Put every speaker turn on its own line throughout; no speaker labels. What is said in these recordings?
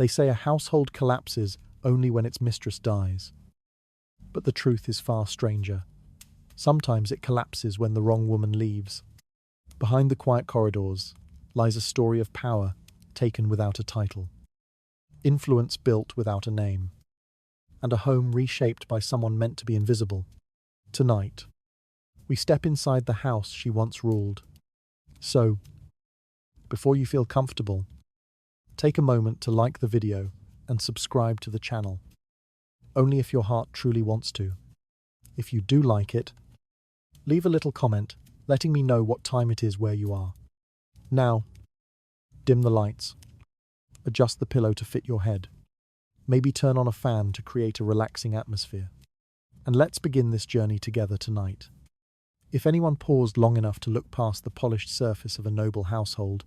They say a household collapses only when its mistress dies. But the truth is far stranger. Sometimes it collapses when the wrong woman leaves. Behind the quiet corridors lies a story of power taken without a title, influence built without a name, and a home reshaped by someone meant to be invisible. Tonight, we step inside the house she once ruled. So, before you feel comfortable, take a moment to like the video and subscribe to the channel. Only if your heart truly wants to. If you do like it, leave a little comment letting me know what time it is where you are. Now, dim the lights. Adjust the pillow to fit your head. Maybe turn on a fan to create a relaxing atmosphere. And let's begin this journey together tonight. If anyone paused long enough to look past the polished surface of a noble household,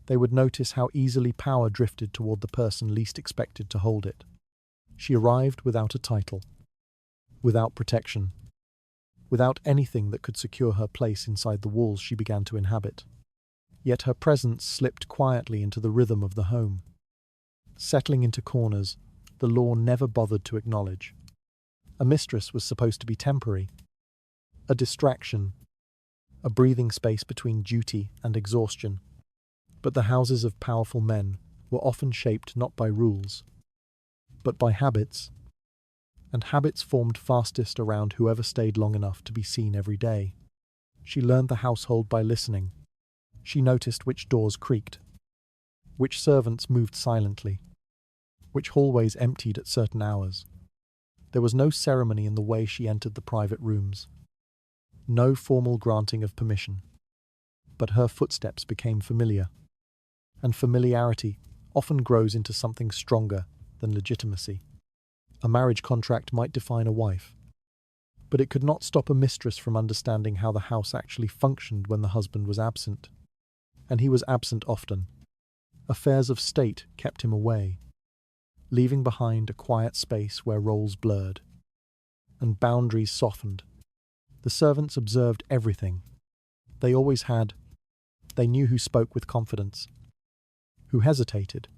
they would notice how easily power drifted toward the person least expected to hold it. She arrived without a title, without protection, without anything that could secure her place inside the walls she began to inhabit. Yet her presence slipped quietly into the rhythm of the home, settling into corners the law never bothered to acknowledge. A mistress was supposed to be temporary, a distraction, a breathing space between duty and exhaustion. But the houses of powerful men were often shaped not by rules, but by habits, and habits formed fastest around whoever stayed long enough to be seen every day. She learned the household by listening. She noticed which doors creaked, which servants moved silently, which hallways emptied at certain hours. There was no ceremony in the way she entered the private rooms, no formal granting of permission, but her footsteps became familiar, and familiarity often grows into something stronger than legitimacy. A marriage contract might define a wife, but it could not stop a mistress from understanding how the house actually functioned when the husband was absent. And he was absent often. Affairs of state kept him away, leaving behind a quiet space where roles blurred and boundaries softened. The servants observed everything. They always had. They knew who spoke with confidence, who hesitated,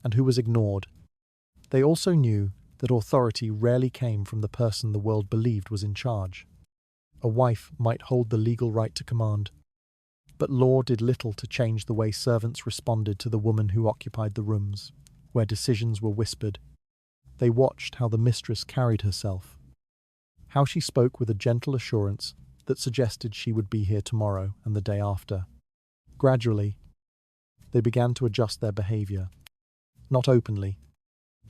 and who was ignored. They also knew that authority rarely came from the person the world believed was in charge. A wife might hold the legal right to command, but law did little to change the way servants responded to the woman who occupied the rooms, where decisions were whispered. They watched how the mistress carried herself, how she spoke with a gentle assurance that suggested she would be here tomorrow and the day after. Gradually, they began to adjust their behavior, not openly,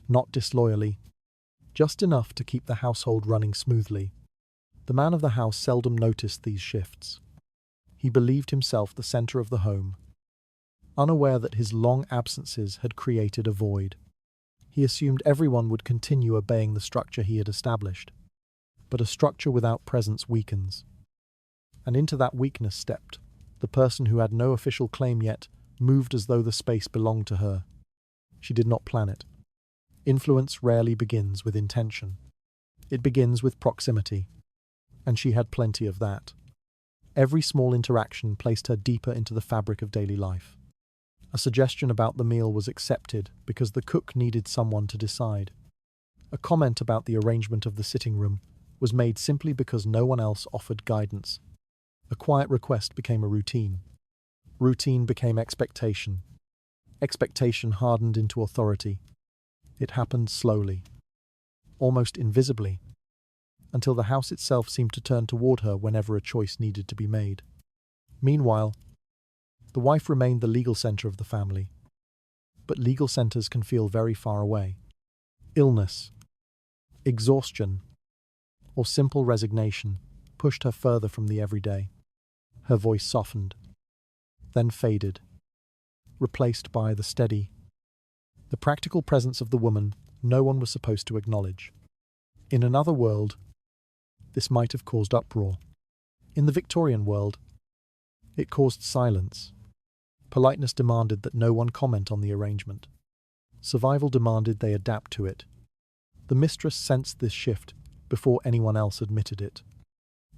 not disloyally, just enough to keep the household running smoothly. The man of the house seldom noticed these shifts. He believed himself the center of the home, unaware that his long absences had created a void. He assumed everyone would continue obeying the structure he had established. But a structure without presence weakens. And into that weakness stepped the person who had no official claim yet moved as though the space belonged to her. She did not plan it. Influence rarely begins with intention. It begins with proximity. And she had plenty of that. Every small interaction placed her deeper into the fabric of daily life. A suggestion about the meal was accepted because the cook needed someone to decide. A comment about the arrangement of the sitting room was made simply because no one else offered guidance. A quiet request became a routine. Routine became expectation. Expectation hardened into authority. It happened slowly, almost invisibly, until the house itself seemed to turn toward her whenever a choice needed to be made. Meanwhile, the wife remained the legal center of the family. But legal centers can feel very far away. Illness, exhaustion, or simple resignation pushed her further from the everyday. Her voice softened, then faded, replaced by the steady, the practical presence of the woman no one was supposed to acknowledge. In another world, this might have caused uproar. In the Victorian world, it caused silence. Politeness demanded that no one comment on the arrangement. Survival demanded they adapt to it. The mistress sensed this shift before anyone else admitted it.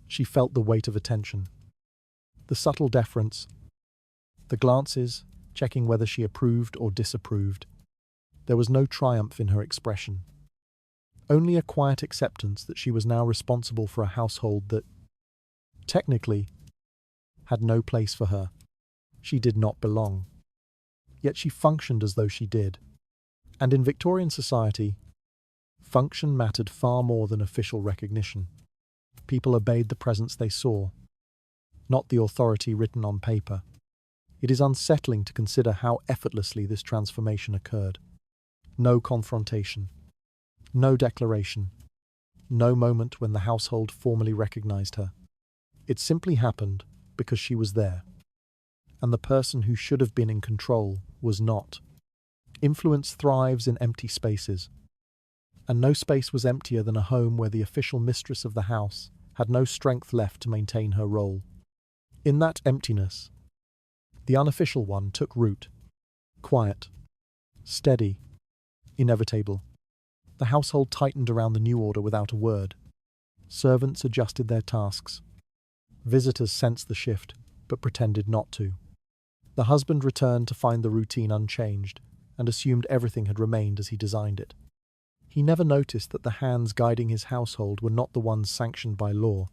She felt the weight of attention, the subtle deference, the glances, checking whether she approved or disapproved. There was no triumph in her expression, only a quiet acceptance that she was now responsible for a household that, technically, had no place for her. She did not belong. Yet she functioned as though she did. And in Victorian society, function mattered far more than official recognition. People obeyed the presence they saw, not the authority written on paper. It is unsettling to consider how effortlessly this transformation occurred. No confrontation, no declaration, no moment when the household formally recognized her. It simply happened because she was there, and the person who should have been in control was not. Influence thrives in empty spaces, and no space was emptier than a home where the official mistress of the house had no strength left to maintain her role. In that emptiness, the unofficial one took root, quiet, steady, inevitable. The household tightened around the new order without a word. Servants adjusted their tasks. Visitors sensed the shift, but pretended not to. The husband returned to find the routine unchanged, and assumed everything had remained as he designed it. He never noticed that the hands guiding his household were not the ones sanctioned by law,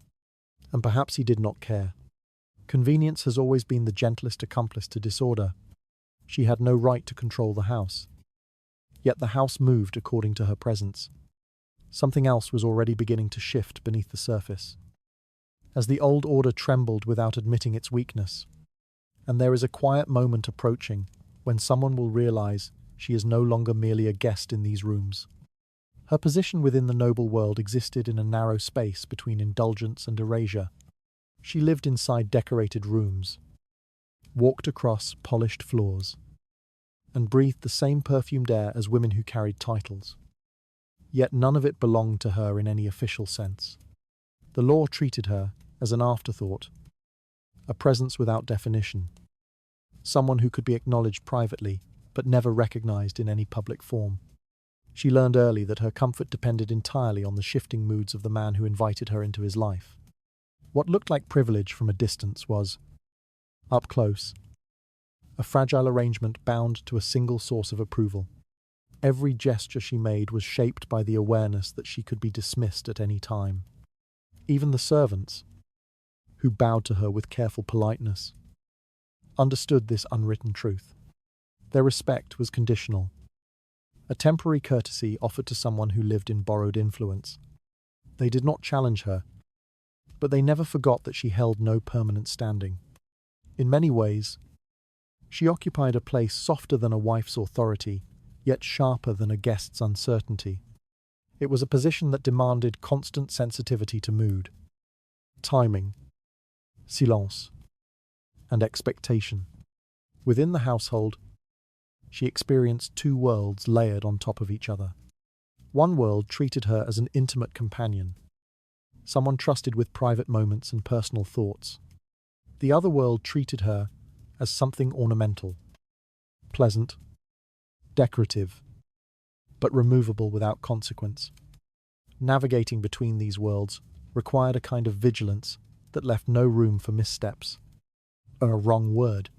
and perhaps he did not care. Convenience has always been the gentlest accomplice to disorder. She had no right to control the house. Yet the house moved according to her presence. Something else was already beginning to shift beneath the surface. As the old order trembled without admitting its weakness. And there is a quiet moment approaching when someone will realize she is no longer merely a guest in these rooms. Her position within the noble world existed in a narrow space between indulgence and erasure. She lived inside decorated rooms, walked across polished floors, and breathed the same perfumed air as women who carried titles. Yet none of it belonged to her in any official sense. The law treated her as an afterthought, a presence without definition, someone who could be acknowledged privately but never recognized in any public form. She learned early that her comfort depended entirely on the shifting moods of the man who invited her into his life. What looked like privilege from a distance was, up close, a fragile arrangement bound to a single source of approval. Every gesture she made was shaped by the awareness that she could be dismissed at any time. Even the servants, who bowed to her with careful politeness, understood this unwritten truth. Their respect was conditional, a temporary courtesy offered to someone who lived in borrowed influence. They did not challenge her, but they never forgot that she held no permanent standing. In many ways, she occupied a place softer than a wife's authority, yet sharper than a guest's uncertainty. It was a position that demanded constant sensitivity to mood, timing, silence, and expectation. Within the household, she experienced two worlds layered on top of each other. One world treated her as an intimate companion, someone trusted with private moments and personal thoughts. The other world treated her as something ornamental, pleasant, decorative, but removable without consequence. Navigating between these worlds required a kind of vigilance that left no room for missteps. A wrong word,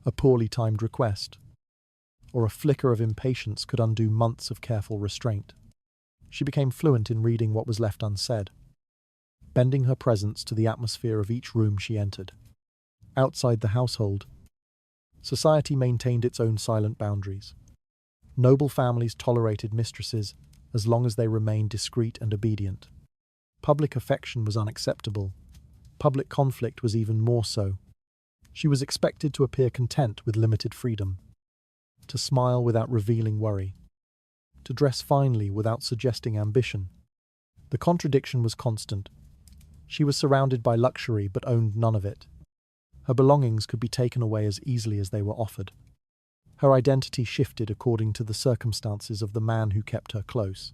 a poorly timed request, or a flicker of impatience could undo months of careful restraint. She became fluent in reading what was left unsaid, bending her presence to the atmosphere of each room she entered. Outside the household, society maintained its own silent boundaries. Noble families tolerated mistresses as long as they remained discreet and obedient. Public affection was unacceptable. Public conflict was even more so. She was expected to appear content with limited freedom, to smile without revealing worry, to dress finely without suggesting ambition. The contradiction was constant. She was surrounded by luxury but owned none of it. Her belongings could be taken away as easily as they were offered. Her identity shifted according to the circumstances of the man who kept her close.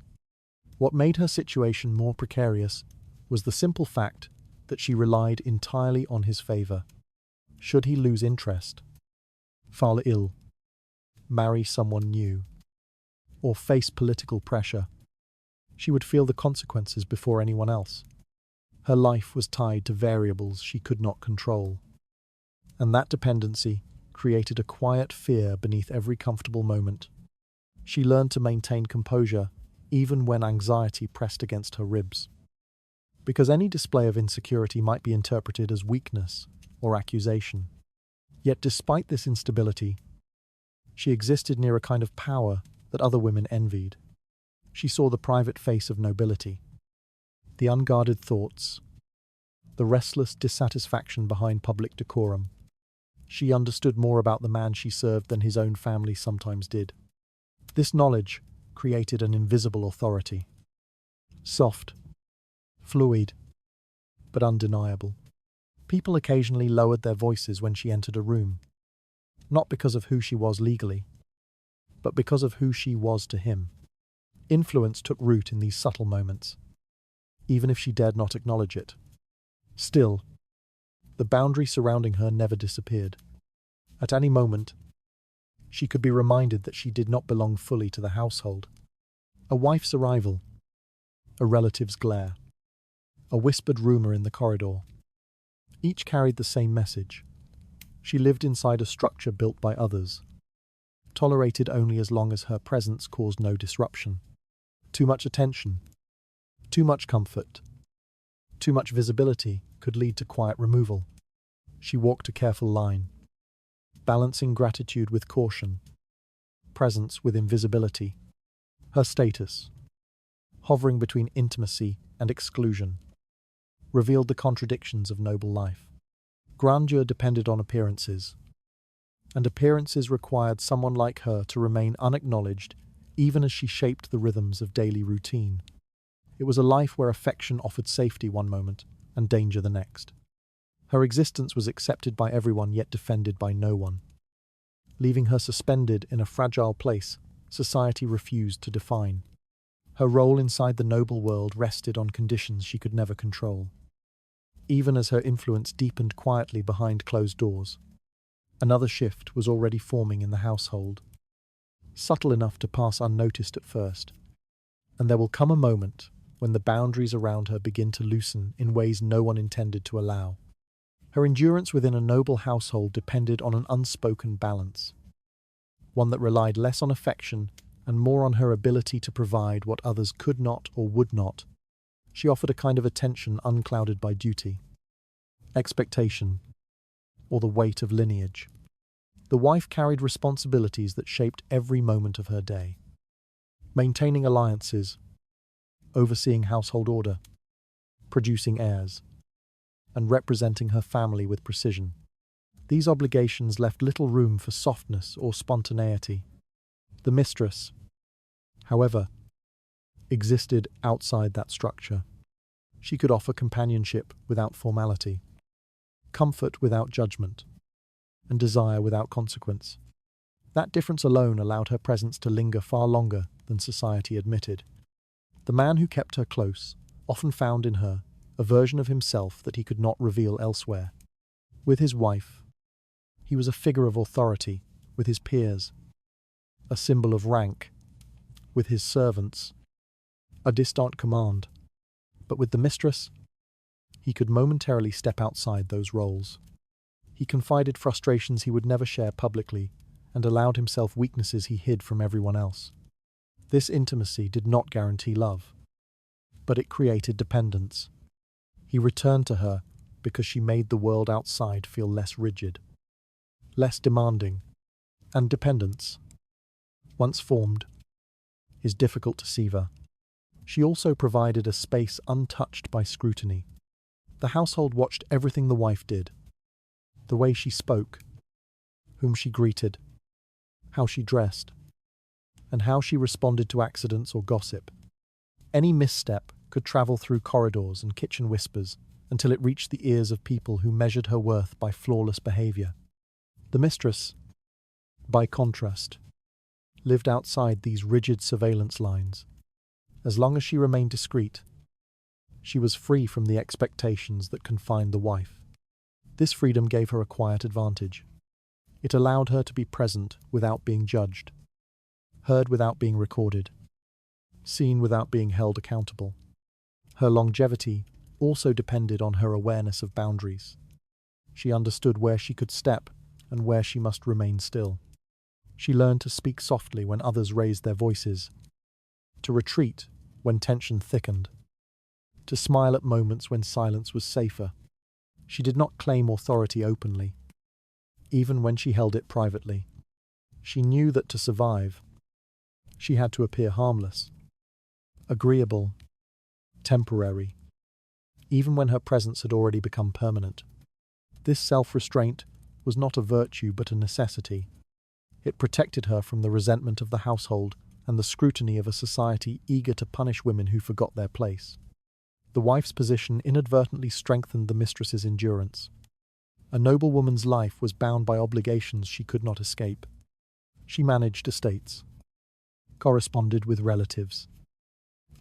What made her situation more precarious was the simple fact that she relied entirely on his favor. Should he lose interest, fall ill, marry someone new, or face political pressure, she would feel the consequences before anyone else. Her life was tied to variables she could not control, and that dependency created a quiet fear beneath every comfortable moment. She learned to maintain composure even when anxiety pressed against her ribs. Because any display of insecurity might be interpreted as weakness or accusation. Yet despite this instability, she existed near a kind of power that other women envied. She saw the private face of nobility, the unguarded thoughts, the restless dissatisfaction behind public decorum. She understood more about the man she served than his own family sometimes did. This knowledge created an invisible authority. Soft, fluid, but undeniable. People occasionally lowered their voices when she entered a room, not because of who she was legally, but because of who she was to him. Influence took root in these subtle moments, even if she dared not acknowledge it. Still, the boundary surrounding her never disappeared. At any moment, she could be reminded that she did not belong fully to the household. A wife's arrival, a relative's glare, a whispered rumor in the corridor. Each carried the same message. She lived inside a structure built by others, tolerated only as long as her presence caused no disruption. Too much attention, too much comfort, too much visibility could lead to quiet removal. She walked a careful line, balancing gratitude with caution, presence with invisibility. Her status, hovering between intimacy and exclusion, revealed the contradictions of noble life. Grandeur depended on appearances, and appearances required someone like her to remain unacknowledged even as she shaped the rhythms of daily routine. It was a life where affection offered safety one moment and danger the next. Her existence was accepted by everyone yet defended by no one. Leaving her suspended in a fragile place society refused to define. Her role inside the noble world rested on conditions she could never control. Even as her influence deepened quietly behind closed doors, another shift was already forming in the household, subtle enough to pass unnoticed at first. And there will come a moment when the boundaries around her begin to loosen in ways no one intended to allow. Her endurance within a noble household depended on an unspoken balance, one that relied less on affection and more on her ability to provide what others could not or would not. She offered a kind of attention unclouded by duty, expectation, or the weight of lineage. The wife carried responsibilities that shaped every moment of her day, maintaining alliances, overseeing household order, producing heirs, and representing her family with precision. These obligations left little room for softness or spontaneity. The mistress, however, existed outside that structure. She could offer companionship without formality, comfort without judgment, and desire without consequence. That difference alone allowed her presence to linger far longer than society admitted. The man who kept her close often found in her a version of himself that he could not reveal elsewhere. With his wife, he was a figure of authority. With his peers, a symbol of rank. With his servants, a distant command. But with the mistress, he could momentarily step outside those roles. He confided frustrations he would never share publicly and allowed himself weaknesses he hid from everyone else. This intimacy did not guarantee love, but it created dependence. He returned to her because she made the world outside feel less rigid, less demanding, and dependence, once formed, is difficult to sever. She also provided a space untouched by scrutiny. The household watched everything the wife did, the way she spoke, whom she greeted, how she dressed, and how she responded to accidents or gossip. Any misstep could travel through corridors and kitchen whispers until it reached the ears of people who measured her worth by flawless behavior. The mistress, by contrast, lived outside these rigid surveillance lines. As long as she remained discreet, she was free from the expectations that confined the wife. This freedom gave her a quiet advantage. It allowed her to be present without being judged, heard without being recorded, seen without being held accountable. Her longevity also depended on her awareness of boundaries. She understood where she could step and where she must remain still. She learned to speak softly when others raised their voices, to retreat when tension thickened, to smile at moments when silence was safer. She did not claim authority openly, even when she held it privately. She knew that to survive, she had to appear harmless, agreeable, temporary, even when her presence had already become permanent. This self-restraint was not a virtue but a necessity. It protected her from the resentment of the household and the scrutiny of a society eager to punish women who forgot their place. The wife's position inadvertently strengthened the mistress's endurance. A noble woman's life was bound by obligations she could not escape. She managed estates, corresponded with relatives,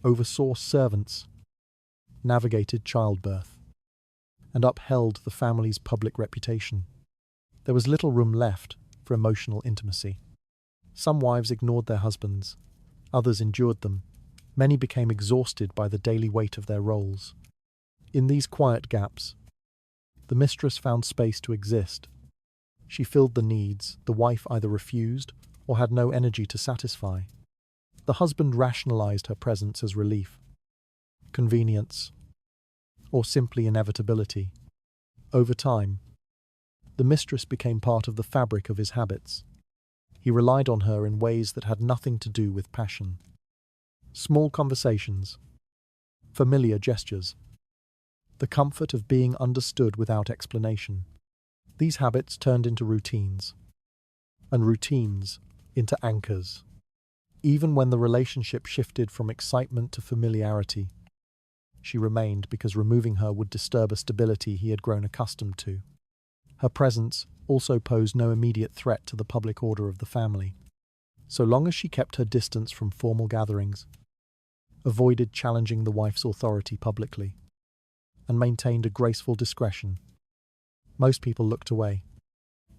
oversaw servants, navigated childbirth, and upheld the family's public reputation. There was little room left for emotional intimacy. Some wives ignored their husbands, others endured them. Many became exhausted by the daily weight of their roles. In these quiet gaps, the mistress found space to exist. She filled the needs the wife either refused or had no energy to satisfy. The husband rationalized her presence as relief, convenience, or simply inevitability. Over time, the mistress became part of the fabric of his habits. He relied on her in ways that had nothing to do with passion. Small conversations, familiar gestures, the comfort of being understood without explanation. These habits turned into routines, and routines into anchors. Even when the relationship shifted from excitement to familiarity, she remained because removing her would disturb a stability he had grown accustomed to. Her presence also posed no immediate threat to the public order of the family. So long as she kept her distance from formal gatherings, avoided challenging the wife's authority publicly, and maintained a graceful discretion, most people looked away.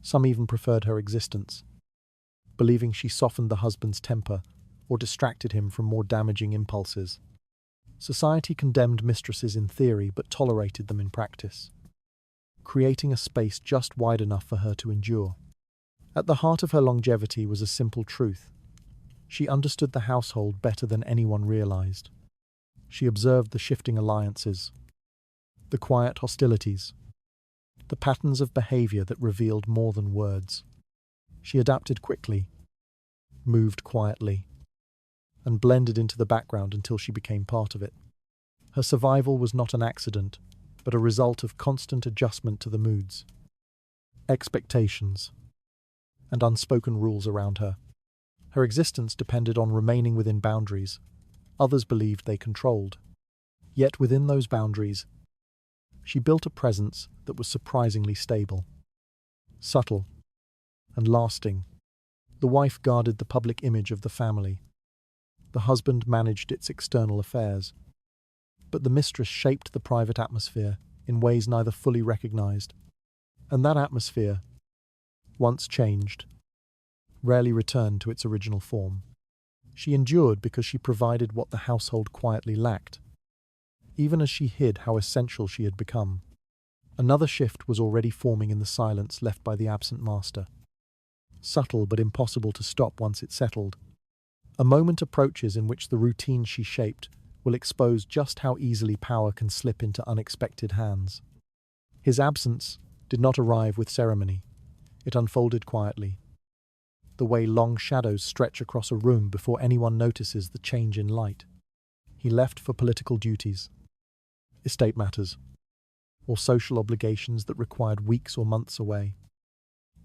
Some even preferred her existence, believing she softened the husband's temper or distracted him from more damaging impulses. Society condemned mistresses in theory but tolerated them in practice, creating a space just wide enough for her to endure. At the heart of her longevity was a simple truth. She understood the household better than anyone realized. She observed the shifting alliances, the quiet hostilities, the patterns of behavior that revealed more than words. She adapted quickly, moved quietly, and blended into the background until she became part of it. Her survival was not an accident, but a result of constant adjustment to the moods, expectations, and unspoken rules around her. Her existence depended on remaining within boundaries others believed they controlled. Yet within those boundaries, she built a presence that was surprisingly stable, subtle, and lasting. The wife guarded the public image of the family. The husband managed its external affairs. But the mistress shaped the private atmosphere in ways neither fully recognized. And that atmosphere, once changed, rarely returned to its original form. She endured because she provided what the household quietly lacked, even as she hid how essential she had become. Another shift was already forming in the silence left by the absent master. Subtle but impossible to stop once it settled. A moment approaches in which the routine she shaped will expose just how easily power can slip into unexpected hands. His absence did not arrive with ceremony. It unfolded quietly, the way long shadows stretch across a room before anyone notices the change in light. He left for political duties, estate matters, or social obligations that required weeks or months away.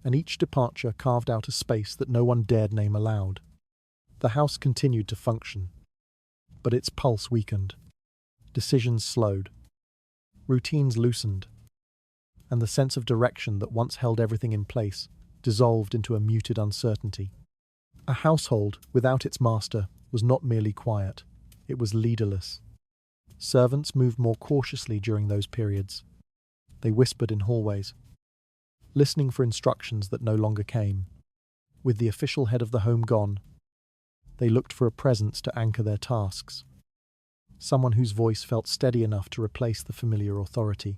And each departure carved out a space that no one dared name aloud. The house continued to function, but its pulse weakened. Decisions slowed, routines loosened, and the sense of direction that once held everything in place dissolved into a muted uncertainty. A household without its master was not merely quiet, it was leaderless. Servants moved more cautiously during those periods. They whispered in hallways, listening for instructions that no longer came. With the official head of the home gone, they looked for a presence to anchor their tasks, someone whose voice felt steady enough to replace the familiar authority.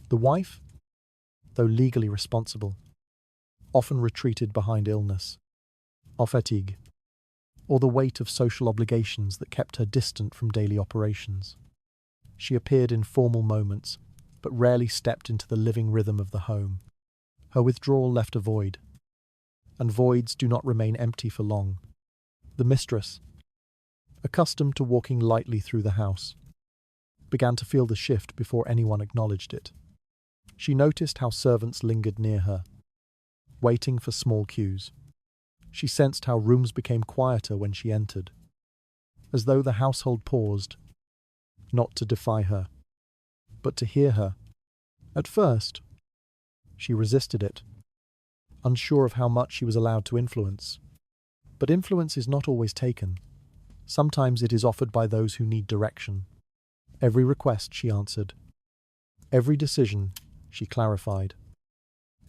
The wife, though legally responsible, often retreated behind illness, or fatigue, or the weight of social obligations that kept her distant from daily operations. She appeared in formal moments, but rarely stepped into the living rhythm of the home. Her withdrawal left a void, and voids do not remain empty for long. The mistress, accustomed to walking lightly through the house, began to feel the shift before anyone acknowledged it. She noticed how servants lingered near her, waiting for small cues. She sensed how rooms became quieter when she entered, as though the household paused, not to defy her, but to hear her. At first, she resisted it, unsure of how much she was allowed to influence. But influence is not always taken. Sometimes it is offered by those who need direction. Every request she answered. Every decision she clarified.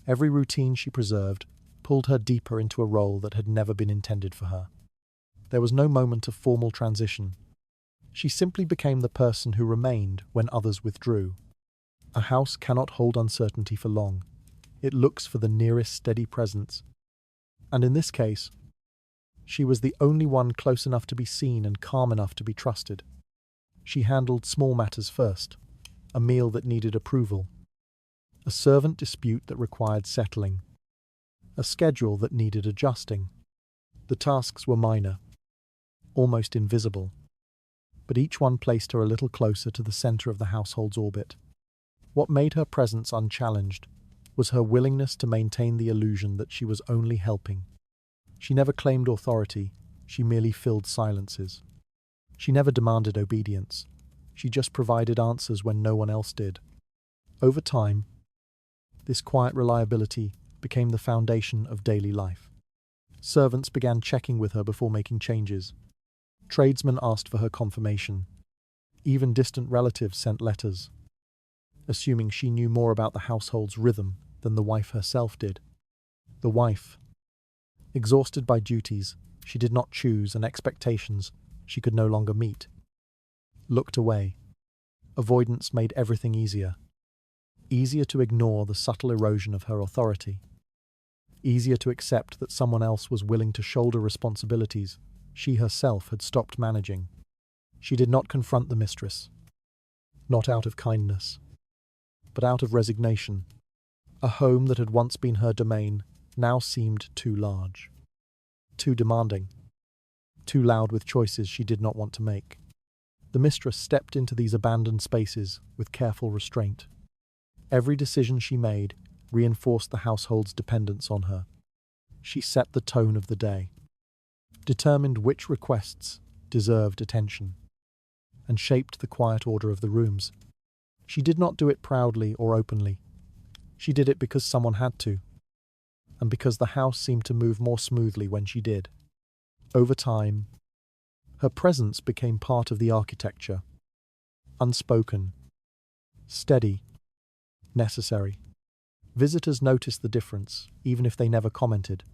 Every routine she preserved pulled her deeper into a role that had never been intended for her. There was no moment of formal transition. She simply became the person who remained when others withdrew. A house cannot hold uncertainty for long. It looks for the nearest steady presence. And in this case, she was the only one close enough to be seen and calm enough to be trusted. She handled small matters first, a meal that needed approval, a servant dispute that required settling, a schedule that needed adjusting. The tasks were minor, almost invisible, but each one placed her a little closer to the center of the household's orbit. What made her presence unchallenged was her willingness to maintain the illusion that she was only helping. She never claimed authority, she merely filled silences. She never demanded obedience, she just provided answers when no one else did. Over time, this quiet reliability became the foundation of daily life. Servants began checking with her before making changes. Tradesmen asked for her confirmation. Even distant relatives sent letters, assuming she knew more about the household's rhythm than the wife herself did. The wife, exhausted by duties she did not choose and expectations she could no longer meet, looked away. Avoidance made everything easier. Easier to ignore the subtle erosion of her authority. Easier to accept that someone else was willing to shoulder responsibilities she herself had stopped managing. She did not confront the mistress, not out of kindness, but out of resignation. A home that had once been her domain now seemed too large, too demanding, too loud with choices she did not want to make. The mistress stepped into these abandoned spaces with careful restraint. Every decision she made reinforced the household's dependence on her. She set the tone of the day, determined which requests deserved attention, and shaped the quiet order of the rooms. She did not do it proudly or openly. She did it because someone had to, and because the house seemed to move more smoothly when she did. Over time, her presence became part of the architecture, unspoken, steady, necessary. Visitors noticed the difference, even if they never commented.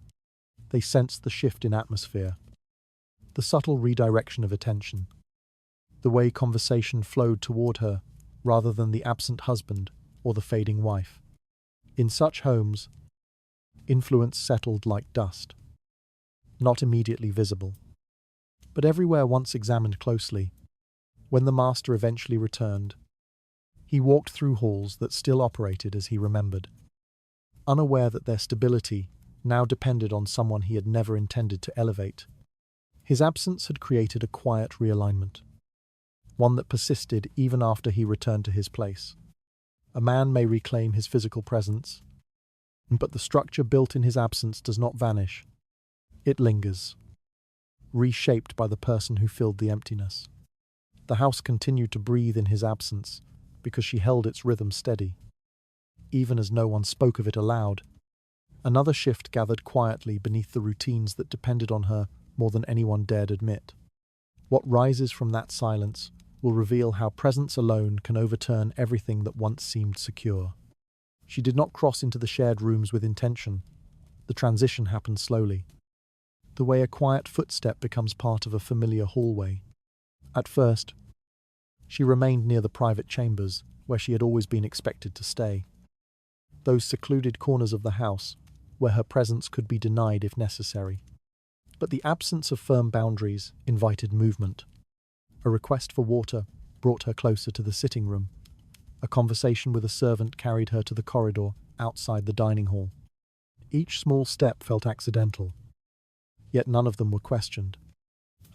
They sensed the shift in atmosphere, the subtle redirection of attention, the way conversation flowed toward her rather than the absent husband or the fading wife. In such homes, influence settled like dust, not immediately visible, but everywhere once examined closely. When the master eventually returned, he walked through halls that still operated as he remembered, unaware that their stability now depended on someone he had never intended to elevate. His absence had created a quiet realignment, one that persisted even after he returned to his place. A man may reclaim his physical presence, but the structure built in his absence does not vanish. It lingers, reshaped by the person who filled the emptiness. The house continued to breathe in his absence because she held its rhythm steady, even as no one spoke of it aloud. Another shift gathered quietly beneath the routines that depended on her more than anyone dared admit. What rises from that silence will reveal how presence alone can overturn everything that once seemed secure. She did not cross into the shared rooms with intention. The transition happened slowly, the way a quiet footstep becomes part of a familiar hallway. At first, she remained near the private chambers where she had always been expected to stay. Those secluded corners of the house where her presence could be denied if necessary. But the absence of firm boundaries invited movement. A request for water brought her closer to the sitting room. A conversation with a servant carried her to the corridor outside the dining hall. Each small step felt accidental, yet none of them were questioned.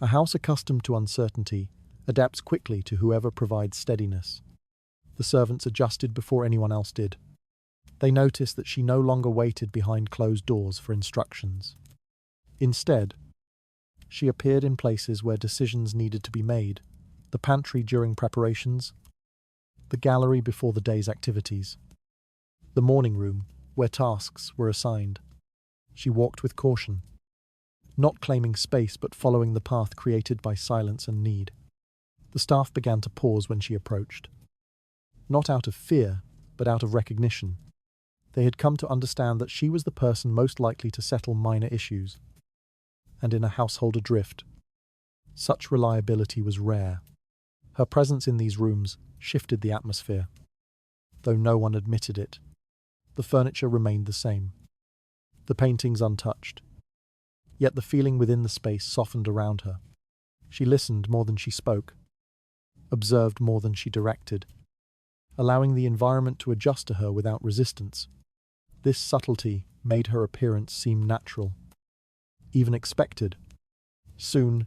A house accustomed to uncertainty adapts quickly to whoever provides steadiness. The servants adjusted before anyone else did. They noticed that she no longer waited behind closed doors for instructions. Instead, she appeared in places where decisions needed to be made: the pantry during preparations, the gallery before the day's activities, the morning room where tasks were assigned. She walked with caution, not claiming space but following the path created by silence and need. The staff began to pause when she approached. Not out of fear, but out of recognition. They had come to understand that she was the person most likely to settle minor issues. And in a household adrift, such reliability was rare. Her presence in these rooms shifted the atmosphere. Though no one admitted it, the furniture remained the same, the paintings untouched. Yet the feeling within the space softened around her. She listened more than she spoke, observed more than she directed, allowing the environment to adjust to her without resistance. This subtlety made her appearance seem natural, even expected. Soon,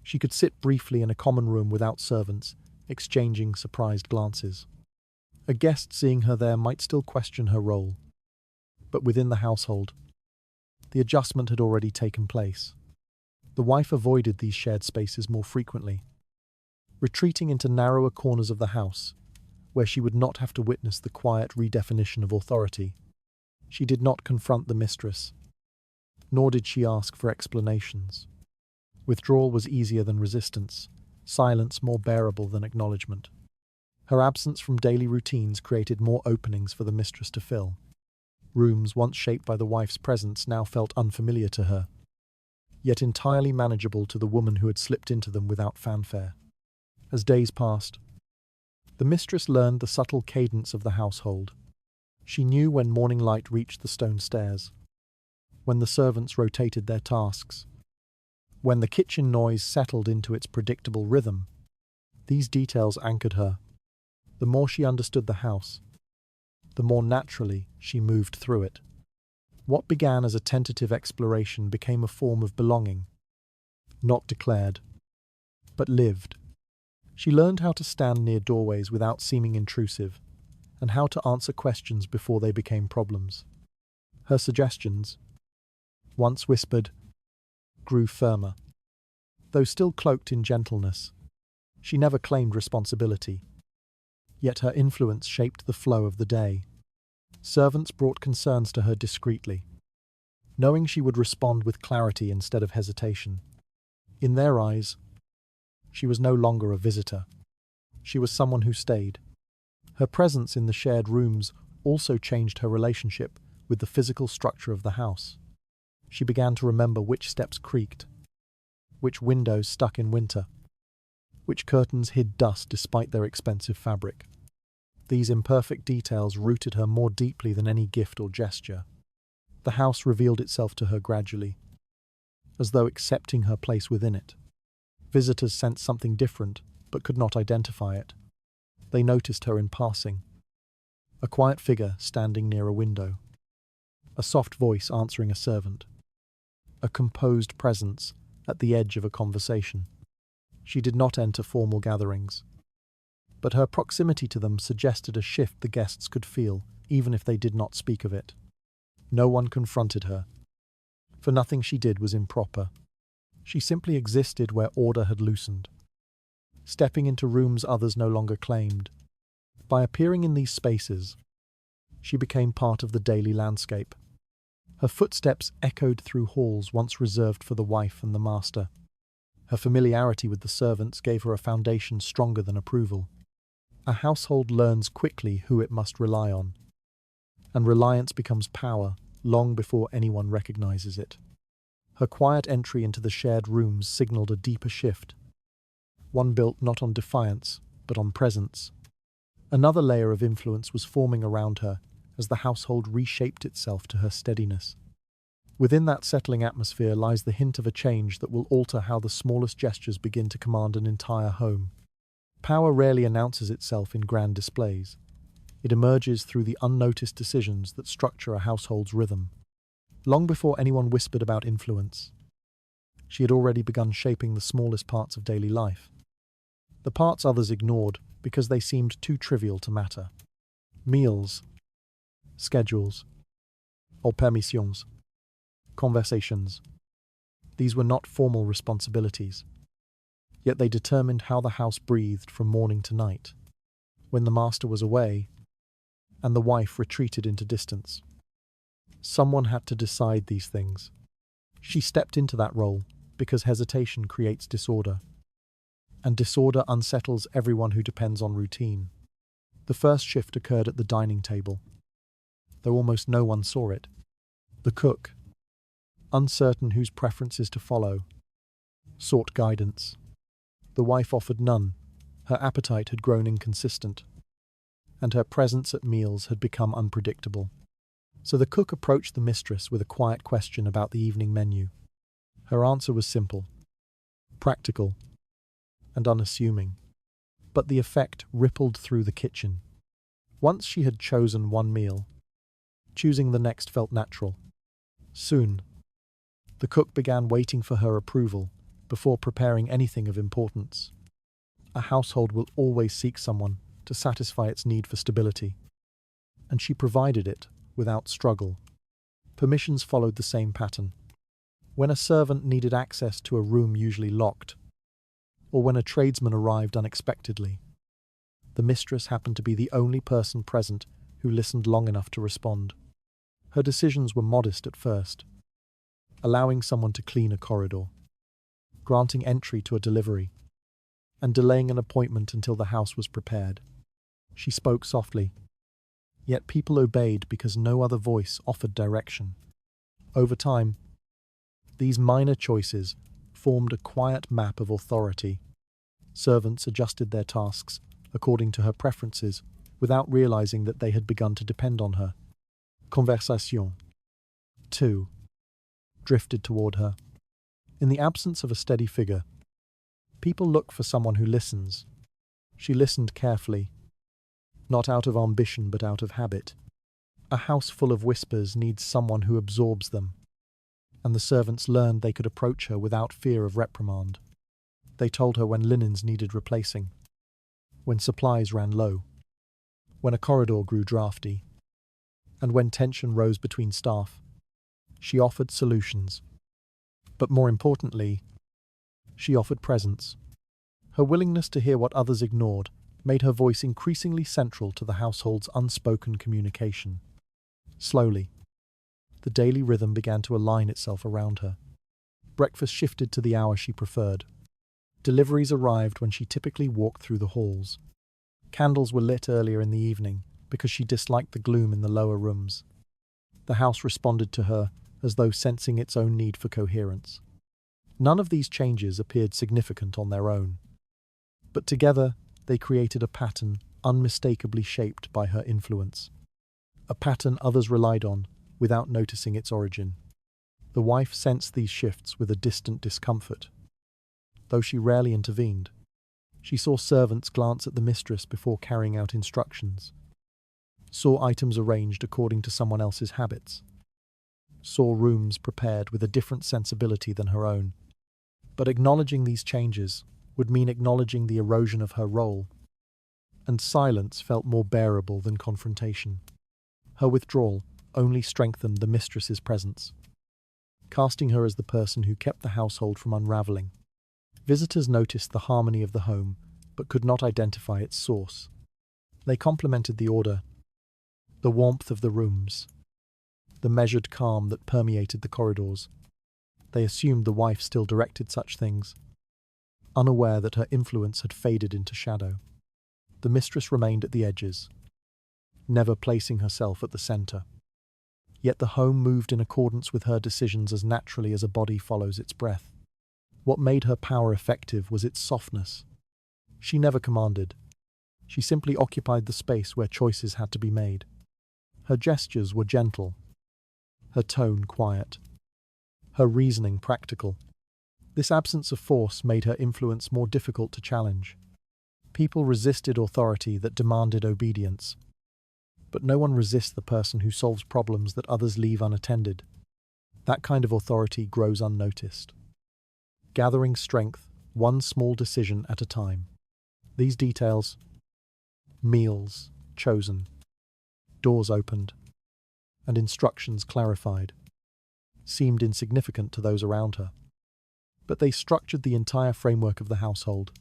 she could sit briefly in a common room without servants, exchanging surprised glances. A guest seeing her there might still question her role, but within the household, the adjustment had already taken place. The wife avoided these shared spaces more frequently, retreating into narrower corners of the house, where she would not have to witness the quiet redefinition of authority. She did not confront the mistress, nor did she ask for explanations. Withdrawal was easier than resistance, silence more bearable than acknowledgement. Her absence from daily routines created more openings for the mistress to fill. Rooms once shaped by the wife's presence now felt unfamiliar to her, yet entirely manageable to the woman who had slipped into them without fanfare. As days passed, the mistress learned the subtle cadence of the household. She knew when morning light reached the stone stairs, when the servants rotated their tasks, when the kitchen noise settled into its predictable rhythm. These details anchored her. The more she understood the house, the more naturally she moved through it. What began as a tentative exploration became a form of belonging, not declared, but lived. She learned how to stand near doorways without seeming intrusive, and how to answer questions before they became problems. Her suggestions, once whispered, grew firmer. Though still cloaked in gentleness, she never claimed responsibility. Yet her influence shaped the flow of the day. Servants brought concerns to her discreetly, knowing she would respond with clarity instead of hesitation. In their eyes, she was no longer a visitor. She was someone who stayed. Her presence in the shared rooms also changed her relationship with the physical structure of the house. She began to remember which steps creaked, which windows stuck in winter, which curtains hid dust despite their expensive fabric. These imperfect details rooted her more deeply than any gift or gesture. The house revealed itself to her gradually, as though accepting her place within it. Visitors sensed something different, but could not identify it. They noticed her in passing. A quiet figure standing near a window. A soft voice answering a servant. A composed presence at the edge of a conversation. She did not enter formal gatherings, but her proximity to them suggested a shift the guests could feel, even if they did not speak of it. No one confronted her, for nothing she did was improper. She simply existed where order had loosened, stepping into rooms others no longer claimed. By appearing in these spaces, she became part of the daily landscape. Her footsteps echoed through halls once reserved for the wife and the master. Her familiarity with the servants gave her a foundation stronger than approval. A household learns quickly who it must rely on, and reliance becomes power long before anyone recognizes it. Her quiet entry into the shared rooms signaled a deeper shift, one built not on defiance, but on presence. Another layer of influence was forming around her as the household reshaped itself to her steadiness. Within that settling atmosphere lies the hint of a change that will alter how the smallest gestures begin to command an entire home. Power rarely announces itself in grand displays. It emerges through the unnoticed decisions that structure a household's rhythm. Long before anyone whispered about influence, she had already begun shaping the smallest parts of daily life. The parts others ignored because they seemed too trivial to matter. Meals, schedules, or permissions, conversations. These were not formal responsibilities, yet they determined how the house breathed from morning to night. When the master was away, and the wife retreated into distance, someone had to decide these things. She stepped into that role because hesitation creates disorder, and disorder unsettles everyone who depends on routine. The first shift occurred at the dining table, though almost no one saw it. The cook, uncertain whose preferences to follow, sought guidance. The wife offered none. Her appetite had grown inconsistent, and her presence at meals had become unpredictable. So the cook approached the mistress with a quiet question about the evening menu. Her answer was simple, practical, and unassuming, but the effect rippled through the kitchen. Once she had chosen one meal, choosing the next felt natural. Soon, the cook began waiting for her approval before preparing anything of importance. A household will always seek someone to satisfy its need for stability, and she provided it without struggle. Permissions followed the same pattern. When a servant needed access to a room usually locked, or when a tradesman arrived unexpectedly, the mistress happened to be the only person present who listened long enough to respond. Her decisions were modest at first, allowing someone to clean a corridor, granting entry to a delivery, and delaying an appointment until the house was prepared. She spoke softly, yet people obeyed because no other voice offered direction. Over time, these minor choices formed a quiet map of authority. Servants adjusted their tasks according to her preferences without realizing that they had begun to depend on her. Conversation, too, drifted toward her. In the absence of a steady figure, people look for someone who listens. She listened carefully, not out of ambition but out of habit. A house full of whispers needs someone who absorbs them, and the servants learned they could approach her without fear of reprimand. They told her when linens needed replacing, when supplies ran low, when a corridor grew drafty, and when tension rose between staff. She offered solutions, but more importantly, she offered presence. Her willingness to hear what others ignored made her voice increasingly central to the household's unspoken communication. Slowly, the daily rhythm began to align itself around her. Breakfast shifted to the hour she preferred. Deliveries arrived when she typically walked through the halls. Candles were lit earlier in the evening because she disliked the gloom in the lower rooms. The house responded to her as though sensing its own need for coherence. None of these changes appeared significant on their own, but together they created a pattern unmistakably shaped by her influence. A pattern others relied on without noticing its origin. The wife sensed these shifts with a distant discomfort. Though she rarely intervened, she saw servants glance at the mistress before carrying out instructions, saw items arranged according to someone else's habits, saw rooms prepared with a different sensibility than her own. But acknowledging these changes would mean acknowledging the erosion of her role, and silence felt more bearable than confrontation. Her withdrawal only strengthened the mistress's presence, casting her as the person who kept the household from unraveling. Visitors noticed the harmony of the home, but could not identify its source. They complimented the order, the warmth of the rooms, the measured calm that permeated the corridors. They assumed the wife still directed such things, unaware that her influence had faded into shadow. The mistress remained at the edges, never placing herself at the center. Yet the home moved in accordance with her decisions as naturally as a body follows its breath. What made her power effective was its softness. She never commanded. She simply occupied the space where choices had to be made. Her gestures were gentle, her tone quiet, her reasoning practical. This absence of force made her influence more difficult to challenge. People resisted authority that demanded obedience. But no one resists the person who solves problems that others leave unattended. That kind of authority grows unnoticed. Gathering strength, one small decision at a time. These details: meals chosen, doors opened, and instructions clarified, seemed insignificant to those around her. But they structured the entire framework of the household.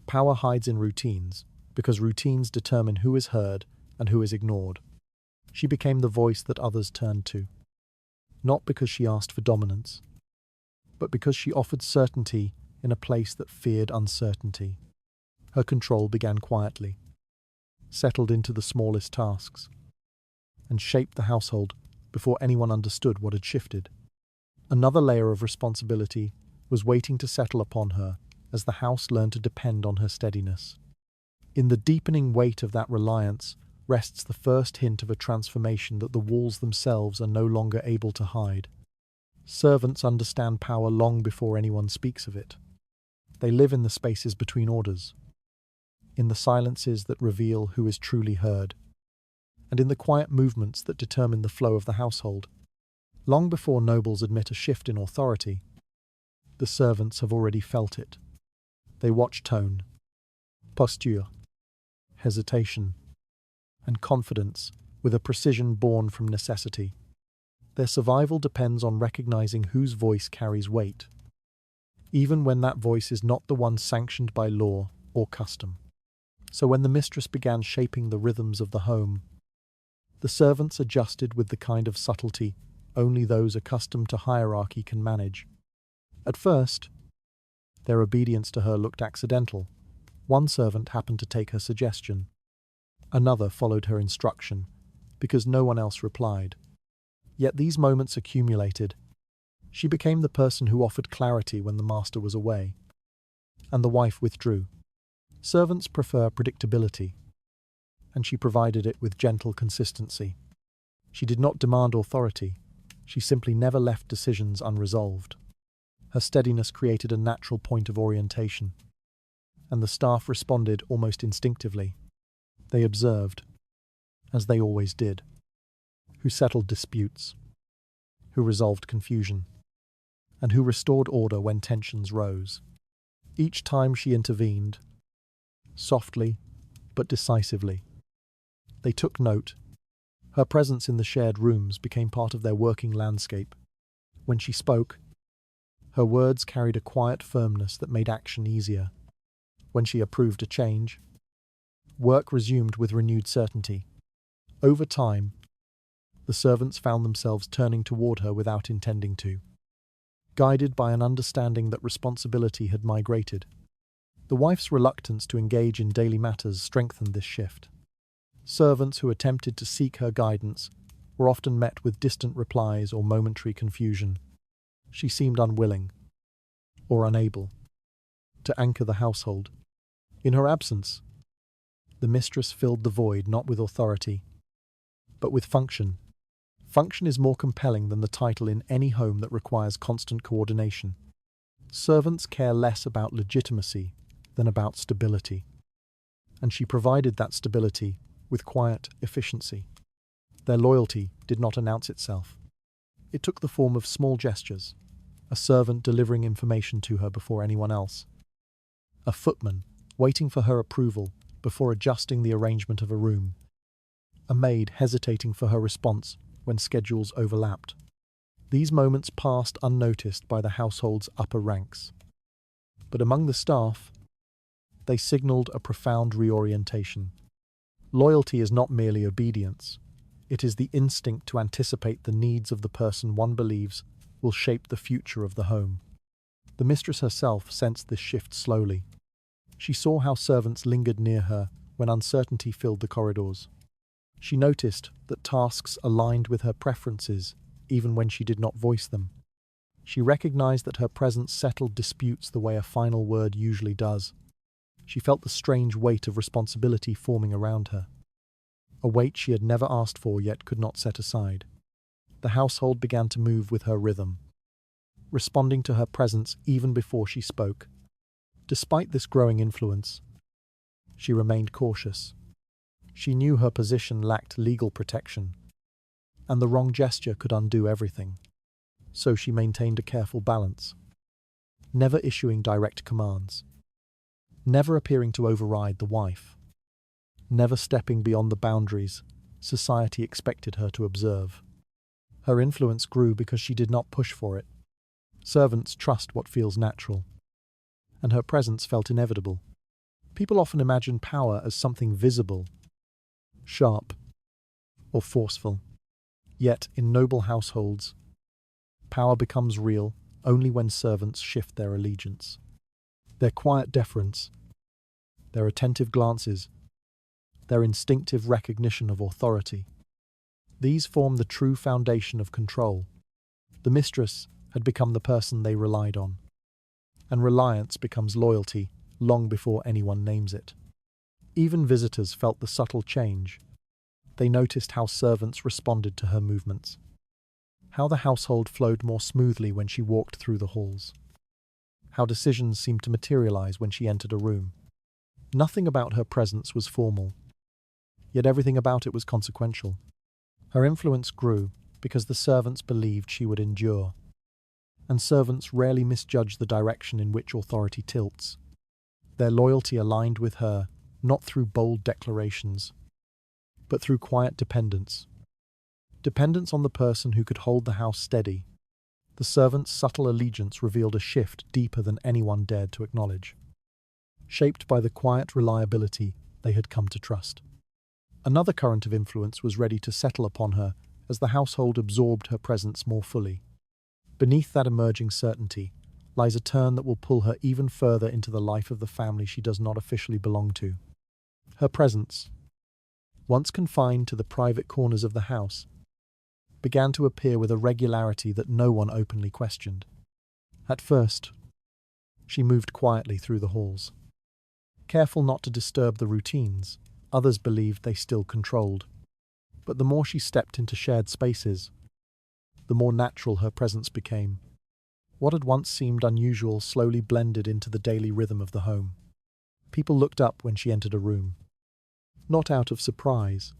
Power hides in routines, because routines determine who is heard and who is ignored. She became the voice that others turned to, not because she asked for dominance, but because she offered certainty in a place that feared uncertainty. Her control began quietly, settled into the smallest tasks, and shaped the household before anyone understood what had shifted. Another layer of responsibility was waiting to settle upon her as the house learned to depend on her steadiness. In the deepening weight of that reliance rests the first hint of a transformation that the walls themselves are no longer able to hide. Servants understand power long before anyone speaks of it. They live in the spaces between orders, in the silences that reveal who is truly heard, and in the quiet movements that determine the flow of the household. Long before nobles admit a shift in authority, the servants have already felt it. They watch tone, posture, hesitation, and confidence with a precision born from necessity. Their survival depends on recognizing whose voice carries weight, even when that voice is not the one sanctioned by law or custom. So when the mistress began shaping the rhythms of the home, the servants adjusted with the kind of subtlety only those accustomed to hierarchy can manage. At first, their obedience to her looked accidental. One servant happened to take her suggestion. Another followed her instruction, because no one else replied. Yet these moments accumulated. She became the person who offered clarity when the master was away, and the wife withdrew. Servants prefer predictability, and she provided it with gentle consistency. She did not demand authority. She simply never left decisions unresolved. Her steadiness created a natural point of orientation, and the staff responded almost instinctively. They observed, as they always did, who settled disputes, who resolved confusion, and who restored order when tensions rose. Each time she intervened, softly but decisively, they took note. Her presence in the shared rooms became part of their working landscape. When she spoke, her words carried a quiet firmness that made action easier. When she approved a change, work resumed with renewed certainty. Over time, the servants found themselves turning toward her without intending to, guided by an understanding that responsibility had migrated. The wife's reluctance to engage in daily matters strengthened this shift. Servants who attempted to seek her guidance were often met with distant replies or momentary confusion. She seemed unwilling, or unable, to anchor the household. In her absence, the mistress filled the void not with authority, but with function. Function is more compelling than the title in any home that requires constant coordination. Servants care less about legitimacy than about stability, and she provided that stability with quiet efficiency. Their loyalty did not announce itself. It took the form of small gestures, a servant delivering information to her before anyone else, a footman waiting for her approval before adjusting the arrangement of a room, a maid hesitating for her response when schedules overlapped. These moments passed unnoticed by the household's upper ranks. But among the staff, they signaled a profound reorientation. Loyalty is not merely obedience. It is the instinct to anticipate the needs of the person one believes will shape the future of the home. The mistress herself sensed this shift slowly. She saw how servants lingered near her when uncertainty filled the corridors. She noticed that tasks aligned with her preferences even when she did not voice them. She recognized that her presence settled disputes the way a final word usually does. She felt the strange weight of responsibility forming around her, a weight she had never asked for yet could not set aside. The household began to move with her rhythm. responding to her presence even before she spoke. Despite this growing influence, she remained cautious. She knew her position lacked legal protection, and the wrong gesture could undo everything. So she maintained a careful balance, never issuing direct commands, never appearing to override the wife, never stepping beyond the boundaries society expected her to observe. Her influence grew because she did not push for it. Servants trust what feels natural, and her presence felt inevitable. People often imagine power as something visible, sharp, or forceful. Yet, in noble households, power becomes real only when servants shift their allegiance. Their quiet deference, their attentive glances, their instinctive recognition of authority. These form the true foundation of control. The mistress had become the person they relied on, and reliance becomes loyalty long before anyone names it. Even visitors felt the subtle change. They noticed how servants responded to her movements, how the household flowed more smoothly when she walked through the halls, how decisions seemed to materialize when she entered a room. Nothing about her presence was formal, yet everything about it was consequential. Her influence grew because the servants believed she would endure, and servants rarely misjudge the direction in which authority tilts. Their loyalty aligned with her, not through bold declarations, but through quiet dependence. Dependence on the person who could hold the house steady. The servants' subtle allegiance revealed a shift deeper than anyone dared to acknowledge, shaped by the quiet reliability they had come to trust. Another current of influence was ready to settle upon her as the household absorbed her presence more fully. Beneath that emerging certainty lies a turn that will pull her even further into the life of the family she does not officially belong to. Her presence, once confined to the private corners of the house, began to appear with a regularity that no one openly questioned. At first, she moved quietly through the halls. Careful not to disturb the routines others believed they still controlled. But the more she stepped into shared spaces, the more natural her presence became. What had once seemed unusual slowly blended into the daily rhythm of the home. People looked up when she entered a room, not out of surprise,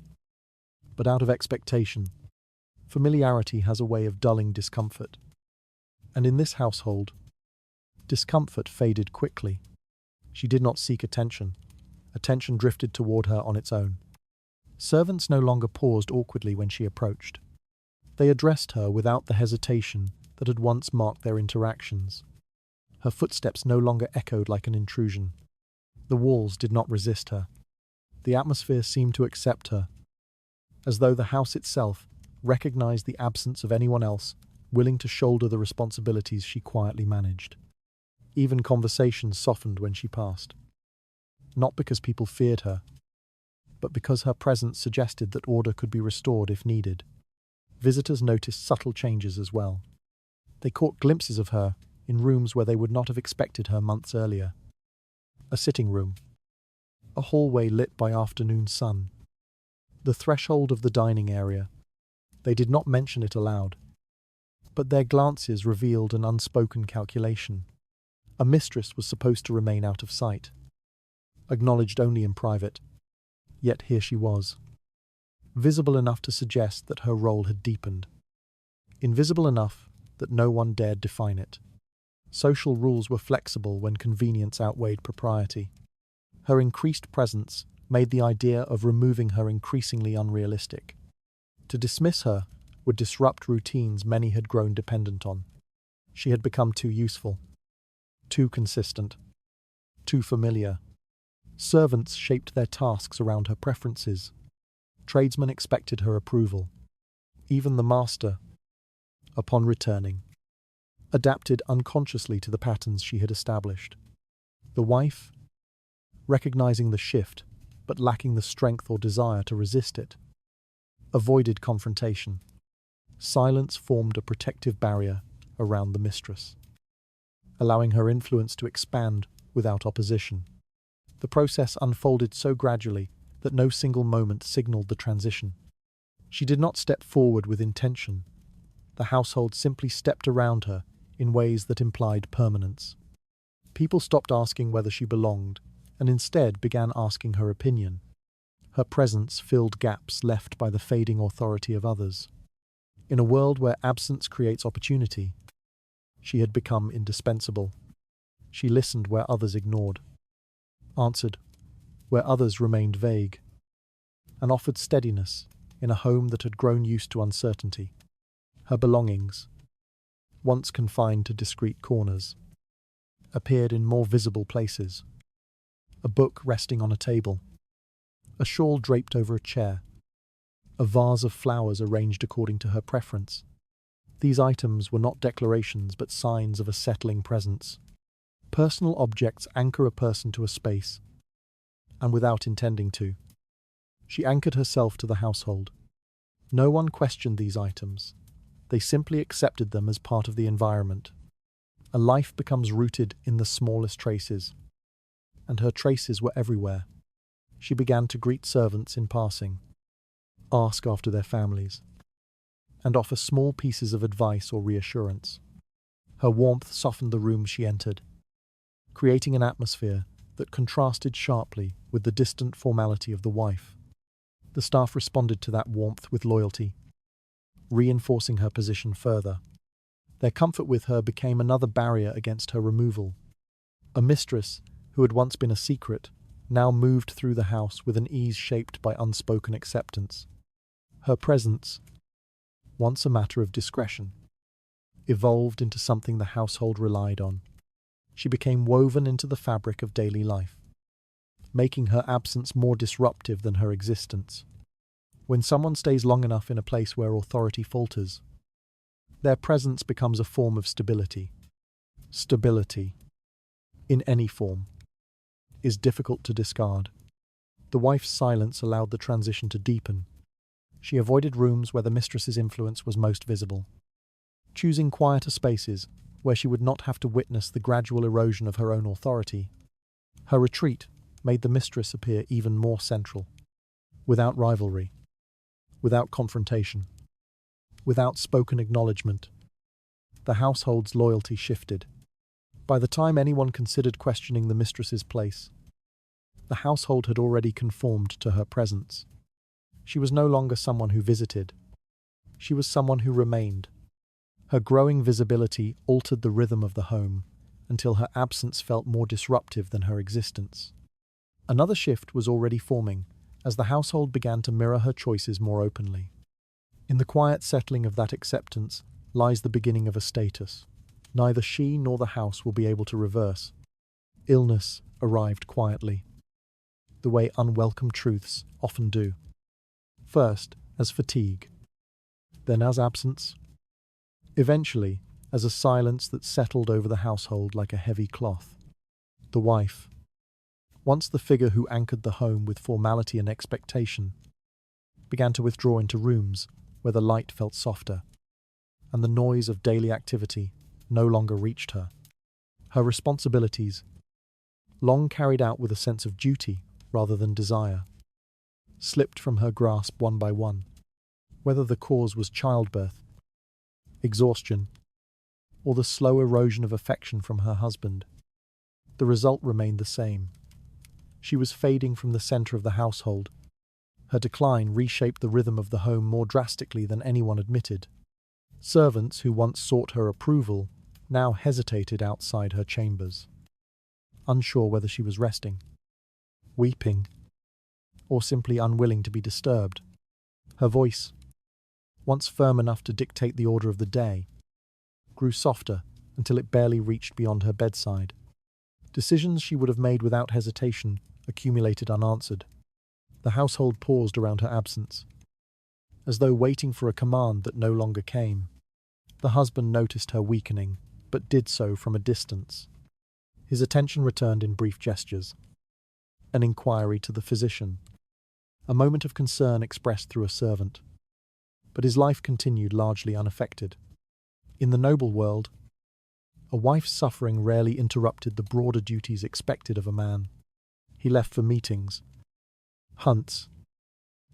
but out of expectation. Familiarity has a way of dulling discomfort. And in this household, discomfort faded quickly. She did not seek attention. Attention drifted toward her on its own. Servants no longer paused awkwardly when she approached. They addressed her without the hesitation that had once marked their interactions. Her footsteps no longer echoed like an intrusion. The walls did not resist her. The atmosphere seemed to accept her, as though the house itself recognized the absence of anyone else willing to shoulder the responsibilities she quietly managed. Even conversations softened when she passed. Not because people feared her, but because her presence suggested that order could be restored if needed. Visitors noticed subtle changes as well. They caught glimpses of her in rooms where they would not have expected her months earlier. A sitting room, a hallway lit by afternoon sun, the threshold of the dining area. They did not mention it aloud, but their glances revealed an unspoken calculation. A mistress was supposed to remain out of sight, acknowledged only in private. Yet here she was, visible enough to suggest that her role had deepened, invisible enough that no one dared define it. Social rules were flexible when convenience outweighed propriety. Her increased presence made the idea of removing her increasingly unrealistic. To dismiss her would disrupt routines many had grown dependent on. She had become too useful, too consistent, too familiar. Servants shaped their tasks around her preferences. Tradesmen expected her approval. Even the master, upon returning, adapted unconsciously to the patterns she had established. The wife, recognizing the shift, but lacking the strength or desire to resist it, avoided confrontation. Silence formed a protective barrier around the mistress, allowing her influence to expand without opposition. The process unfolded so gradually that no single moment signaled the transition. She did not step forward with intention. The household simply stepped around her in ways that implied permanence. People stopped asking whether she belonged, and instead began asking her opinion. Her presence filled gaps left by the fading authority of others. In a world where absence creates opportunity, she had become indispensable. She listened where others ignored, answered where others remained vague, and offered steadiness in a home that had grown used to uncertainty. Her belongings, once confined to discreet corners, appeared in more visible places. A book resting on a table, a shawl draped over a chair, a vase of flowers arranged according to her preference. These items were not declarations but signs of a settling presence. Personal objects anchor a person to a space, and without intending to, she anchored herself to the household. No one questioned these items. They simply accepted them as part of the environment. A life becomes rooted in the smallest traces, and her traces were everywhere. She began to greet servants in passing, ask after their families, and offer small pieces of advice or reassurance. Her warmth softened the room she entered, creating an atmosphere that contrasted sharply with the distant formality of the wife. The staff responded to that warmth with loyalty, reinforcing her position further. Their comfort with her became another barrier against her removal. A mistress, who had once been a secret, now moved through the house with an ease shaped by unspoken acceptance. Her presence, once a matter of discretion, evolved into something the household relied on. She became woven into the fabric of daily life, making her absence more disruptive than her existence. When someone stays long enough in a place where authority falters, their presence becomes a form of stability. Stability, in any form, is difficult to discard. The wife's silence allowed the transition to deepen. She avoided rooms where the mistress's influence was most visible, choosing quieter spaces where she would not have to witness the gradual erosion of her own authority. Her retreat made the mistress appear even more central. Without rivalry, without confrontation, without spoken acknowledgement, the household's loyalty shifted. By the time anyone considered questioning the mistress's place, the household had already conformed to her presence. She was no longer someone who visited. She was someone who remained. Her growing visibility altered the rhythm of the home until her absence felt more disruptive than her existence. Another shift was already forming as the household began to mirror her choices more openly. In the quiet settling of that acceptance lies the beginning of a status neither she nor the house will be able to reverse. Illness arrived quietly, the way unwelcome truths often do. First, as fatigue, then as absence, eventually as a silence that settled over the household like a heavy cloth. The wife, once the figure who anchored the home with formality and expectation, began to withdraw into rooms where the light felt softer, and the noise of daily activity no longer reached her. Her responsibilities, long carried out with a sense of duty rather than desire, slipped from her grasp one by one. Whether the cause was childbirth, exhaustion, or the slow erosion of affection from her husband, the result remained the same. She was fading from the center of the household. Her decline reshaped the rhythm of the home more drastically than anyone admitted. Servants who once sought her approval now hesitated outside her chambers, unsure whether she was resting, weeping, or simply unwilling to be disturbed. Her voice, once firm enough to dictate the order of the day, grew softer until it barely reached beyond her bedside. Decisions she would have made without hesitation accumulated unanswered. The household paused around her absence, as though waiting for a command that no longer came. The husband noticed her weakening, but did so from a distance. His attention returned in brief gestures. An inquiry to the physician, a moment of concern expressed through a servant. But his life continued largely unaffected. In the noble world, a wife's suffering rarely interrupted the broader duties expected of a man. He left for meetings, hunts,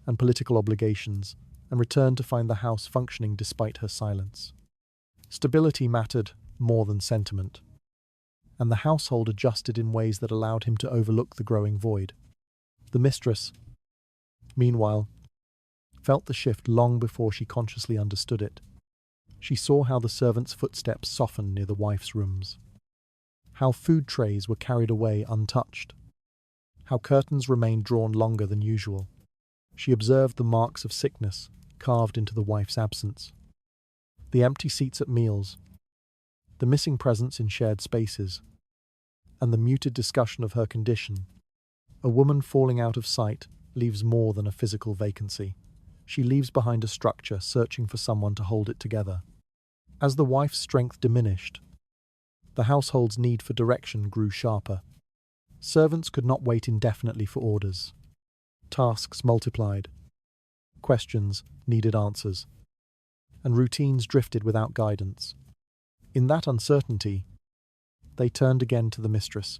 and political obligations, and returned to find the house functioning despite her silence. Stability mattered more than sentiment. And the household adjusted in ways that allowed him to overlook the growing void. The mistress, meanwhile, felt the shift long before she consciously understood it. She saw how the servants' footsteps softened near the wife's rooms, how food trays were carried away untouched, how curtains remained drawn longer than usual. She observed the marks of sickness carved into the wife's absence, the empty seats at meals, the missing presence in shared spaces, and the muted discussion of her condition. A woman falling out of sight leaves more than a physical vacancy. She leaves behind a structure searching for someone to hold it together. As the wife's strength diminished, the household's need for direction grew sharper. Servants could not wait indefinitely for orders. Tasks multiplied. Questions needed answers. And routines drifted without guidance. In that uncertainty, they turned again to the mistress.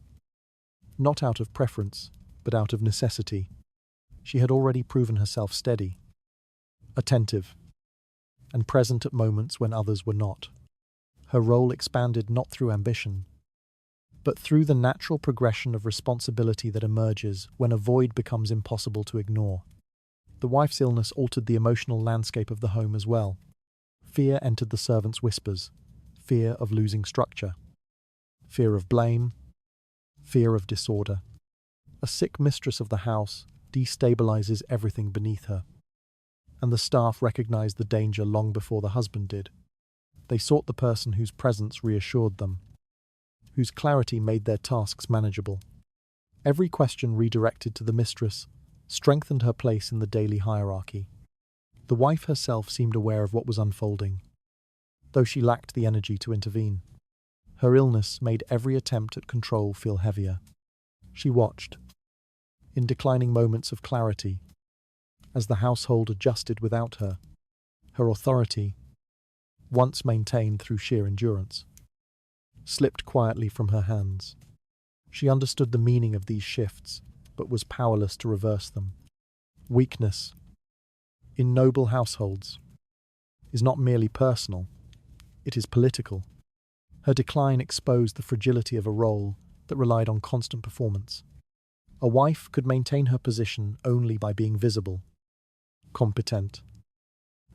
Not out of preference, but out of necessity. She had already proven herself steady, attentive, and present at moments when others were not. Her role expanded not through ambition, but through the natural progression of responsibility that emerges when a void becomes impossible to ignore. The wife's illness altered the emotional landscape of the home as well. Fear entered the servants' whispers, fear of losing structure, fear of blame, fear of disorder. A sick mistress of the house destabilizes everything beneath her, and the staff recognized the danger long before the husband did. They sought the person whose presence reassured them, whose clarity made their tasks manageable. Every question redirected to the mistress strengthened her place in the daily hierarchy. The wife herself seemed aware of what was unfolding, though she lacked the energy to intervene. Her illness made every attempt at control feel heavier. She watched, in declining moments of clarity, as the household adjusted without her. Her authority, once maintained through sheer endurance, slipped quietly from her hands. She understood the meaning of these shifts, but was powerless to reverse them. Weakness, in noble households, is not merely personal, it is political. Her decline exposed the fragility of a role that relied on constant performance. A wife could maintain her position only by being visible, competent,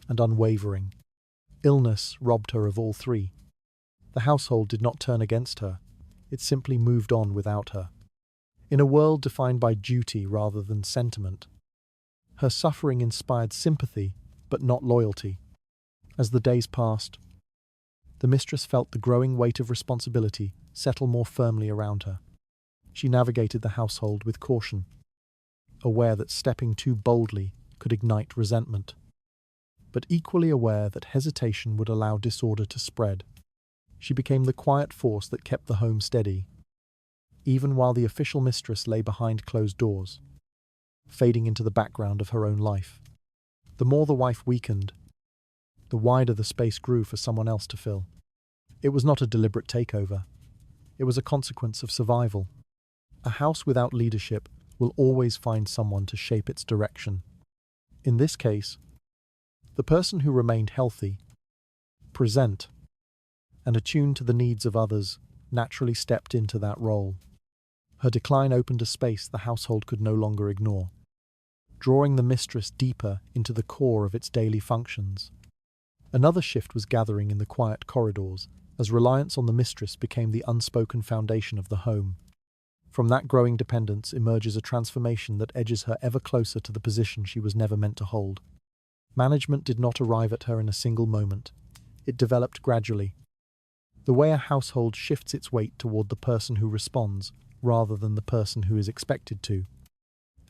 and unwavering. Illness robbed her of all three. The household did not turn against her, it simply moved on without her. In a world defined by duty rather than sentiment, her suffering inspired sympathy, but not loyalty. As the days passed, the mistress felt the growing weight of responsibility settle more firmly around her. She navigated the household with caution, aware that stepping too boldly could ignite resentment, but equally aware that hesitation would allow disorder to spread. She became the quiet force that kept the home steady, even while the official mistress lay behind closed doors, fading into the background of her own life. The more the wife weakened, the wider the space grew for someone else to fill. It was not a deliberate takeover. It was a consequence of survival. A house without leadership will always find someone to shape its direction. In this case, the person who remained healthy, present, and attuned to the needs of others naturally stepped into that role. Her decline opened a space the household could no longer ignore, drawing the mistress deeper into the core of its daily functions. Another shift was gathering in the quiet corridors, as reliance on the mistress became the unspoken foundation of the home. From that growing dependence emerges a transformation that edges her ever closer to the position she was never meant to hold. Management did not arrive at her in a single moment. It developed gradually. The way a household shifts its weight toward the person who responds, rather than the person who is expected to.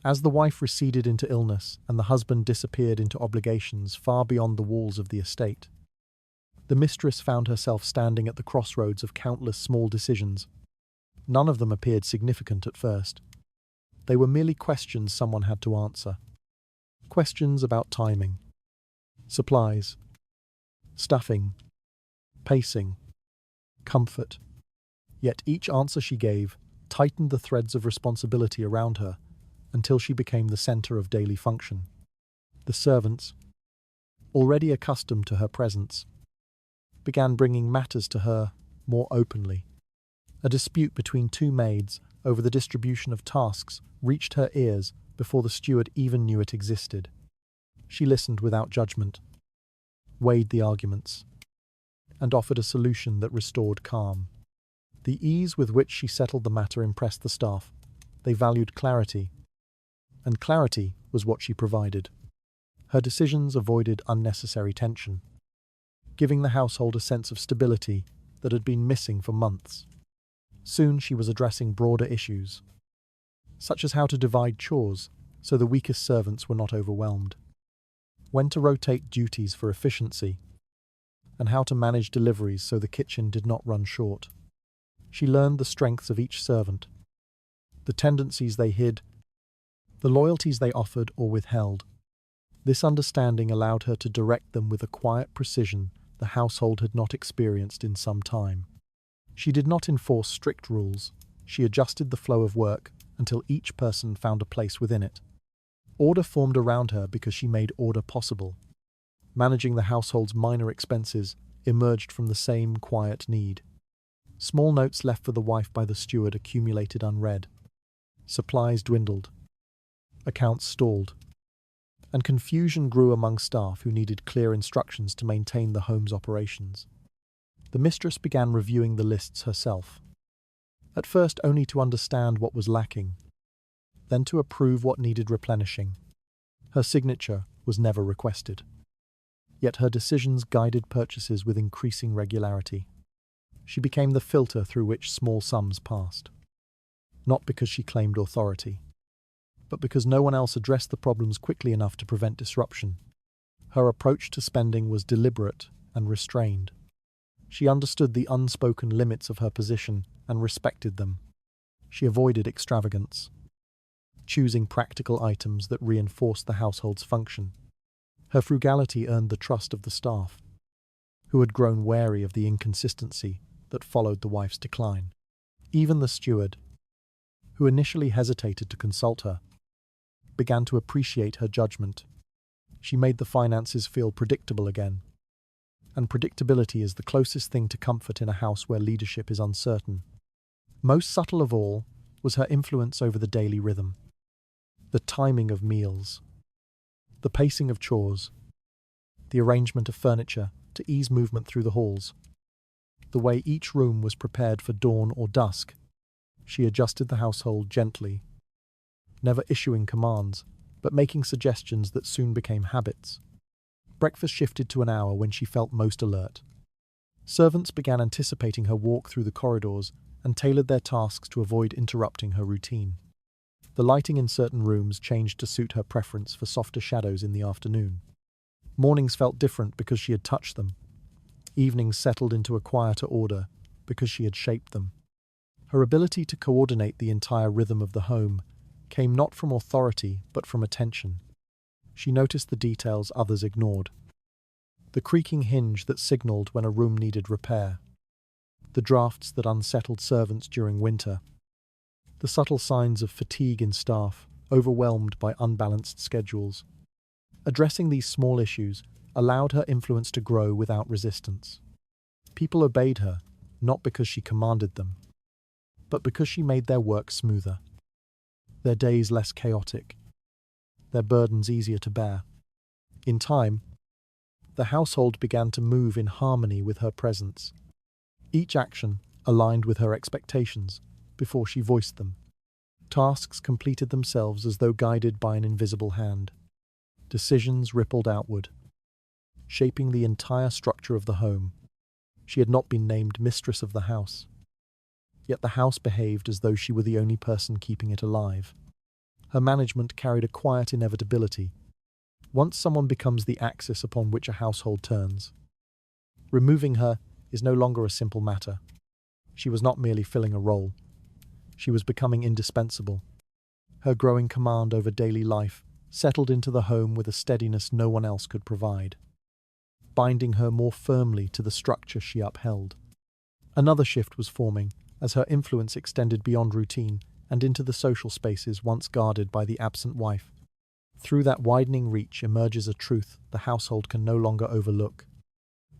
As the wife receded into illness and the husband disappeared into obligations far beyond the walls of the estate, the mistress found herself standing at the crossroads of countless small decisions. None of them appeared significant at first. They were merely questions someone had to answer. Questions about timing, supplies, staffing, pacing, comfort. Yet each answer she gave tightened the threads of responsibility around her until she became the center of daily function. The servants, already accustomed to her presence, began bringing matters to her more openly. A dispute between two maids over the distribution of tasks reached her ears before the steward even knew it existed. She listened without judgment, weighed the arguments, and offered a solution that restored calm. The ease with which she settled the matter impressed the staff. They valued clarity, and clarity was what she provided. Her decisions avoided unnecessary tension, giving the household a sense of stability that had been missing for months. Soon she was addressing broader issues, such as how to divide chores so the weakest servants were not overwhelmed, when to rotate duties for efficiency, and how to manage deliveries so the kitchen did not run short. She learned the strengths of each servant, the tendencies they hid, the loyalties they offered or withheld. This understanding allowed her to direct them with a quiet precision the household had not experienced in some time. She did not enforce strict rules. She adjusted the flow of work until each person found a place within it. Order formed around her because she made order possible. Managing the household's minor expenses emerged from the same quiet need. Small notes left for the wife by the steward accumulated unread. Supplies dwindled. Accounts stalled. And confusion grew among staff who needed clear instructions to maintain the home's operations. The mistress began reviewing the lists herself, at first only to understand what was lacking, then to approve what needed replenishing. Her signature was never requested, yet her decisions guided purchases with increasing regularity. She became the filter through which small sums passed, not because she claimed authority, but because no one else addressed the problems quickly enough to prevent disruption. Her approach to spending was deliberate and restrained. She understood the unspoken limits of her position and respected them. She avoided extravagance, choosing practical items that reinforced the household's function. Her frugality earned the trust of the staff, who had grown wary of the inconsistency that followed the wife's decline. Even the steward, who initially hesitated to consult her, began to appreciate her judgment. She made the finances feel predictable again, and predictability is the closest thing to comfort in a house where leadership is uncertain. Most subtle of all was her influence over the daily rhythm, the timing of meals, the pacing of chores, the arrangement of furniture to ease movement through the halls, the way each room was prepared for dawn or dusk. She adjusted the household gently, never issuing commands, but making suggestions that soon became habits. Breakfast shifted to an hour when she felt most alert. Servants began anticipating her walk through the corridors and tailored their tasks to avoid interrupting her routine. The lighting in certain rooms changed to suit her preference for softer shadows in the afternoon. Mornings felt different because she had touched them. Evenings settled into a quieter order because she had shaped them. Her ability to coordinate the entire rhythm of the home came not from authority but from attention. She noticed the details others ignored. The creaking hinge that signaled when a room needed repair. The drafts that unsettled servants during winter. The subtle signs of fatigue in staff, overwhelmed by unbalanced schedules. Addressing these small issues allowed her influence to grow without resistance. People obeyed her, not because she commanded them, but because she made their work smoother, their days less chaotic, their burdens easier to bear. In time, the household began to move in harmony with her presence. Each action aligned with her expectations before she voiced them. Tasks completed themselves as though guided by an invisible hand. Decisions rippled outward, shaping the entire structure of the home. She had not been named mistress of the house, yet the house behaved as though she were the only person keeping it alive. Her management carried a quiet inevitability. Once someone becomes the axis upon which a household turns, removing her is no longer a simple matter. She was not merely filling a role. She was becoming indispensable. Her growing command over daily life settled into the home with a steadiness no one else could provide, binding her more firmly to the structure she upheld. Another shift was forming as her influence extended beyond routine and into the social spaces once guarded by the absent wife. Through that widening reach emerges a truth the household can no longer overlook.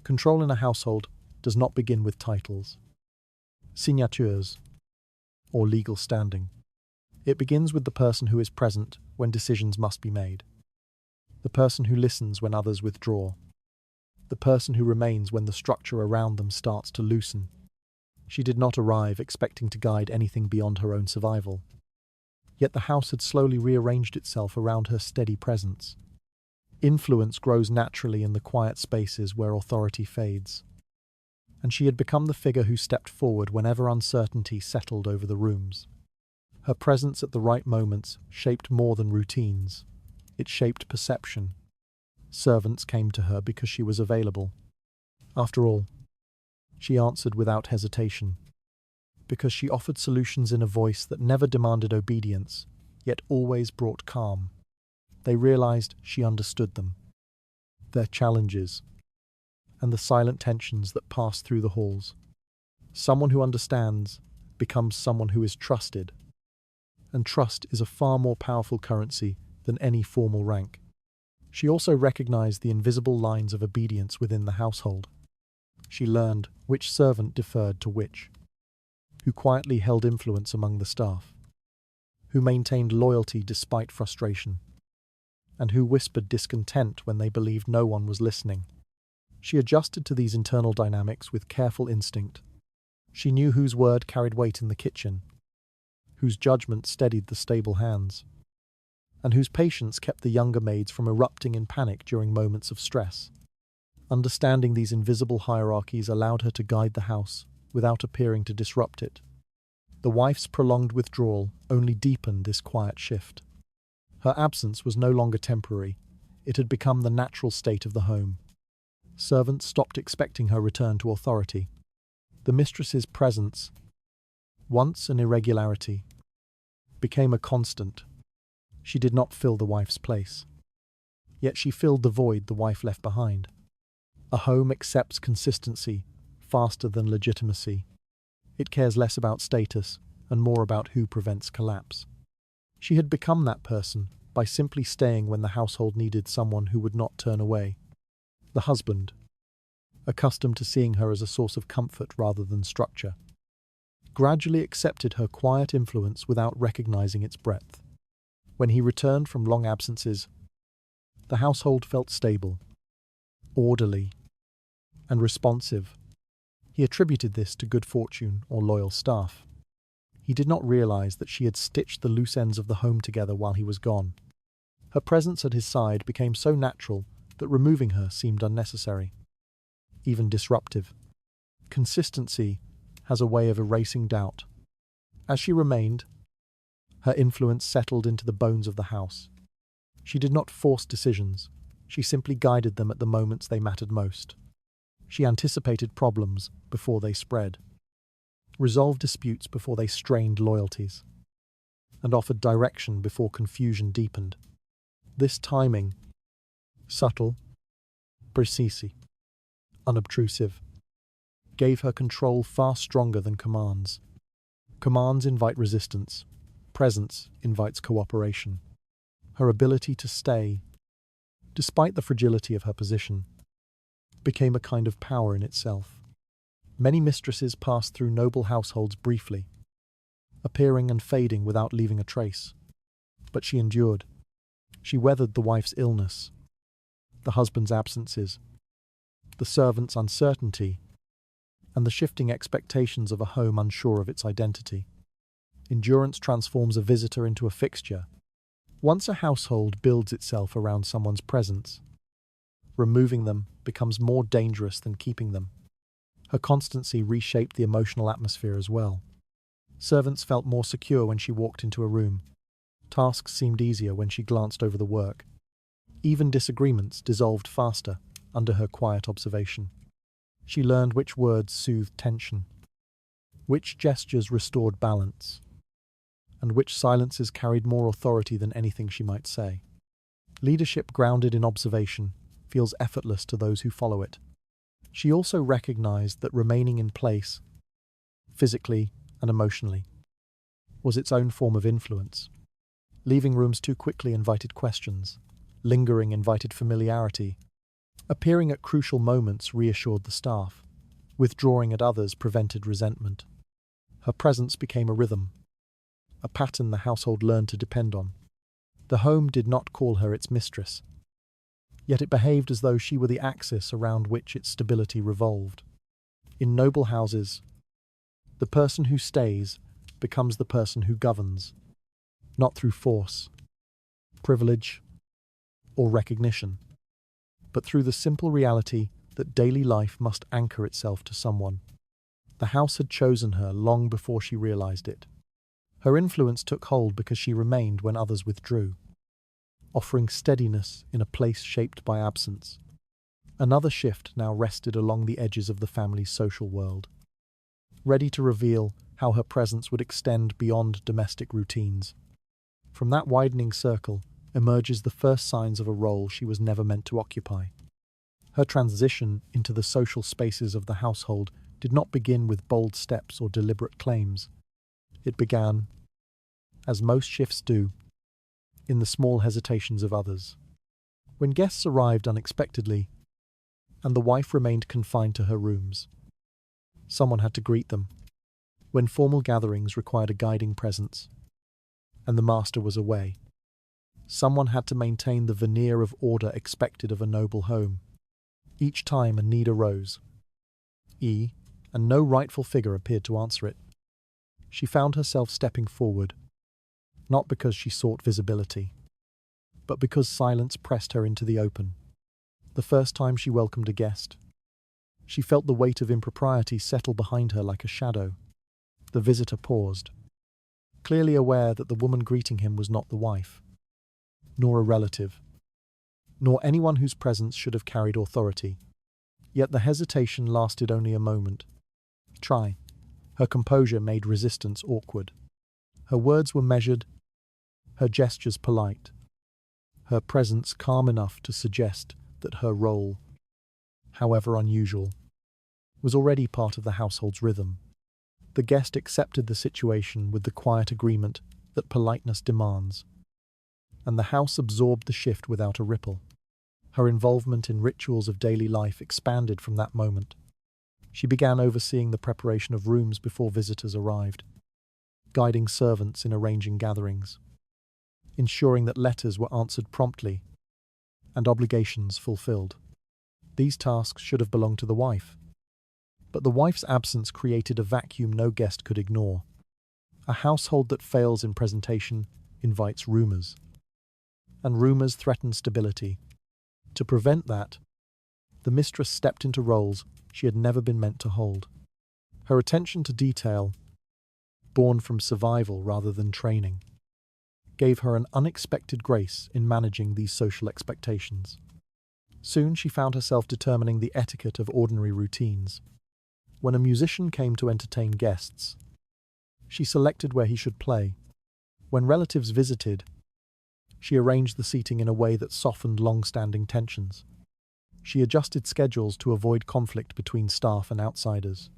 Control in a household does not begin with titles. signatures, or legal standing. It begins with the person who is present when decisions must be made, the person who listens when others withdraw, the person who remains when the structure around them starts to loosen. She did not arrive expecting to guide anything beyond her own survival. Yet the house had slowly rearranged itself around her steady presence. Influence grows naturally in the quiet spaces where authority fades, and she had become the figure who stepped forward whenever uncertainty settled over the rooms. Her presence at the right moments shaped more than routines. It shaped perception. Servants came to her because she was available. After all, she answered without hesitation, because she offered solutions in a voice that never demanded obedience, yet always brought calm. They realized she understood them, their challenges, and the silent tensions that pass through the halls. Someone who understands becomes someone who is trusted, and trust is a far more powerful currency than any formal rank. She also recognized the invisible lines of obedience within the household. She learned which servant deferred to which, who quietly held influence among the staff, who maintained loyalty despite frustration, and who whispered discontent when they believed no one was listening. She adjusted to these internal dynamics with careful instinct. She knew whose word carried weight in the kitchen, whose judgment steadied the stable hands, and whose patience kept the younger maids from erupting in panic during moments of stress. Understanding these invisible hierarchies allowed her to guide the house without appearing to disrupt it. The wife's prolonged withdrawal only deepened this quiet shift. Her absence was no longer temporary. It had become the natural state of the home. Servants stopped expecting her return to authority. The mistress's presence, once an irregularity, became a constant. She did not fill the wife's place. Yet she filled the void the wife left behind. A home accepts consistency faster than legitimacy. It cares less about status and more about who prevents collapse. She had become that person by simply staying when the household needed someone who would not turn away. The husband, accustomed to seeing her as a source of comfort rather than structure, gradually accepted her quiet influence without recognizing its breadth. When he returned from long absences, the household felt stable, orderly, and responsive. He attributed this to good fortune or loyal staff. He did not realize that she had stitched the loose ends of the home together while he was gone. Her presence at his side became so natural that removing her seemed unnecessary, even disruptive. Consistency has a way of erasing doubt. As she remained, her influence settled into the bones of the house. She did not force decisions. She simply guided them at the moments they mattered most. She anticipated problems before they spread, resolved disputes before they strained loyalties, and offered direction before confusion deepened. This timing, subtle, precise, unobtrusive, gave her control far stronger than commands. Commands invite resistance. Presence invites cooperation. Her ability to stay, despite the fragility of her position, became a kind of power in itself. Many mistresses passed through noble households briefly, appearing and fading without leaving a trace. But she endured. She weathered the wife's illness, the husband's absences, the servant's uncertainty, and the shifting expectations of a home unsure of its identity. Endurance transforms a visitor into a fixture. Once a household builds itself around someone's presence, removing them becomes more dangerous than keeping them. Her constancy reshaped the emotional atmosphere as well. Servants felt more secure when she walked into a room. Tasks seemed easier when she glanced over the work. Even disagreements dissolved faster under her quiet observation. She learned which words soothed tension, which gestures restored balance, and which silences carried more authority than anything she might say. Leadership grounded in observation feels effortless to those who follow it. She also recognized that remaining in place, physically and emotionally, was its own form of influence. Leaving rooms too quickly invited questions. Lingering invited familiarity. Appearing at crucial moments reassured the staff. Withdrawing at others prevented resentment. Her presence became a rhythm, a pattern the household learned to depend on. The home did not call her its mistress, yet it behaved as though she were the axis around which its stability revolved. In noble houses, the person who stays becomes the person who governs, not through force, privilege, or recognition, but through the simple reality that daily life must anchor itself to someone. The house had chosen her long before she realized it. Her influence took hold because she remained when others withdrew, offering steadiness in a place shaped by absence. Another shift now rested along the edges of the family's social world, ready to reveal how her presence would extend beyond domestic routines. From that widening circle emerges the first signs of a role she was never meant to occupy. Her transition into the social spaces of the household did not begin with bold steps or deliberate claims. It began, as most shifts do, in the small hesitations of others. When guests arrived unexpectedly, and the wife remained confined to her rooms, someone had to greet them. When formal gatherings required a guiding presence, and the master was away, someone had to maintain the veneer of order expected of a noble home. Each time a need arose, and no rightful figure appeared to answer it, she found herself stepping forward, not because she sought visibility, but because silence pressed her into the open. The first time she welcomed a guest, she felt the weight of impropriety settle behind her like a shadow. The visitor paused, clearly aware that the woman greeting him was not the wife, nor a relative, nor anyone whose presence should have carried authority. Yet the hesitation lasted only a moment. Her composure made resistance awkward. Her words were measured, her gestures polite, her presence calm enough to suggest that her role, however unusual, was already part of the household's rhythm. The guest accepted the situation with the quiet agreement that politeness demands, and the house absorbed the shift without a ripple. Her involvement in rituals of daily life expanded from that moment. She began overseeing the preparation of rooms before visitors arrived, guiding servants in arranging gatherings, ensuring that letters were answered promptly and obligations fulfilled. These tasks should have belonged to the wife, but the wife's absence created a vacuum no guest could ignore. A household that fails in presentation invites rumors, and rumors threaten stability. To prevent that, the mistress stepped into roles she had never been meant to hold. Her attention to detail, born from survival rather than training, gave her an unexpected grace in managing these social expectations. Soon she found herself determining the etiquette of ordinary routines. When a musician came to entertain guests, she selected where he should play. When relatives visited, she arranged the seating in a way that softened long-standing tensions. She adjusted schedules to avoid conflict between staff and outsiders,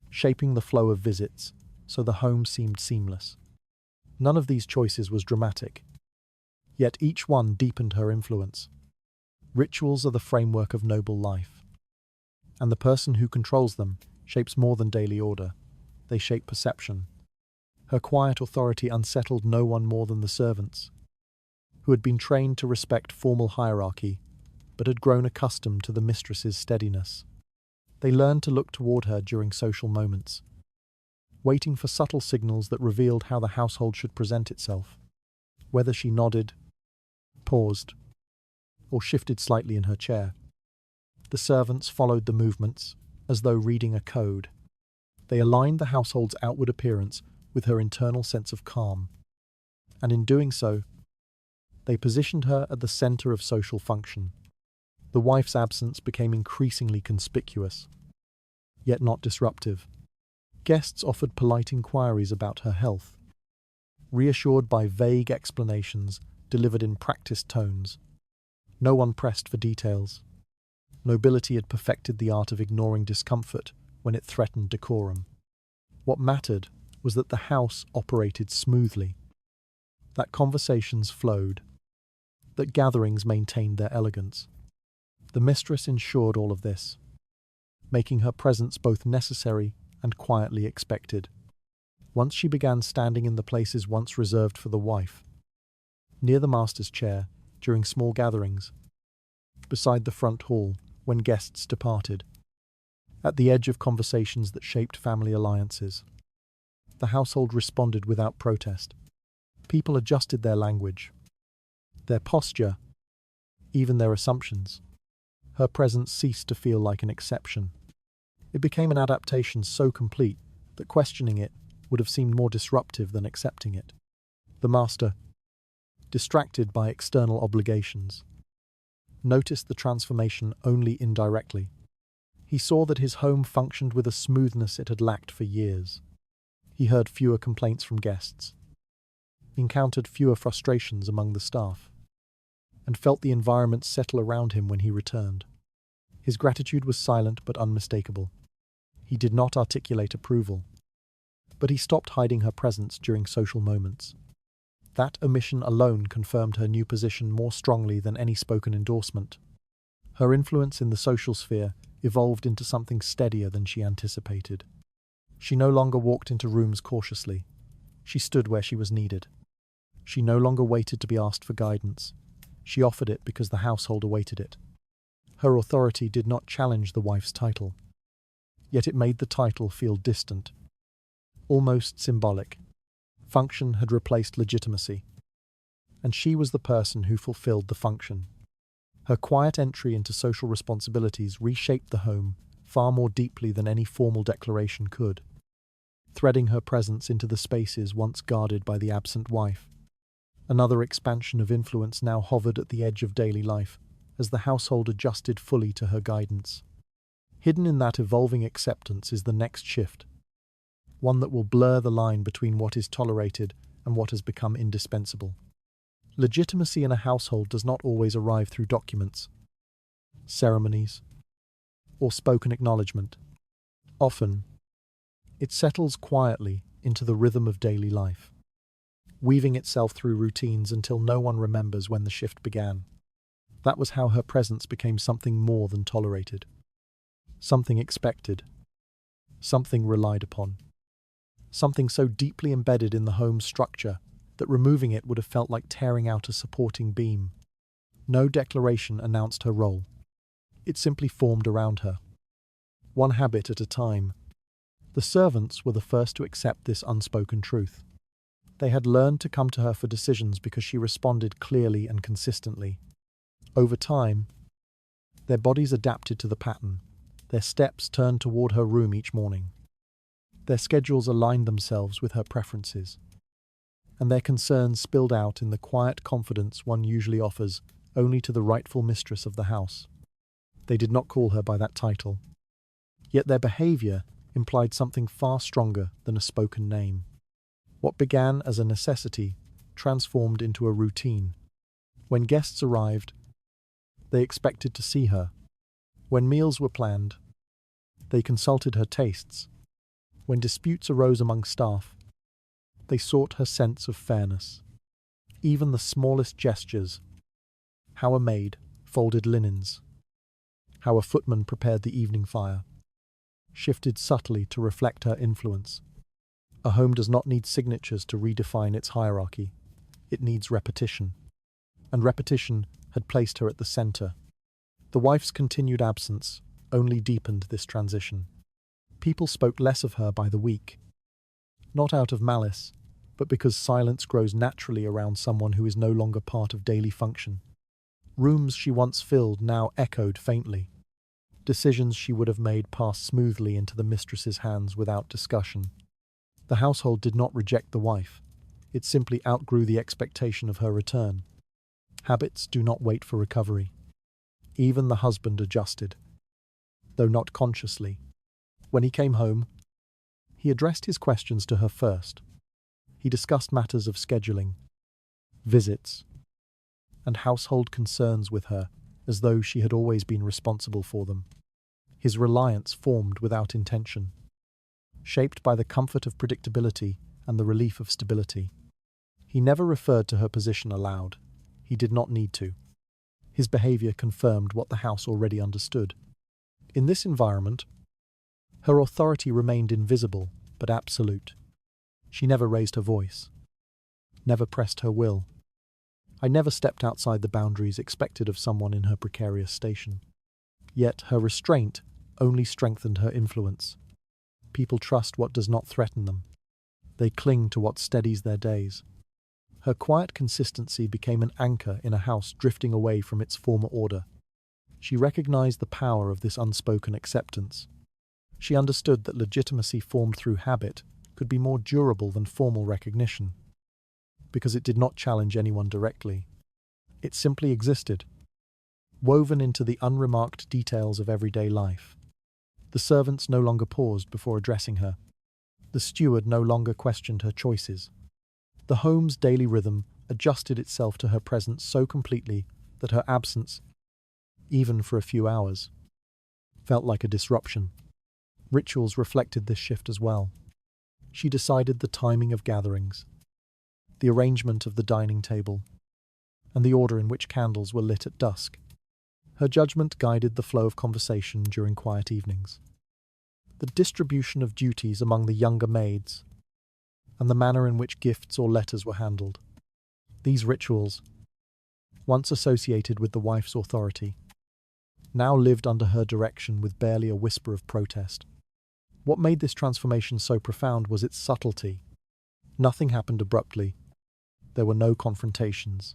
shaping the flow of visits so the home seemed seamless. None of these choices was dramatic, yet each one deepened her influence. Rituals are the framework of noble life, and the person who controls them shapes more than daily order. They shape perception. Her quiet authority unsettled no one more than the servants, who had been trained to respect formal hierarchy, but had grown accustomed to the mistress's steadiness. They learned to look toward her during social moments, waiting for subtle signals that revealed how the household should present itself. Whether she nodded, paused, or shifted slightly in her chair, the servants followed the movements as though reading a code. They aligned the household's outward appearance with her internal sense of calm, and in doing so, they positioned her at the center of social function. The wife's absence became increasingly conspicuous, yet not disruptive. Guests offered polite inquiries about her health, reassured by vague explanations delivered in practiced tones. No one pressed for details. Nobility had perfected the art of ignoring discomfort when it threatened decorum. What mattered was that the house operated smoothly, that conversations flowed, that gatherings maintained their elegance. The mistress ensured all of this, making her presence both necessary and quietly expected. Once she began standing in the places once reserved for the wife, near the master's chair during small gatherings, beside the front hall when guests departed, at the edge of conversations that shaped family alliances. The household responded without protest. People adjusted their language, their posture, even their assumptions. Her presence ceased to feel like an exception. It became an adaptation so complete that questioning it would have seemed more disruptive than accepting it. The master, distracted by external obligations, noticed the transformation only indirectly. He saw that his home functioned with a smoothness it had lacked for years. He heard fewer complaints from guests, encountered fewer frustrations among the staff, and felt the environment settle around him when he returned. His gratitude was silent but unmistakable. He did not articulate approval, but he stopped hiding her presence during social moments. That omission alone confirmed her new position more strongly than any spoken endorsement. Her influence in the social sphere evolved into something steadier than she anticipated. She no longer walked into rooms cautiously. She stood where she was needed. She no longer waited to be asked for guidance. She offered it because the household awaited it. Her authority did not challenge the wife's title, yet it made the title feel distant, almost symbolic. Function had replaced legitimacy, and she was the person who fulfilled the function. Her quiet entry into social responsibilities reshaped the home far more deeply than any formal declaration could, threading her presence into the spaces once guarded by the absent wife. Another expansion of influence now hovered at the edge of daily life, as the household adjusted fully to her guidance. Hidden in that evolving acceptance is the next shift, one that will blur the line between what is tolerated and what has become indispensable. Legitimacy in a household does not always arrive through documents, ceremonies, or spoken acknowledgement. Often, it settles quietly into the rhythm of daily life, weaving itself through routines until no one remembers when the shift began. That was how her presence became something more than tolerated, something expected, something relied upon, something so deeply embedded in the home's structure that removing it would have felt like tearing out a supporting beam. No declaration announced her role. It simply formed around her, one habit at a time. The servants were the first to accept this unspoken truth. They had learned to come to her for decisions because she responded clearly and consistently. Over time, their bodies adapted to the pattern. Their steps turned toward her room each morning. Their schedules aligned themselves with her preferences, and their concerns spilled out in the quiet confidence one usually offers only to the rightful mistress of the house. They did not call her by that title, yet their behavior implied something far stronger than a spoken name. What began as a necessity transformed into a routine. When guests arrived, they expected to see her. When meals were planned, they consulted her tastes. When disputes arose among staff, they sought her sense of fairness. Even the smallest gestures, how a maid folded linens, how a footman prepared the evening fire, shifted subtly to reflect her influence. A home does not need signatures to redefine its hierarchy. It needs repetition. And repetition had placed her at the center. The wife's continued absence only deepened this transition. People spoke less of her by the week, not out of malice, but because silence grows naturally around someone who is no longer part of daily function. Rooms she once filled now echoed faintly. Decisions she would have made passed smoothly into the mistress's hands without discussion. The household did not reject the wife. It simply outgrew the expectation of her return. Habits do not wait for recovery. Even the husband adjusted, though not consciously. When he came home, he addressed his questions to her first. He discussed matters of scheduling, visits, and household concerns with her as though she had always been responsible for them. His reliance formed without intention, shaped by the comfort of predictability and the relief of stability. He never referred to her position aloud. He did not need to. His behavior confirmed what the house already understood. In this environment, her authority remained invisible but absolute. She never raised her voice, never pressed her will. I never stepped outside the boundaries expected of someone in her precarious station. Yet her restraint only strengthened her influence. People trust what does not threaten them. They cling to what steadies their days. Her quiet consistency became an anchor in a house drifting away from its former order. She recognized the power of this unspoken acceptance. She understood that legitimacy formed through habit could be more durable than formal recognition, because it did not challenge anyone directly. It simply existed, woven into the unremarked details of everyday life. The servants no longer paused before addressing her. The steward no longer questioned her choices. The home's daily rhythm adjusted itself to her presence so completely that her absence, even for a few hours, felt like a disruption. Rituals reflected this shift as well. She decided the timing of gatherings, the arrangement of the dining table, and the order in which candles were lit at dusk. Her judgment guided the flow of conversation during quiet evenings. The distribution of duties among the younger maids, and the manner in which gifts or letters were handled. These rituals, once associated with the wife's authority, now lived under her direction with barely a whisper of protest. What made this transformation so profound was its subtlety. Nothing happened abruptly. There were no confrontations,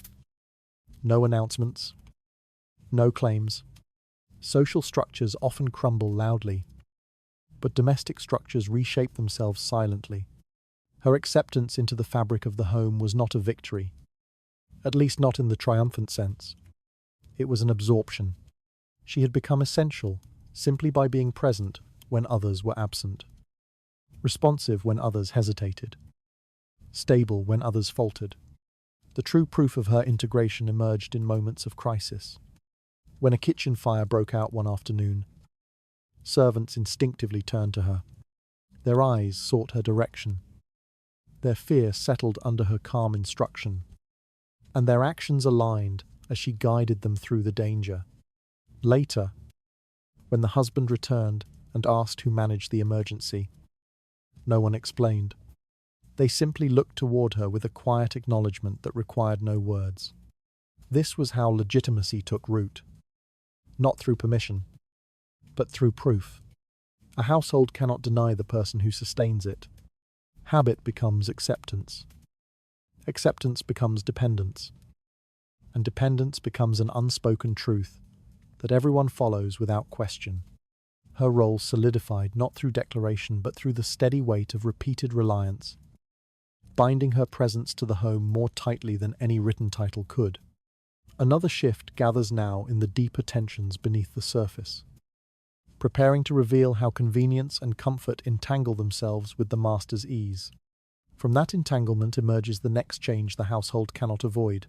no announcements, no claims. Social structures often crumble loudly, but domestic structures reshape themselves silently. Her acceptance into the fabric of the home was not a victory, at least not in the triumphant sense. It was an absorption. She had become essential simply by being present when others were absent, responsive when others hesitated, stable when others faltered. The true proof of her integration emerged in moments of crisis. When a kitchen fire broke out one afternoon, servants instinctively turned to her. Their eyes sought her direction. Their fear settled under her calm instruction, and their actions aligned as she guided them through the danger. Later, when the husband returned and asked who managed the emergency, no one explained. They simply looked toward her with a quiet acknowledgement that required no words. This was how legitimacy took root. Not through permission, but through proof. A household cannot deny the person who sustains it. Habit becomes acceptance. Acceptance becomes dependence. And dependence becomes an unspoken truth that everyone follows without question. Her role solidified not through declaration but through the steady weight of repeated reliance, binding her presence to the home more tightly than any written title could. Another shift gathers now in the deeper tensions beneath the surface, preparing to reveal how convenience and comfort entangle themselves with the master's ease. From that entanglement emerges the next change the household cannot avoid.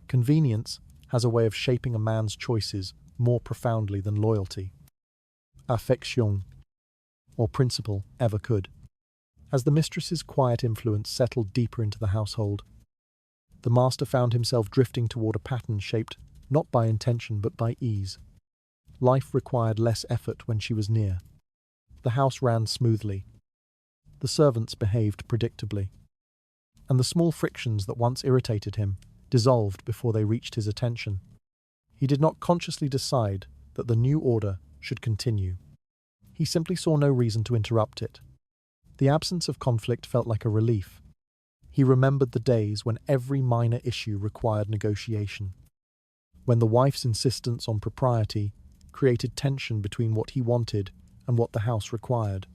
Convenience has a way of shaping a man's choices more profoundly than loyalty, affection, or principle ever could. As the mistress's quiet influence settled deeper into the household, the master found himself drifting toward a pattern shaped not by intention but by ease. Life required less effort when she was near. The house ran smoothly. The servants behaved predictably. And the small frictions that once irritated him dissolved before they reached his attention. He did not consciously decide that the new order should continue. He simply saw no reason to interrupt it. The absence of conflict felt like a relief. He remembered the days when every minor issue required negotiation, when the wife's insistence on propriety created tension between what he wanted and what the house required.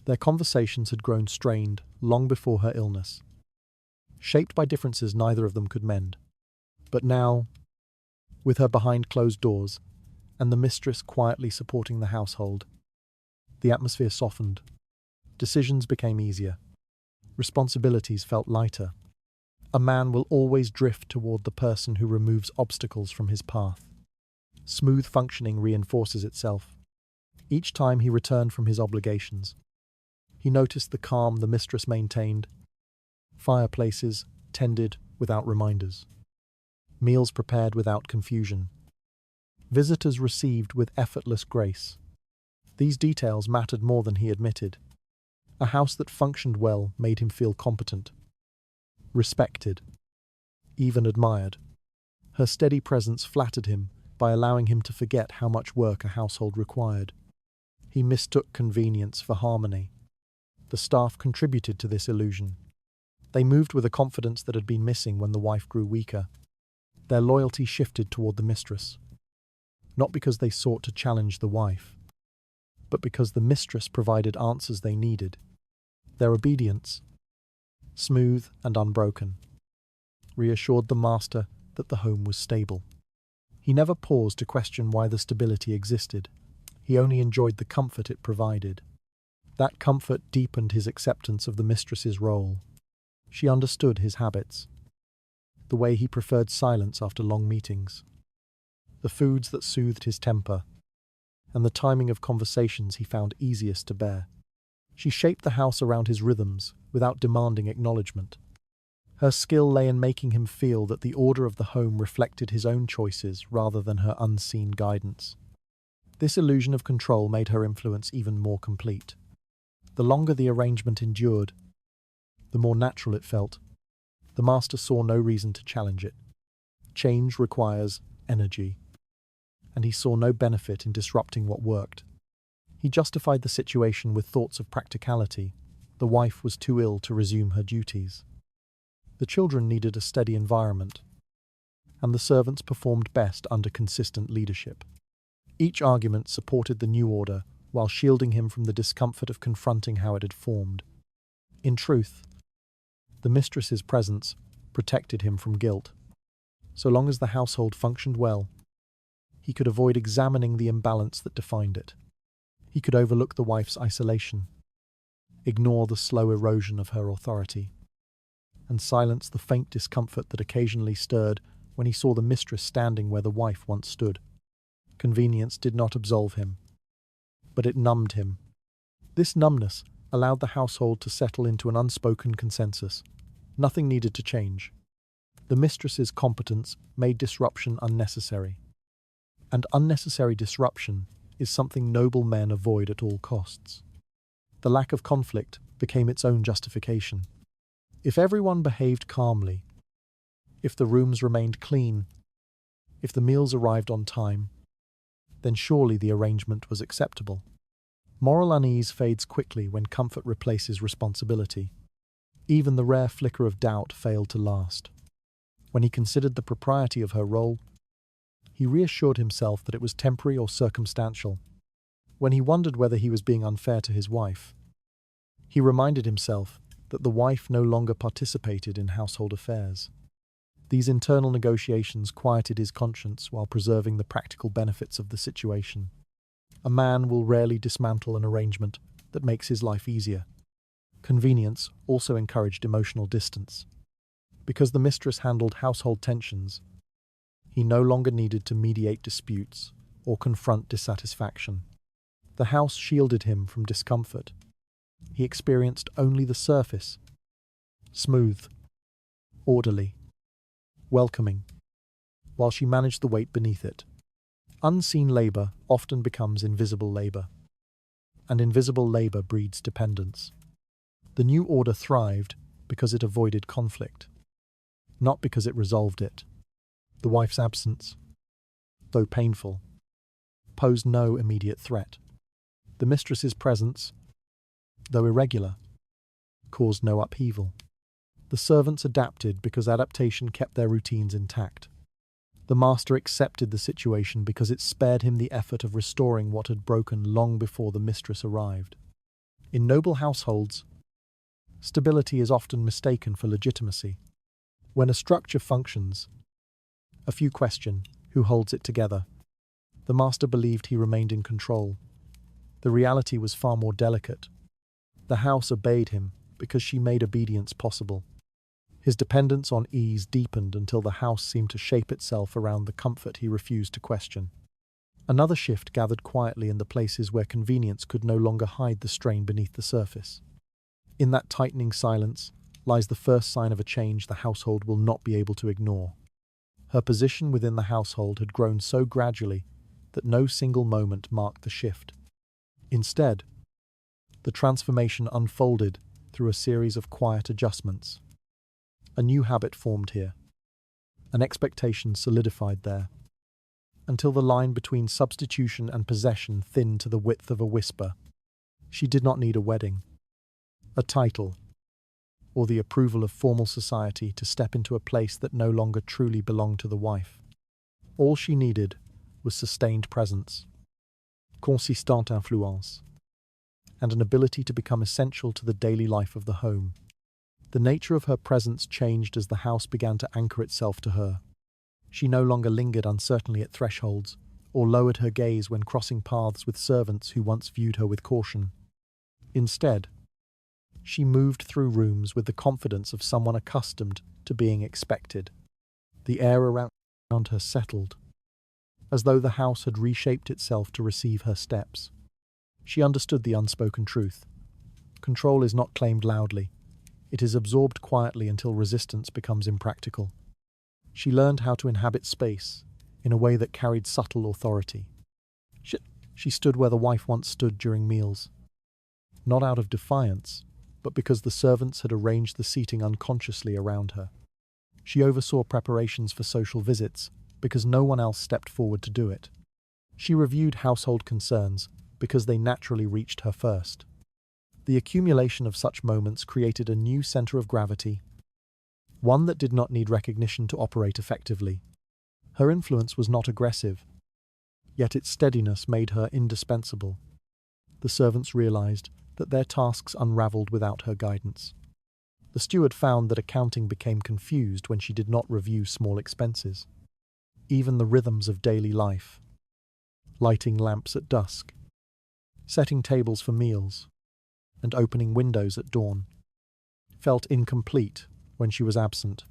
Their conversations had grown strained long before her illness, shaped by differences neither of them could mend. But now, with her behind closed doors and the mistress quietly supporting the household, the atmosphere softened. Decisions became easier. Responsibilities felt lighter. A man will always drift toward the person who removes obstacles from his path. Smooth functioning reinforces itself. Each time he returned from his obligations, he noticed the calm the mistress maintained. Fireplaces tended without reminders. Meals prepared without confusion. Visitors received with effortless grace. These details mattered more than he admitted. A house that functioned well made him feel competent, respected, even admired. Her steady presence flattered him by allowing him to forget how much work a household required. He mistook convenience for harmony. The staff contributed to this illusion. They moved with a confidence that had been missing when the wife grew weaker. Their loyalty shifted toward the mistress, not because they sought to challenge the wife, but because the mistress provided answers they needed. Their obedience, smooth and unbroken, reassured the master that the home was stable. He never paused to question why the stability existed. He only enjoyed the comfort it provided. That comfort deepened his acceptance of the mistress's role. She understood his habits, the way he preferred silence after long meetings, the foods that soothed his temper, and the timing of conversations he found easiest to bear. She shaped the house around his rhythms without demanding acknowledgement. Her skill lay in making him feel that the order of the home reflected his own choices rather than her unseen guidance. This illusion of control made her influence even more complete. The longer the arrangement endured, the more natural it felt. The master saw no reason to challenge it. Change requires energy, and he saw no benefit in disrupting what worked. He justified the situation with thoughts of practicality. The wife was too ill to resume her duties. The children needed a steady environment, and the servants performed best under consistent leadership. Each argument supported the new order while shielding him from the discomfort of confronting how it had formed. In truth, the mistress's presence protected him from guilt. So long as the household functioned well, he could avoid examining the imbalance that defined it. He could overlook the wife's isolation, ignore the slow erosion of her authority, and silence the faint discomfort that occasionally stirred when he saw the mistress standing where the wife once stood. Convenience did not absolve him, but it numbed him. This numbness allowed the household to settle into an unspoken consensus. Nothing needed to change. The mistress's competence made disruption unnecessary. And unnecessary disruption is something noble men avoid at all costs. The lack of conflict became its own justification. If everyone behaved calmly, if the rooms remained clean, if the meals arrived on time, then surely the arrangement was acceptable. Moral unease fades quickly when comfort replaces responsibility. Even the rare flicker of doubt failed to last. When he considered the propriety of her role, he reassured himself that it was temporary or circumstantial. When he wondered whether he was being unfair to his wife, he reminded himself that the wife no longer participated in household affairs. These internal negotiations quieted his conscience while preserving the practical benefits of the situation. A man will rarely dismantle an arrangement that makes his life easier. Convenience also encouraged emotional distance. Because the mistress handled household tensions, he no longer needed to mediate disputes or confront dissatisfaction. The house shielded him from discomfort. He experienced only the surface, smooth, orderly, welcoming, while she managed the weight beneath it. Unseen labor often becomes invisible labor, and invisible labor breeds dependence. The new order thrived because it avoided conflict, not because it resolved it. The wife's absence, though painful, posed no immediate threat. The mistress's presence, though irregular, caused no upheaval. The servants adapted because adaptation kept their routines intact. The master accepted the situation because it spared him the effort of restoring what had broken long before the mistress arrived. In noble households, stability is often mistaken for legitimacy. When a structure functions, a few question who holds it together. The master believed he remained in control. The reality was far more delicate. The house obeyed him because she made obedience possible. His dependence on ease deepened until the house seemed to shape itself around the comfort he refused to question. Another shift gathered quietly in the places where convenience could no longer hide the strain beneath the surface. In that tightening silence lies the first sign of a change the household will not be able to ignore. Her position within the household had grown so gradually that no single moment marked the shift. Instead, The transformation unfolded through a series of quiet adjustments. A new habit formed here. An expectation solidified there, until the line between substitution and possession thinned to the width of a whisper. She did not need a wedding, a title, or the approval of formal society to step into a place that no longer truly belonged to the wife. All she needed was sustained presence, consistent influence, and an ability to become essential to the daily life of the home. The nature of her presence changed as the house began to anchor itself to her. She no longer lingered uncertainly at thresholds, or lowered her gaze when crossing paths with servants who once viewed her with caution. Instead, she moved through rooms with the confidence of someone accustomed to being expected. The air around her settled, as though the house had reshaped itself to receive her steps. She understood the unspoken truth. Control is not claimed loudly. It is absorbed quietly until resistance becomes impractical. She learned how to inhabit space in a way that carried subtle authority. She stood where the wife once stood during meals, not out of defiance, but because the servants had arranged the seating unconsciously around her. She oversaw preparations for social visits because no one else stepped forward to do it. She reviewed household concerns because they naturally reached her first. The accumulation of such moments created a new center of gravity, one that did not need recognition to operate effectively. Her influence was not aggressive, yet its steadiness made her indispensable. The servants realized that their tasks unraveled without her guidance. The steward found that accounting became confused when she did not review small expenses. Even the rhythms of daily life, lighting lamps at dusk, setting tables for meals, and opening windows at dawn, felt incomplete when she was absent.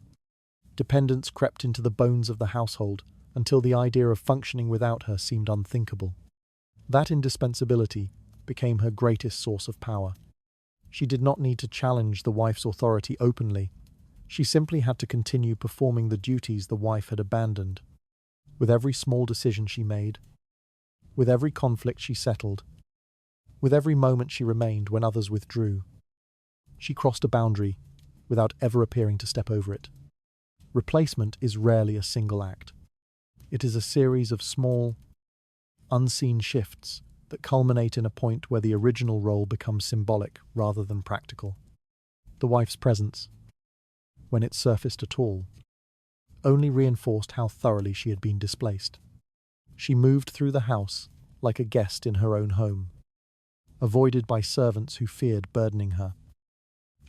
Dependence crept into the bones of the household until the idea of functioning without her seemed unthinkable. That indispensability became her greatest source of power. She did not need to challenge the wife's authority openly. She simply had to continue performing the duties the wife had abandoned. With every small decision she made, with every conflict she settled, with every moment she remained when others withdrew, she crossed a boundary without ever appearing to step over it. Replacement is rarely a single act. It is a series of small, unseen shifts that culminate in a point where the original role becomes symbolic rather than practical. The wife's presence, when it surfaced at all, only reinforced how thoroughly she had been displaced. She moved through the house like a guest in her own home, avoided by servants who feared burdening her,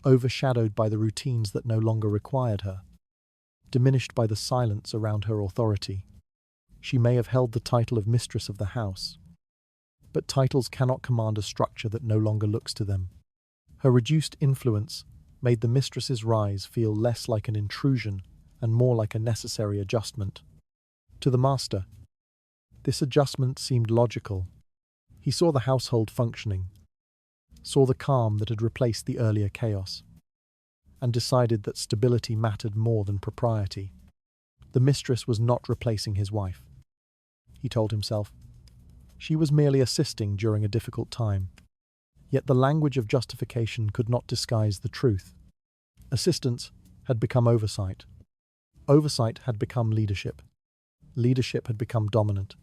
overshadowed by the routines that no longer required her, diminished by the silence around her authority. She may have held the title of mistress of the house, but titles cannot command a structure that no longer looks to them. Her reduced influence made the mistress's rise feel less like an intrusion and more like a necessary adjustment. To the master, this adjustment seemed logical. He saw the household functioning, saw the calm that had replaced the earlier chaos, and decided that stability mattered more than propriety. The mistress was not replacing his wife, he told himself. She was merely assisting during a difficult time. Yet the language of justification could not disguise the truth. Assistance had become oversight. Oversight had become leadership. Leadership had become dominant.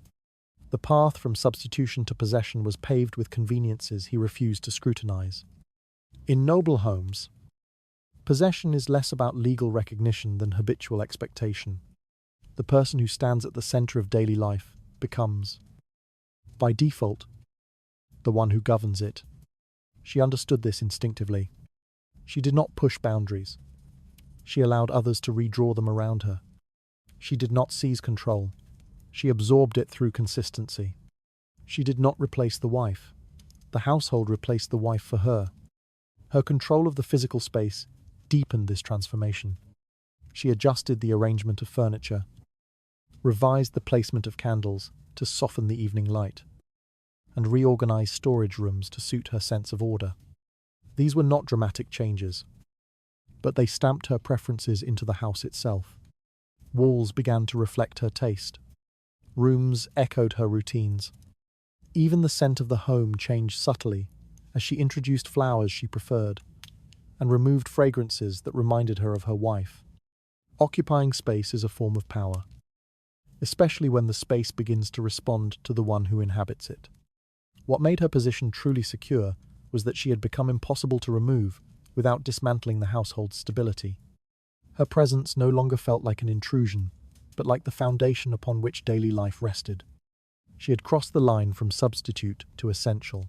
The path from substitution to possession was paved with conveniences he refused to scrutinize. In noble homes, possession is less about legal recognition than habitual expectation. The person who stands at the center of daily life becomes, by default, the one who governs it. She understood this instinctively. She did not push boundaries. She allowed others to redraw them around her. She did not seize control. She absorbed it through consistency. She did not replace the wife. The household replaced the wife for her. Her control of the physical space deepened this transformation. She adjusted the arrangement of furniture, revised the placement of candles to soften the evening light, and reorganized storage rooms to suit her sense of order. These were not dramatic changes, but they stamped her preferences into the house itself. Walls began to reflect her taste. Rooms echoed her routines. Even the scent of the home changed subtly as she introduced flowers she preferred and removed fragrances that reminded her of her wife. Occupying space is a form of power, especially when the space begins to respond to the one who inhabits it. What made her position truly secure was that she had become impossible to remove without dismantling the household's stability. Her presence no longer felt like an intrusion, but like the foundation upon which daily life rested. She had crossed the line from substitute to essential,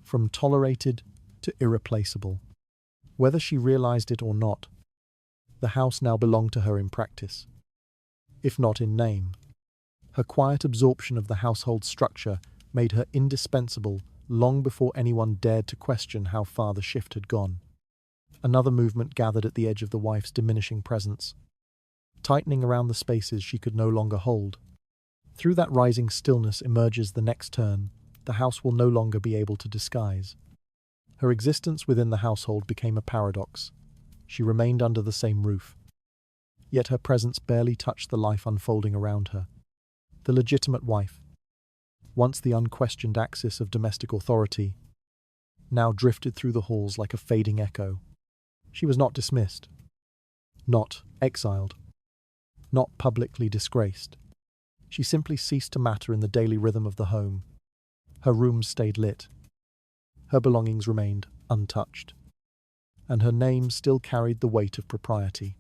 from tolerated to irreplaceable. Whether she realized it or not, the house now belonged to her in practice, if not in name. Her quiet absorption of the household structure made her indispensable long before anyone dared to question how far the shift had gone. Another movement gathered at the edge of the wife's diminishing presence, tightening around the spaces she could no longer hold. Through that rising stillness emerges the next turn the house will no longer be able to disguise. Her existence within the household became a paradox. She remained under the same roof, yet her presence barely touched the life unfolding around her. The legitimate wife, once the unquestioned axis of domestic authority, now drifted through the halls like a fading echo. She was not dismissed, not exiled, not publicly disgraced. She simply ceased to matter in the daily rhythm of the home. Her rooms stayed lit. Her belongings remained untouched, and her name still carried the weight of propriety.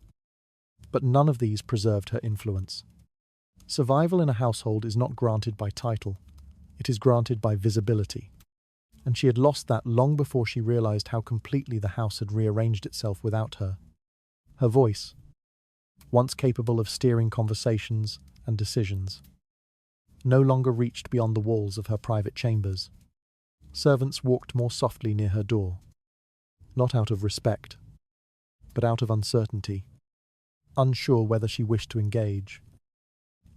But none of these preserved her influence. Survival in a household is not granted by title, it is granted by visibility. And she had lost that long before she realized how completely the house had rearranged itself without her. Her voice, once capable of steering conversations and decisions, no longer reached beyond the walls of her private chambers. Servants walked more softly near her door, not out of respect, but out of uncertainty, unsure whether she wished to engage,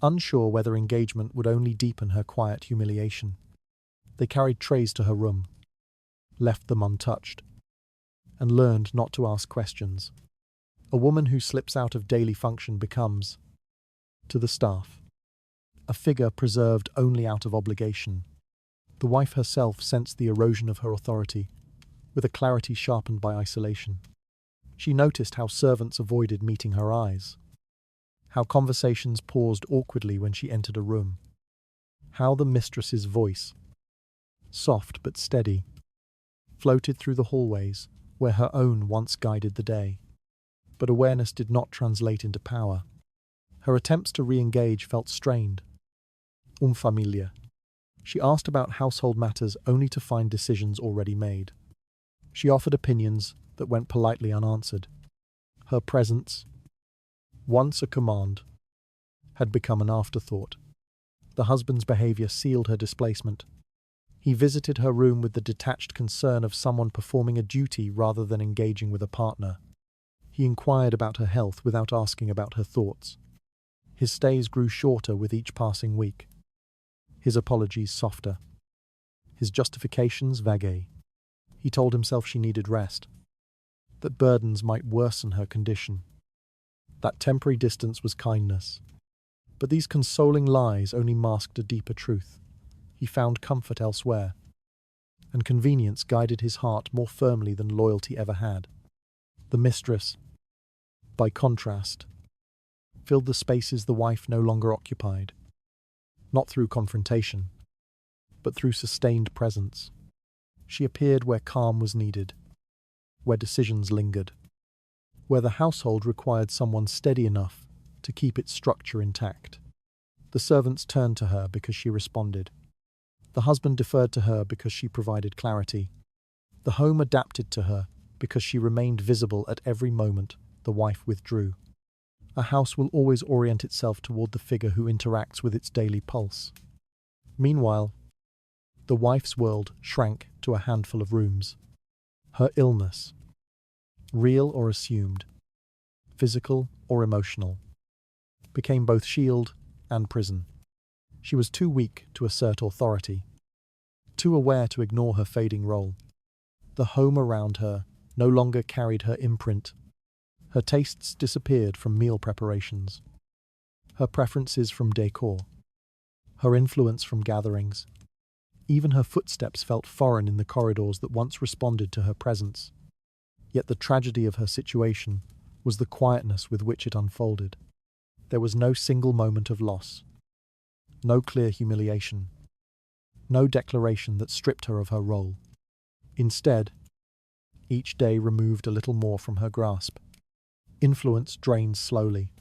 unsure whether engagement would only deepen her quiet humiliation. They carried trays to her room, left them untouched, and learned not to ask questions. A woman who slips out of daily function becomes, to the staff, a figure preserved only out of obligation. The wife herself sensed the erosion of her authority, with a clarity sharpened by isolation. She noticed how servants avoided meeting her eyes, how conversations paused awkwardly when she entered a room, how the mistress's voice, soft but steady, floated through the hallways where her own once guided the day. But awareness did not translate into power. Her attempts to re-engage felt strained, unfamiliar. She asked about household matters only to find decisions already made. She offered opinions that went politely unanswered. Her presence, once a command, had become an afterthought. The husband's behavior sealed her displacement. He visited her room with the detached concern of someone performing a duty rather than engaging with a partner. He inquired about her health without asking about her thoughts. His stays grew shorter with each passing week, his apologies softer, his justifications vague. He told himself she needed rest, that burdens might worsen her condition, that temporary distance was kindness. But these consoling lies only masked a deeper truth. He found comfort elsewhere, and convenience guided his heart more firmly than loyalty ever had. The mistress, by contrast, filled the spaces the wife no longer occupied, not through confrontation, but through sustained presence. She appeared where calm was needed, where decisions lingered, where the household required someone steady enough to keep its structure intact. The servants turned to her because she responded. The husband deferred to her because she provided clarity. The home adapted to her because she remained visible at every moment the wife withdrew. A house will always orient itself toward the figure who interacts with its daily pulse. Meanwhile, the wife's world shrank to a handful of rooms. Her illness, real or assumed, physical or emotional, became both shield and prison. She was too weak to assert authority, too aware to ignore her fading role. The home around her no longer carried her imprint. Her tastes disappeared from meal preparations, her preferences from decor, her influence from gatherings. Even her footsteps felt foreign in the corridors that once responded to her presence. Yet the tragedy of her situation was the quietness with which it unfolded. There was no single moment of loss, no clear humiliation, no declaration that stripped her of her role. Instead, each day removed a little more from her grasp. Influence drained slowly,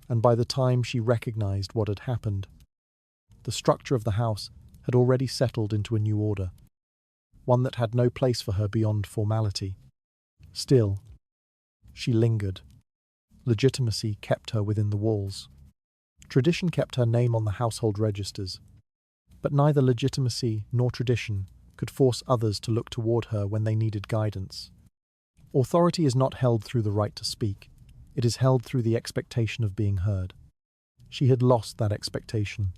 and by the time she recognized what had happened, the structure of the house had already settled into a new order, one that had no place for her beyond formality. Still, she lingered. Legitimacy kept her within the walls. Tradition kept her name on the household registers, but neither legitimacy nor tradition could force others to look toward her when they needed guidance. Authority is not held through the right to speak, it is held through the expectation of being heard. She had lost that expectation.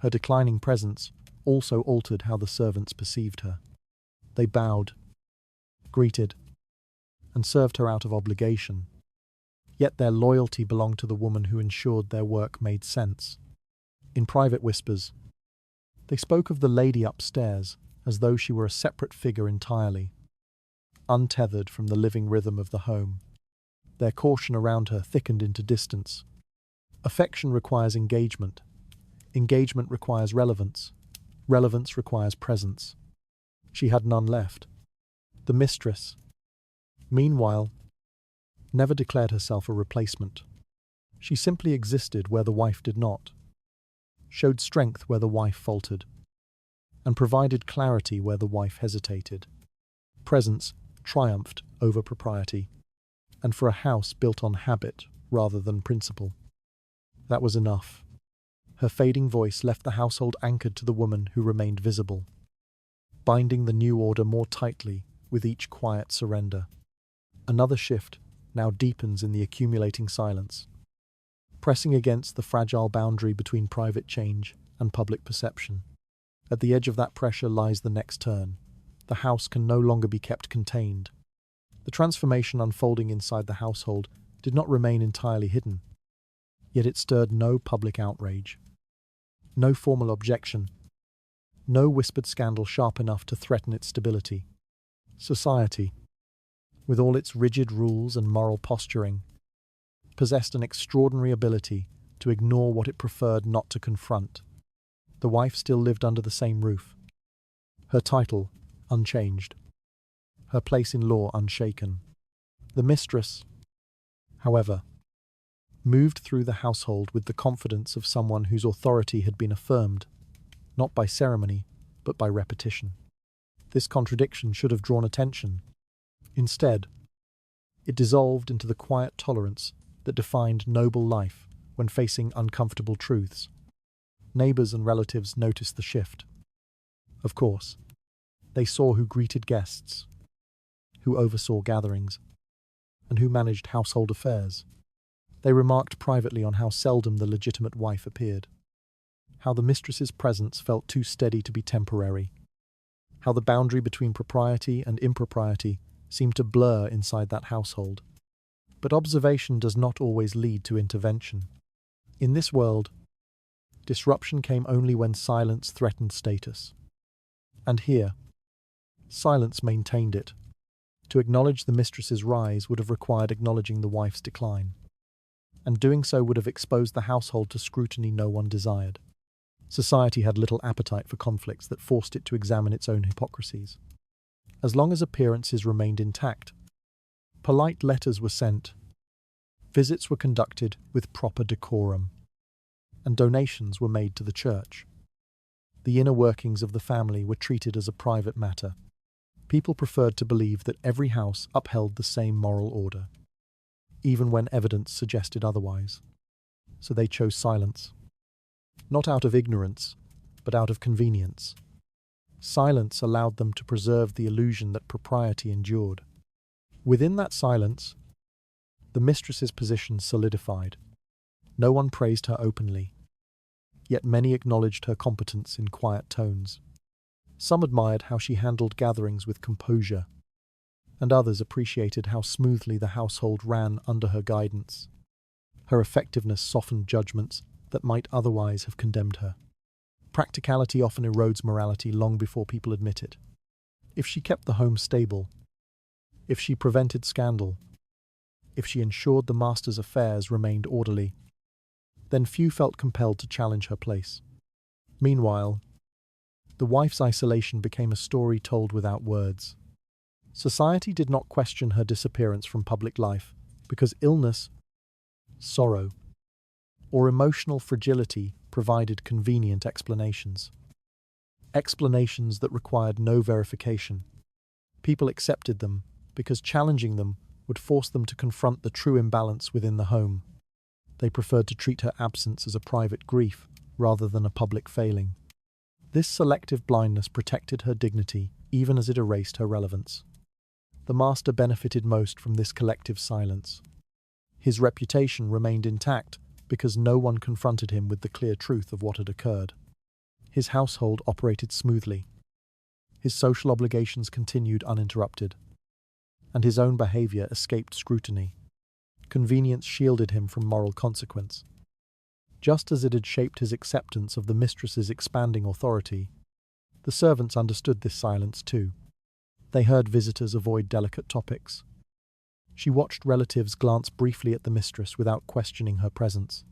Her declining presence also altered how the servants perceived her. They bowed, greeted, and served her out of obligation. Yet their loyalty belonged to the woman who ensured their work made sense. In private whispers, they spoke of the lady upstairs as though she were a separate figure entirely, untethered from the living rhythm of the home. Their caution around her thickened into distance. Affection requires engagement. Engagement requires relevance. Relevance requires presence. She had none left. The mistress, meanwhile, never declared herself a replacement. She simply existed where the wife did not, showed strength where the wife faltered, and provided clarity where the wife hesitated. Presence triumphed over propriety, and for a house built on habit rather than principle. That was enough. Her fading voice left the household anchored to the woman who remained visible, binding the new order more tightly with each quiet surrender. Another shift now deepens in the accumulating silence, pressing against the fragile boundary between private change and public perception. At the edge of that pressure lies the next turn. The house can no longer be kept contained. The transformation unfolding inside the household did not remain entirely hidden, yet it stirred no public outrage, no formal objection, no whispered scandal sharp enough to threaten its stability. Society, with all its rigid rules and moral posturing, possessed an extraordinary ability to ignore what it preferred not to confront. The wife still lived under the same roof, her title unchanged, her place in law unshaken. The mistress, however, moved through the household with the confidence of someone whose authority had been affirmed, not by ceremony, but by repetition. This contradiction should have drawn attention. Instead, it dissolved into the quiet tolerance that defined noble life when facing uncomfortable truths. Neighbors and relatives noticed the shift. Of course, they saw who greeted guests, who oversaw gatherings, and who managed household affairs. They remarked privately on how seldom the legitimate wife appeared, how the mistress's presence felt too steady to be temporary, how the boundary between propriety and impropriety seemed to blur inside that household. But observation does not always lead to intervention. In this world, disruption came only when silence threatened status. And here, silence maintained it. To acknowledge the mistress's rise would have required acknowledging the wife's decline, and doing so would have exposed the household to scrutiny no one desired. Society had little appetite for conflicts that forced it to examine its own hypocrisies. As long as appearances remained intact, polite letters were sent, visits were conducted with proper decorum, and donations were made to the church. The inner workings of the family were treated as a private matter. People preferred to believe that every house upheld the same moral order, even when evidence suggested otherwise. So they chose silence, not out of ignorance, but out of convenience. Silence allowed them to preserve the illusion that propriety endured. Within that silence, the mistress's position solidified. No one praised her openly, yet many acknowledged her competence in quiet tones. Some admired how she handled gatherings with composure, and others appreciated how smoothly the household ran under her guidance. Her effectiveness softened judgments that might otherwise have condemned her. Practicality often erodes morality long before people admit it. If she kept the home stable, if she prevented scandal, if she ensured the master's affairs remained orderly, then few felt compelled to challenge her place. Meanwhile, the wife's isolation became a story told without words. Society did not question her disappearance from public life because illness, sorrow, or emotional fragility provided convenient explanations. Explanations that required no verification. People accepted them because challenging them would force them to confront the true imbalance within the home. They preferred to treat her absence as a private grief rather than a public failing. This selective blindness protected her dignity even as it erased her relevance. The master benefited most from this collective silence. His reputation remained intact because no one confronted him with the clear truth of what had occurred. His household operated smoothly. His social obligations continued uninterrupted, and his own behavior escaped scrutiny. Convenience shielded him from moral consequence. Just as it had shaped his acceptance of the mistress's expanding authority, the servants understood this silence too. They heard visitors avoid delicate topics. She watched relatives glance briefly at the mistress without questioning her presence,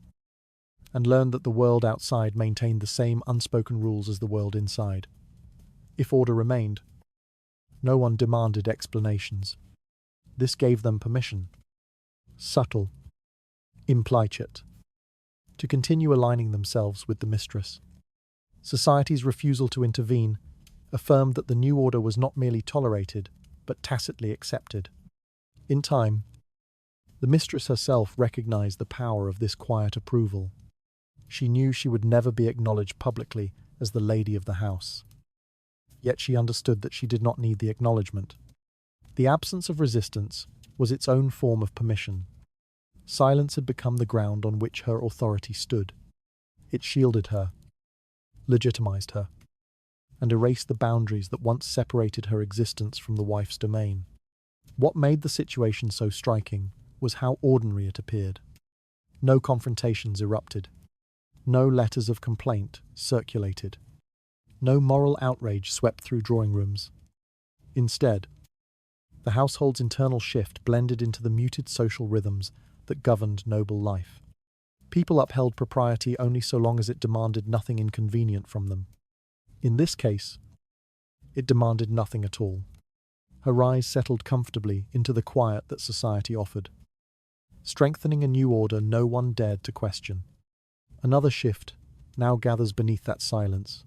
and learned that the world outside maintained the same unspoken rules as the world inside. If order remained, no one demanded explanations. This gave them permission, subtle, implicit, to continue aligning themselves with the mistress. Society's refusal to intervene affirmed that the new order was not merely tolerated, but tacitly accepted. In time, the mistress herself recognized the power of this quiet approval. She knew she would never be acknowledged publicly as the lady of the house. Yet she understood that she did not need the acknowledgement. The absence of resistance was its own form of permission. Silence had become the ground on which her authority stood. It shielded her, legitimized her, and erased the boundaries that once separated her existence from the wife's domain. What made the situation so striking was how ordinary it appeared. No confrontations erupted. No letters of complaint circulated. No moral outrage swept through drawing rooms. Instead, the household's internal shift blended into the muted social rhythms that governed noble life. People upheld propriety only so long as it demanded nothing inconvenient from them. In this case, it demanded nothing at all. Her eyes settled comfortably into the quiet that society offered, strengthening a new order no one dared to question. Another shift now gathers beneath that silence,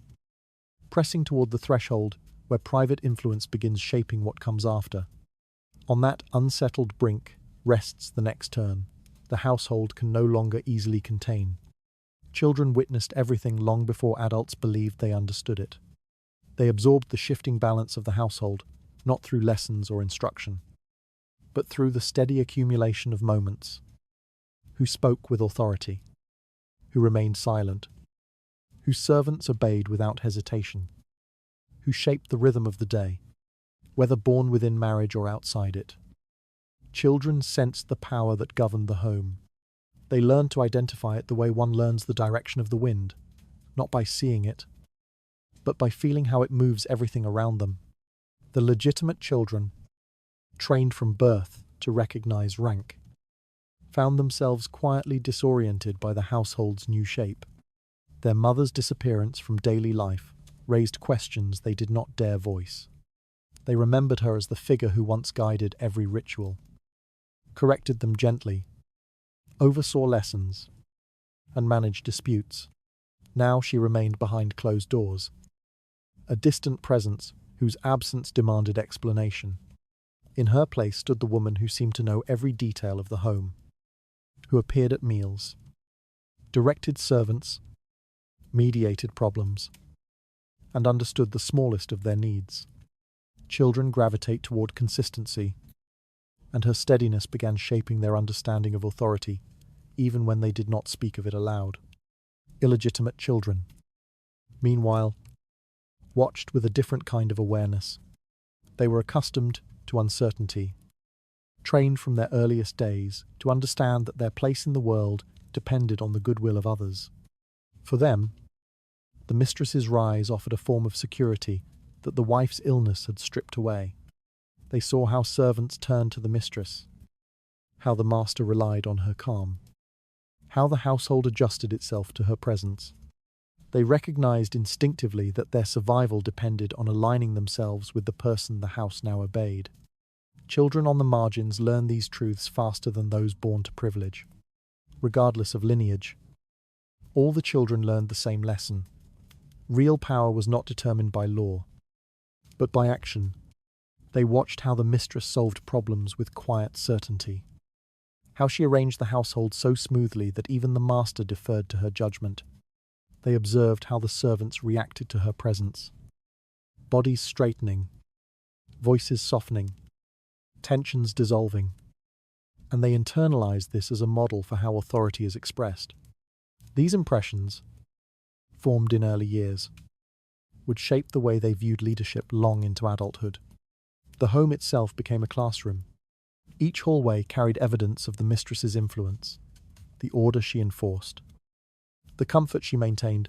pressing toward the threshold where private influence begins shaping what comes after. On that unsettled brink rests the next turn. The household can no longer easily contain. Children witnessed everything long before adults believed they understood it. They absorbed the shifting balance of the household, not through lessons or instruction, but through the steady accumulation of moments. Who spoke with authority? Who remained silent? Whose servants obeyed without hesitation? Who shaped the rhythm of the day, whether born within marriage or outside it? Children sensed the power that governed the home. They learned to identify it the way one learns the direction of the wind, not by seeing it, but by feeling how it moves everything around them. The legitimate children, trained from birth to recognize rank, found themselves quietly disoriented by the household's new shape. Their mother's disappearance from daily life raised questions they did not dare voice. They remembered her as the figure who once guided every ritual, corrected them gently, oversaw lessons, and managed disputes. Now she remained behind closed doors, a distant presence whose absence demanded explanation. In her place stood the woman who seemed to know every detail of the home, who appeared at meals, directed servants, mediated problems, and understood the smallest of their needs. Children gravitate toward consistency, and her steadiness began shaping their understanding of authority, even when they did not speak of it aloud. Illegitimate children, meanwhile, watched with a different kind of awareness. They were accustomed to uncertainty, trained from their earliest days to understand that their place in the world depended on the goodwill of others. For them, The mistress's rise offered a form of security that the wife's illness had stripped away. They saw how servants turned to the mistress, how the master relied on her calm, how the household adjusted itself to her presence. They recognized instinctively that their survival depended on aligning themselves with the person the house now obeyed. Children on the margins learn these truths faster than those born to privilege. Regardless of lineage, all the children learned the same lesson. Real power was not determined by law, but by action. They watched how the mistress solved problems with quiet certainty, how she arranged the household so smoothly that even the master deferred to her judgment. They observed how the servants reacted to her presence, bodies straightening, voices softening, tensions dissolving, and they internalized this as a model for how authority is expressed. These impressions, formed in early years, would shape the way they viewed leadership long into adulthood. The home itself became a classroom. Each hallway carried evidence of the mistress's influence, the order she enforced, the comfort she maintained,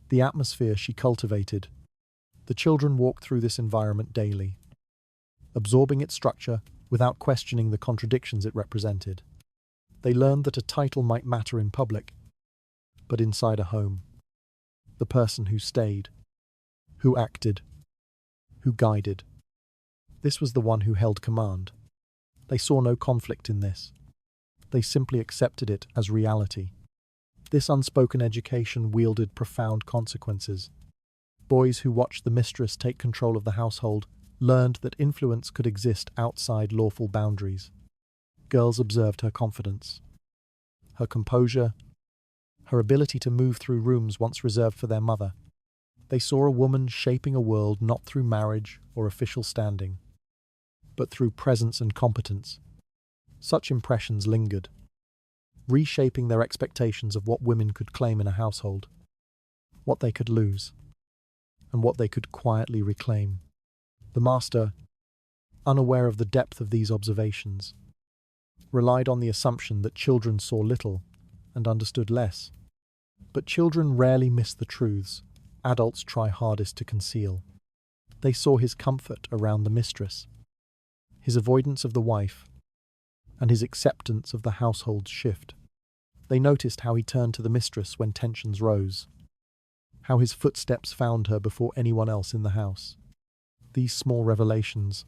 the atmosphere she cultivated. The children walked through this environment daily, absorbing its structure without questioning the contradictions it represented. They learned that a title might matter in public, but inside a home, the person who stayed, who acted, who guided, this was the one who held command. They saw no conflict in this. They simply accepted it as reality. This unspoken education wielded profound consequences. Boys who watched the mistress take control of the household learned that influence could exist outside lawful boundaries. Girls observed her confidence, her composure, her ability to move through rooms once reserved for their mother. They saw a woman shaping a world not through marriage or official standing, but through presence and competence. Such impressions lingered, reshaping their expectations of what women could claim in a household, what they could lose, and what they could quietly reclaim. The master, unaware of the depth of these observations, relied on the assumption that children saw little and understood less. But children rarely miss the truths adults try hardest to conceal. They saw his comfort around the mistress, his avoidance of the wife, and his acceptance of the household's shift. They noticed how he turned to the mistress when tensions rose, how his footsteps found her before anyone else in the house. These small revelations,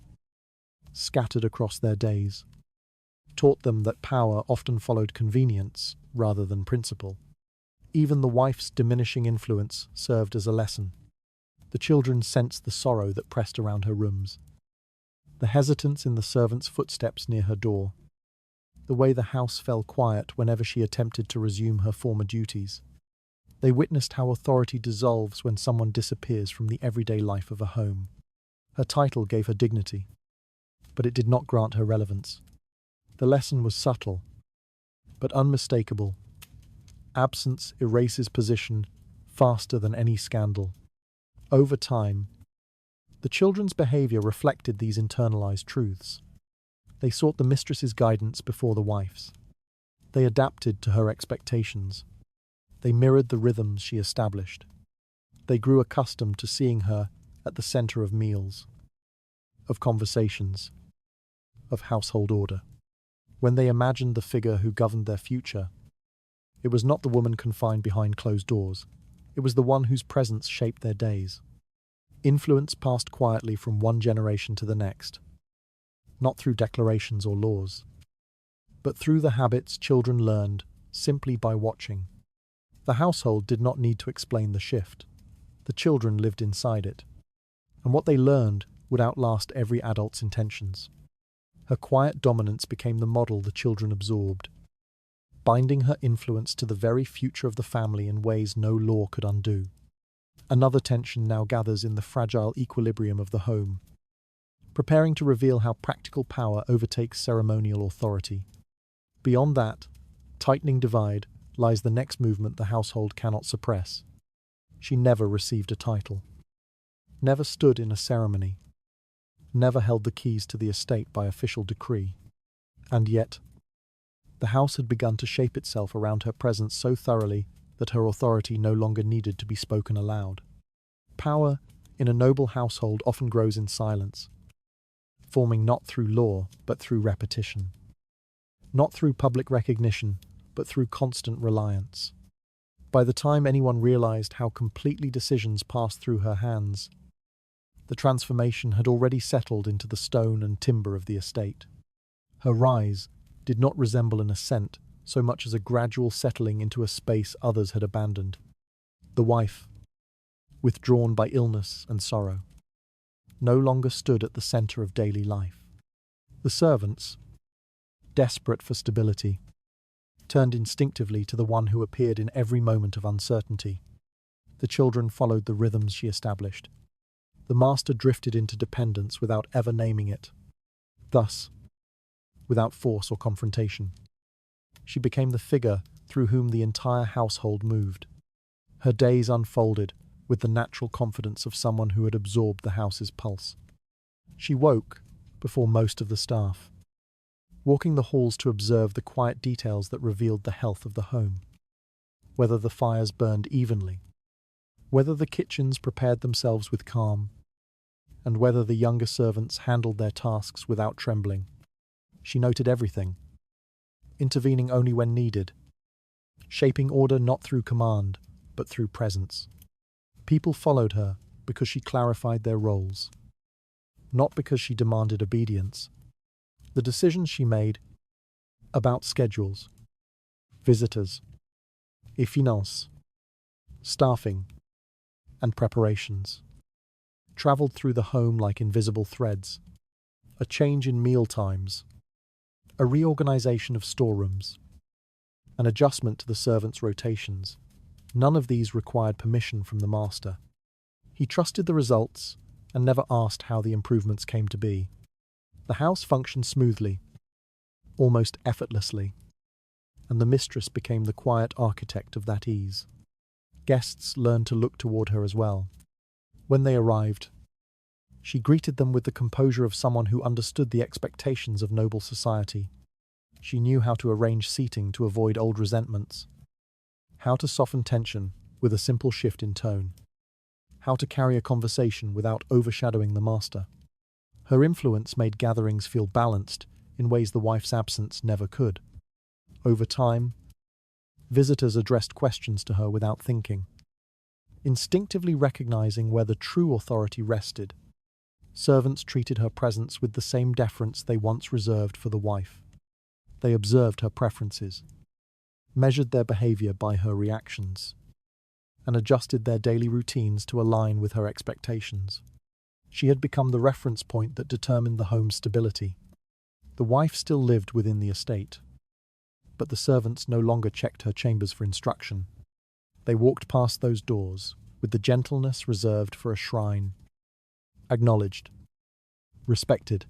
scattered across their days, taught them that power often followed convenience rather than principle. Even the wife's diminishing influence served as a lesson. The children sensed the sorrow that pressed around her rooms, the hesitance in the servant's footsteps near her door, the way the house fell quiet whenever she attempted to resume her former duties. They witnessed how authority dissolves when someone disappears from the everyday life of a home. Her title gave her dignity, but it did not grant her relevance. The lesson was subtle, but unmistakable. Absence erases position faster than any scandal. Over time, the children's behavior reflected these internalized truths. They sought the mistress's guidance before the wife's. They adapted to her expectations. They mirrored the rhythms she established. They grew accustomed to seeing her at the center of meals, of conversations, of household order. When they imagined the figure who governed their future, it was not the woman confined behind closed doors. It was the one whose presence shaped their days. Influence passed quietly from one generation to the next, not through declarations or laws, but through the habits children learned simply by watching. The household did not need to explain the shift. The children lived inside it, and what they learned would outlast every adult's intentions. Her quiet dominance became the model the children absorbed, binding her influence to the very future of the family in ways no law could undo. Another tension now gathers in the fragile equilibrium of the home, preparing to reveal how practical power overtakes ceremonial authority. Beyond that tightening divide lies the next movement the household cannot suppress. She never received a title, never stood in a ceremony, never held the keys to the estate by official decree. And yet, the house had begun to shape itself around her presence so thoroughly that her authority no longer needed to be spoken aloud. Power in a noble household often grows in silence, forming not through law but through repetition. Not through public recognition, but through constant reliance. By the time anyone realized how completely decisions passed through her hands, the transformation had already settled into the stone and timber of the estate. Her rise did not resemble an ascent so much as a gradual settling into a space others had abandoned. The wife, withdrawn by illness and sorrow, no longer stood at the center of daily life. The servants, desperate for stability, turned instinctively to the one who appeared in every moment of uncertainty. The children followed the rhythms she established. The master drifted into dependence without ever naming it. Thus, without force or confrontation, she became the figure through whom the entire household moved. Her days unfolded with the natural confidence of someone who had absorbed the house's pulse. She woke before most of the staff, walking the halls to observe the quiet details that revealed the health of the home. Whether the fires burned evenly, whether the kitchens prepared themselves with calm, and whether the younger servants handled their tasks without trembling. She noted everything, intervening only when needed, shaping order not through command, but through presence. People followed her because she clarified their roles, not because she demanded obedience. The decisions she made about schedules, visitors, et finances, staffing, and preparations traveled through the home like invisible threads. A change in meal times, a reorganization of storerooms, an adjustment to the servants' rotations. None of these required permission from the master. He trusted the results and never asked how the improvements came to be. The house functioned smoothly, almost effortlessly, and the mistress became the quiet architect of that ease. Guests learned to look toward her as well. When they arrived, she greeted them with the composure of someone who understood the expectations of noble society. She knew how to arrange seating to avoid old resentments, how to soften tension with a simple shift in tone, how to carry a conversation without overshadowing the master. Her influence made gatherings feel balanced in ways the wife's absence never could. Over time, visitors addressed questions to her without thinking, instinctively recognizing where the true authority rested. Servants treated her presence with the same deference they once reserved for the wife. They observed her preferences, measured their behavior by her reactions, and adjusted their daily routines to align with her expectations. She had become the reference point that determined the home's stability. The wife still lived within the estate, but the servants no longer checked her chambers for instruction. They walked past those doors with the gentleness reserved for a shrine, acknowledged, respected,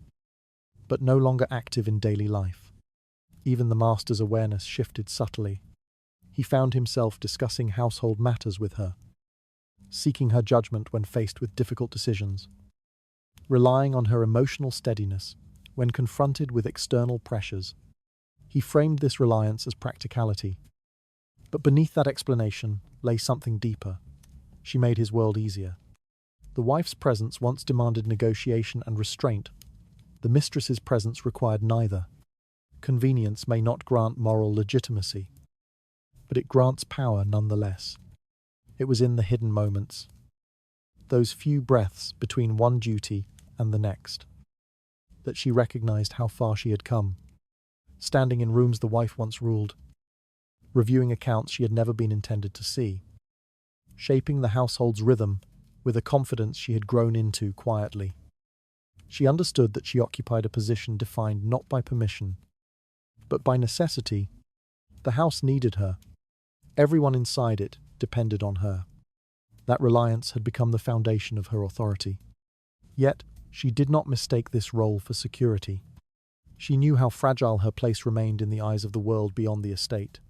but no longer active in daily life. Even the master's awareness shifted subtly. He found himself discussing household matters with her, seeking her judgment when faced with difficult decisions, relying on her emotional steadiness when confronted with external pressures. He framed this reliance as practicality, but beneath that explanation lay something deeper. She made his world easier. The wife's presence once demanded negotiation and restraint. The mistress's presence required neither. Convenience may not grant moral legitimacy, but it grants power nonetheless. It was in the hidden moments, those few breaths between one duty and the next, that she recognized how far she had come. Standing in rooms the wife once ruled, reviewing accounts she had never been intended to see, shaping the household's rhythm with a confidence she had grown into quietly. She understood that she occupied a position defined not by permission, but by necessity. The house needed her. Everyone inside it depended on her. That reliance had become the foundation of her authority. Yet, she did not mistake this role for security. She knew how fragile her place remained in the eyes of the world beyond the estate.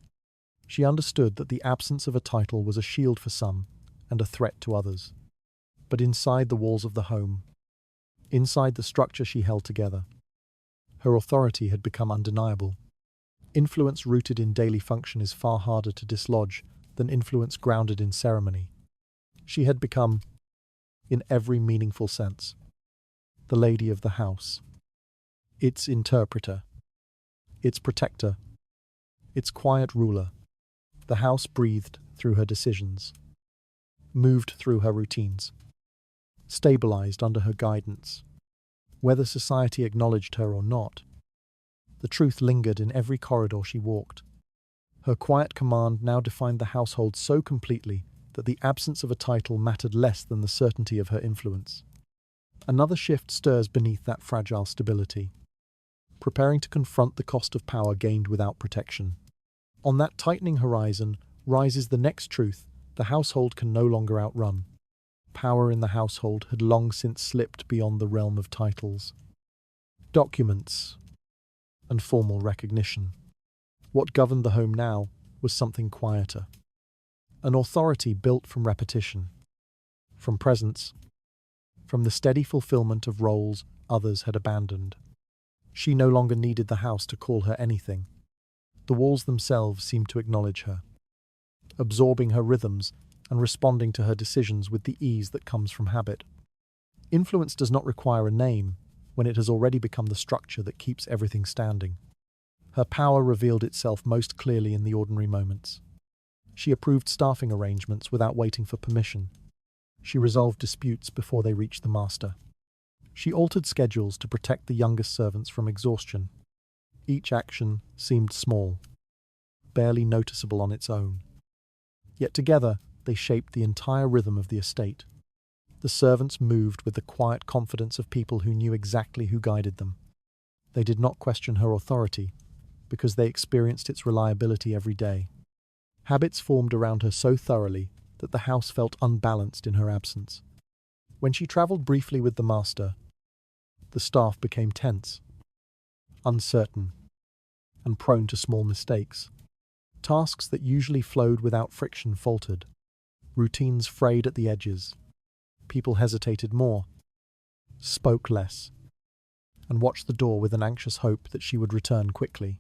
She understood that the absence of a title was a shield for some and a threat to others. But inside the walls of the home, inside the structure she held together, her authority had become undeniable. Influence rooted in daily function is far harder to dislodge than influence grounded in ceremony. She had become, in every meaningful sense, the lady of the house, its interpreter, its protector, its quiet ruler. The house breathed through her decisions, moved through her routines, stabilized under her guidance. Whether society acknowledged her or not, the truth lingered in every corridor she walked. Her quiet command now defined the household so completely that the absence of a title mattered less than the certainty of her influence. Another shift stirs beneath that fragile stability, preparing to confront the cost of power gained without protection. On that tightening horizon rises the next truth the household can no longer outrun. Power in the household had long since slipped beyond the realm of titles, documents, and formal recognition. What governed the home now was something quieter, an authority built from repetition, from presence, from the steady fulfillment of roles others had abandoned. She no longer needed the house to call her anything. The walls themselves seemed to acknowledge her, absorbing her rhythms and responding to her decisions with the ease that comes from habit. Influence does not require a name when it has already become the structure that keeps everything standing. Her power revealed itself most clearly in the ordinary moments. She approved staffing arrangements without waiting for permission. She resolved disputes before they reached the master. She altered schedules to protect the youngest servants from exhaustion. Each action seemed small, barely noticeable on its own. Yet together, they shaped the entire rhythm of the estate. The servants moved with the quiet confidence of people who knew exactly who guided them. They did not question her authority, because they experienced its reliability every day. Habits formed around her so thoroughly that the house felt unbalanced in her absence. When she travelled briefly with the master, the staff became tense, uncertain, and prone to small mistakes. Tasks that usually flowed without friction faltered. Routines frayed at the edges. People hesitated more, spoke less, and watched the door with an anxious hope that she would return quickly.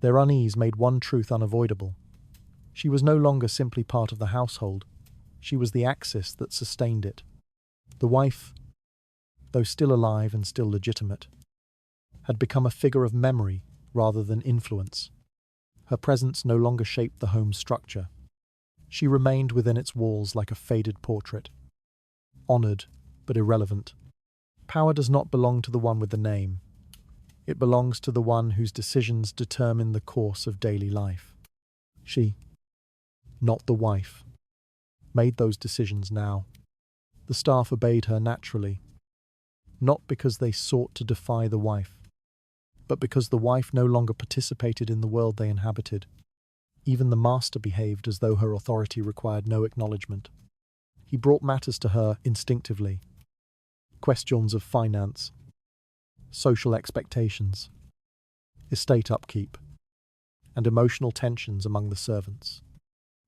Their unease made one truth unavoidable. She was no longer simply part of the household. She was the axis that sustained it. The wife, though still alive and still legitimate, had become a figure of memory rather than influence. Her presence no longer shaped the home's structure. She remained within its walls like a faded portrait, honoured but irrelevant. Power does not belong to the one with the name. It belongs to the one whose decisions determine the course of daily life. She, not the wife, made those decisions now. The staff obeyed her naturally, not because they sought to defy the wife, but because the wife no longer participated in the world they inhabited. Even the master behaved as though her authority required no acknowledgement. He brought matters to her instinctively. Questions of finance, social expectations, estate upkeep, and emotional tensions among the servants.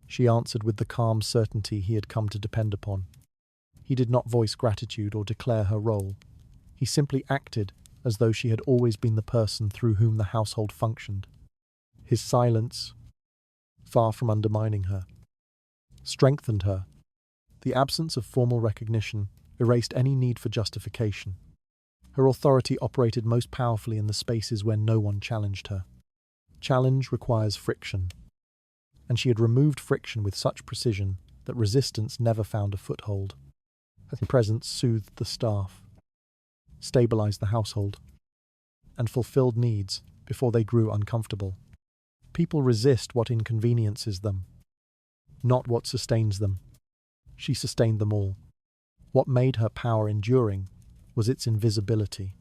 She answered with the calm certainty he had come to depend upon. He did not voice gratitude or declare her role. He simply acted as though she had always been the person through whom the household functioned. His silence, far from undermining her, strengthened her. The absence of formal recognition erased any need for justification. Her authority operated most powerfully in the spaces where no one challenged her. Challenge requires friction, and she had removed friction with such precision that resistance never found a foothold. Her presence soothed the staff, stabilized the household, and fulfilled needs before they grew uncomfortable. People resist what inconveniences them, not what sustains them. She sustained them all. What made her power enduring was its invisibility.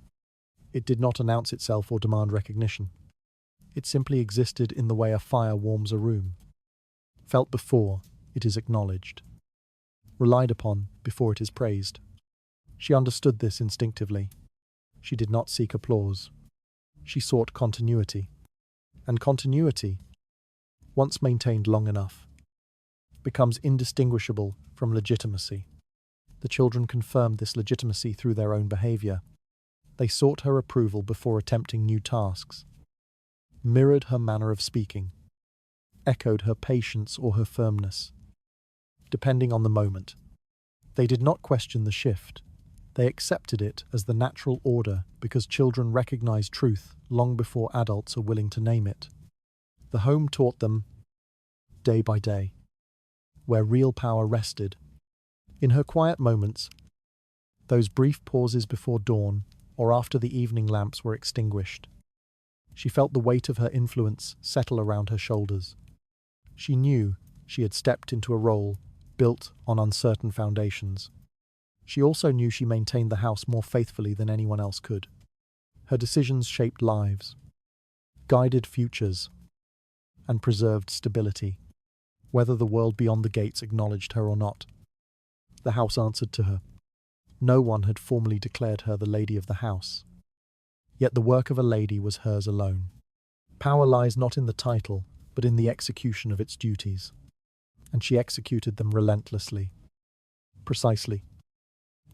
It did not announce itself or demand recognition. It simply existed in the way a fire warms a room, felt before it is acknowledged, relied upon before it is praised. She understood this instinctively. She did not seek applause. She sought continuity. And continuity, once maintained long enough, becomes indistinguishable from legitimacy. The children confirmed this legitimacy through their own behaviour. They sought her approval before attempting new tasks, mirrored her manner of speaking, echoed her patience or her firmness, depending on the moment. They did not question the shift. They accepted it as the natural order because children recognize truth long before adults are willing to name it. The home taught them, day by day, where real power rested. In her quiet moments, those brief pauses before dawn or after the evening lamps were extinguished, she felt the weight of her influence settle around her shoulders. She knew she had stepped into a role built on uncertain foundations. She also knew she maintained the house more faithfully than anyone else could. Her decisions shaped lives, guided futures, and preserved stability, whether the world beyond the gates acknowledged her or not. The house answered to her. No one had formally declared her the lady of the house. Yet the work of a lady was hers alone. Power lies not in the title, but in the execution of its duties. And she executed them relentlessly, precisely,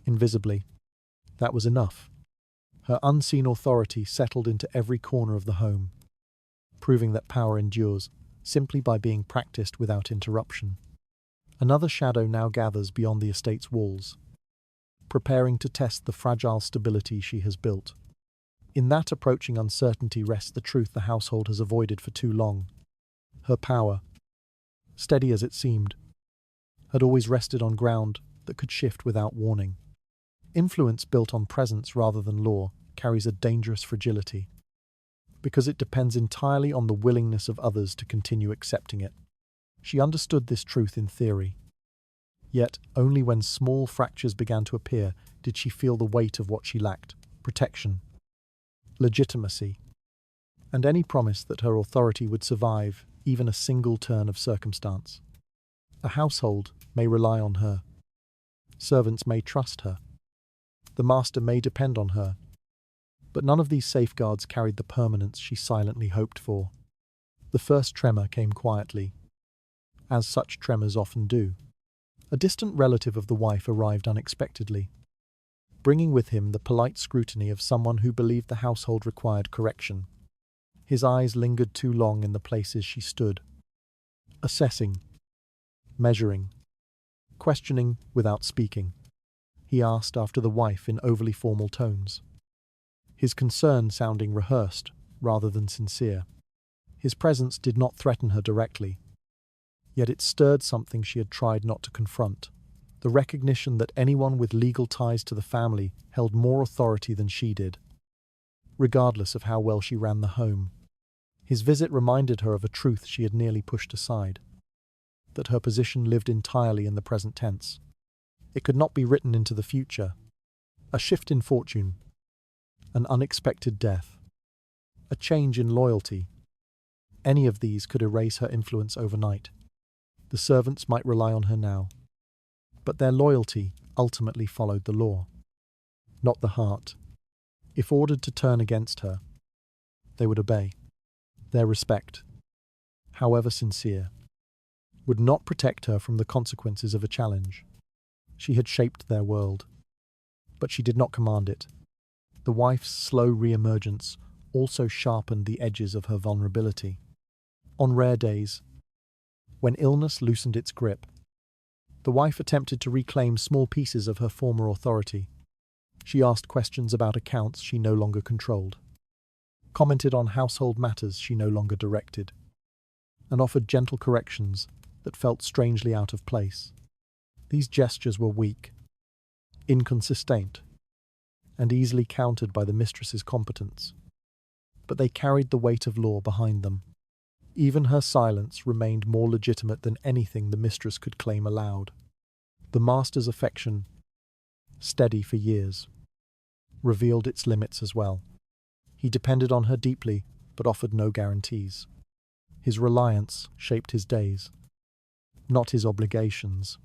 invisibly. That was enough. Her unseen authority settled into every corner of the home, proving that power endures simply by being practiced without interruption. Another shadow now gathers beyond the estate's walls, preparing to test the fragile stability she has built. In that approaching uncertainty rests the truth the household has avoided for too long. Her power, steady as it seemed, had always rested on ground that could shift without warning. Influence built on presence rather than law carries a dangerous fragility, because it depends entirely on the willingness of others to continue accepting it. She understood this truth in theory. Yet, only when small fractures began to appear did she feel the weight of what she lacked: protection, legitimacy, and any promise that her authority would survive even a single turn of circumstance. A household may rely on her. Servants may trust her. The master may depend on her. But none of these safeguards carried the permanence she silently hoped for. The first tremor came quietly, as such tremors often do. A distant relative of the wife arrived unexpectedly, bringing with him the polite scrutiny of someone who believed the household required correction. His eyes lingered too long in the places she stood, assessing, measuring, questioning without speaking. He asked after the wife in overly formal tones, his concern sounding rehearsed rather than sincere. His presence did not threaten her directly, yet it stirred something she had tried not to confront: the recognition that anyone with legal ties to the family held more authority than she did, regardless of how well she ran the home. His visit reminded her of a truth she had nearly pushed aside, that her position lived entirely in the present tense. It could not be written into the future. A shift in fortune, an unexpected death, a change in loyalty, any of these could erase her influence overnight. The servants might rely on her now, but their loyalty ultimately followed the law, not the heart. If ordered to turn against her, they would obey. Their respect, however sincere, would not protect her from the consequences of a challenge. She had shaped their world, but she did not command it. The wife's slow re-emergence also sharpened the edges of her vulnerability. On rare days, when illness loosened its grip, the wife attempted to reclaim small pieces of her former authority. She asked questions about accounts she no longer controlled, commented on household matters she no longer directed, and offered gentle corrections that felt strangely out of place. These gestures were weak, inconsistent, and easily countered by the mistress's competence, but they carried the weight of law behind them. Even her silence remained more legitimate than anything the mistress could claim aloud. The master's affection, steady for years, revealed its limits as well. He depended on her deeply, but offered no guarantees. His reliance shaped his days, not his obligations.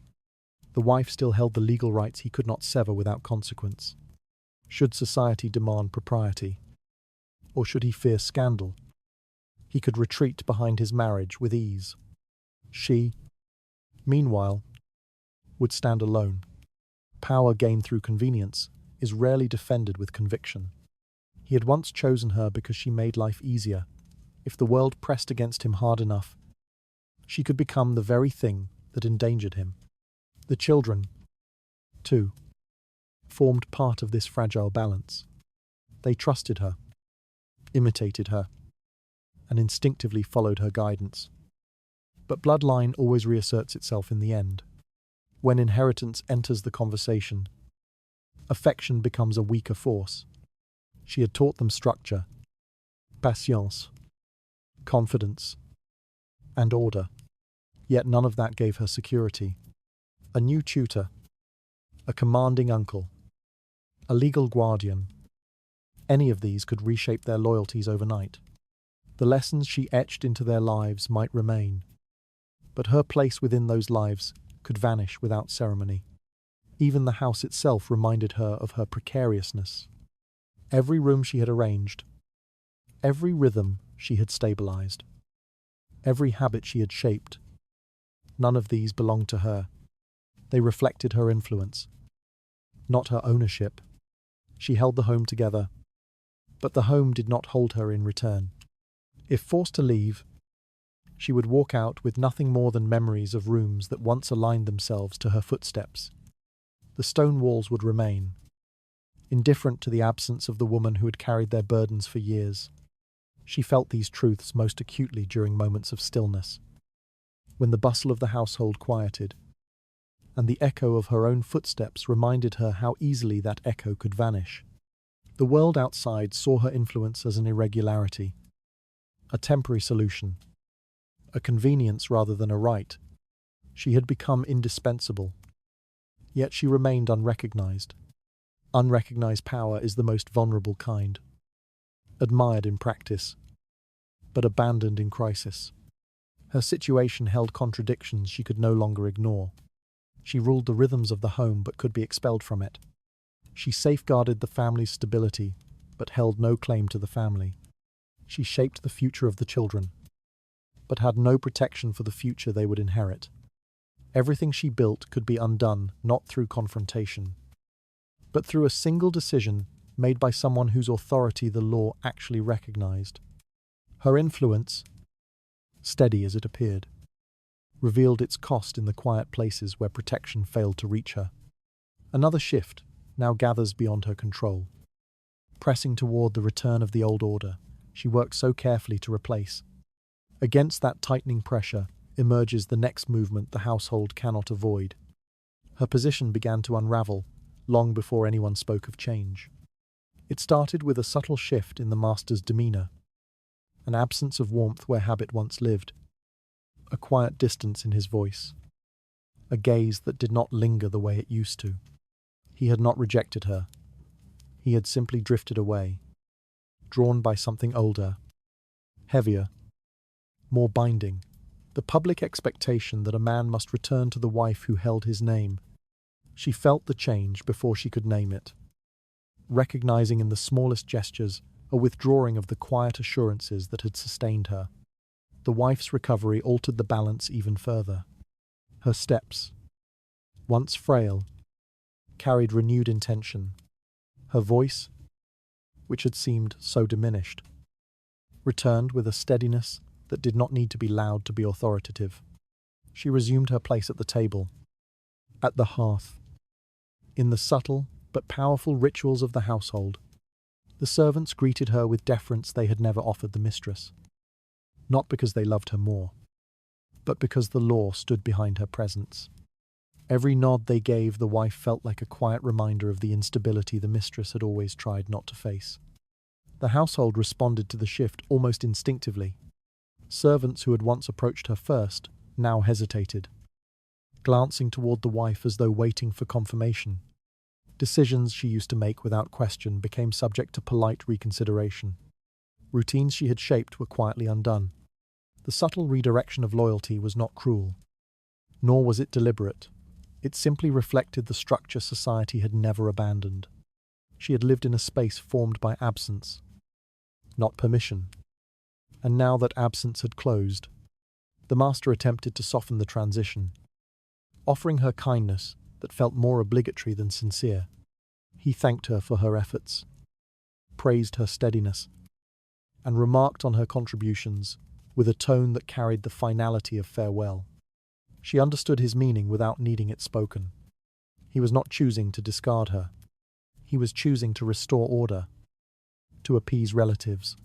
The wife still held the legal rights he could not sever without consequence. Should society demand propriety, or should he fear scandal, he could retreat behind his marriage with ease. She, meanwhile, would stand alone. Power gained through convenience is rarely defended with conviction. He had once chosen her because she made life easier. If the world pressed against him hard enough, She could become the very thing that endangered him. The children, too, formed part of this fragile balance. They trusted her, imitated her, and instinctively followed her guidance. But bloodline always reasserts itself in the end. When inheritance enters the conversation, affection becomes a weaker force. She had taught them structure, patience, confidence, and order. Yet none of that gave her security. A new tutor, a commanding uncle, a legal guardian, any of these could reshape their loyalties overnight. The lessons she etched into their lives might remain, but her place within those lives could vanish without ceremony. Even the house itself reminded her of her precariousness. Every room she had arranged, every rhythm she had stabilized, every habit she had shaped, none of these belonged to her. They reflected her influence, not her ownership. She held the home together, but the home did not hold her in return. If forced to leave, she would walk out with nothing more than memories of rooms that once aligned themselves to her footsteps. The stone walls would remain, indifferent to the absence of the woman who had carried their burdens for years. She felt these truths most acutely during moments of stillness, when the bustle of the household quieted, and the echo of her own footsteps reminded her how easily that echo could vanish. The world outside saw her influence as an irregularity, a temporary solution, a convenience rather than a right. She had become indispensable, yet she remained unrecognized. Unrecognized power is the most vulnerable kind, admired in practice, but abandoned in crisis. Her situation held contradictions she could no longer ignore. She ruled the rhythms of the home but could be expelled from it. She safeguarded the family's stability but held no claim to the family. She shaped the future of the children, but had no protection for the future they would inherit. Everything she built could be undone not through confrontation, but through a single decision made by someone whose authority the law actually recognized. Her influence, steady as it appeared, revealed its cost in the quiet places where protection failed to reach her. Another shift now gathers beyond her control. Pressing toward the return of the old order, she worked so carefully to replace. Against that tightening pressure emerges the next movement the household cannot avoid. Her position began to unravel long before anyone spoke of change. It started with a subtle shift in the master's demeanor, an absence of warmth where habit once lived, a quiet distance in his voice, a gaze that did not linger the way it used to. He had not rejected her. He had simply drifted away, drawn by something older, heavier, more binding, the public expectation that a man must return to the wife who held his name. She felt the change before she could name it, recognizing in the smallest gestures a withdrawing of the quiet assurances that had sustained her. The wife's recovery altered the balance even further. Her steps, once frail, carried renewed intention. Her voice, which had seemed so diminished, returned with a steadiness that did not need to be loud to be authoritative. She resumed her place at the table, at the hearth, in the subtle but powerful rituals of the household. The servants greeted her with deference they had never offered the mistress, not because they loved her more, but because the law stood behind her presence. Every nod they gave the wife felt like a quiet reminder of the instability the mistress had always tried not to face. The household responded to the shift almost instinctively. Servants who had once approached her first now hesitated, glancing toward the wife as though waiting for confirmation. Decisions she used to make without question became subject to polite reconsideration. Routines she had shaped were quietly undone. The subtle redirection of loyalty was not cruel, nor was it deliberate. It simply reflected the structure society had never abandoned. She had lived in a space formed by absence, not permission. And now that absence had closed, the master attempted to soften the transition, offering her kindness that felt more obligatory than sincere. He thanked her for her efforts, praised her steadiness, and remarked on her contributions with a tone that carried the finality of farewell. She understood his meaning without needing it spoken. He was not choosing to discard her. He was choosing to restore order, to appease relatives,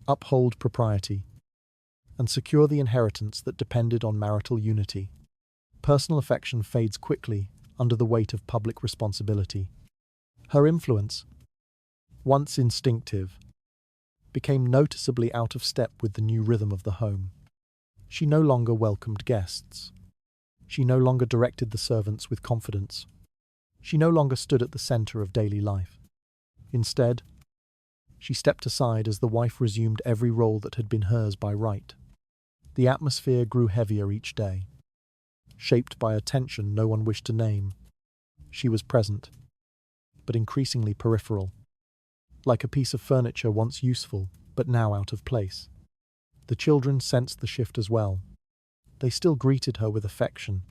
uphold propriety, and secure the inheritance that depended on marital unity. Personal affection fades quickly under the weight of public responsibility. Her influence, once instinctive, became noticeably out of step with the new rhythm of the home. She no longer welcomed guests. She no longer directed the servants with confidence. She no longer stood at the center of daily life. Instead, she stepped aside as the wife resumed every role that had been hers by right. The atmosphere grew heavier each day, shaped by a tension no one wished to name. She was present, but increasingly peripheral, like a piece of furniture once useful, but now out of place. The children sensed the shift as well. They still greeted her with affection,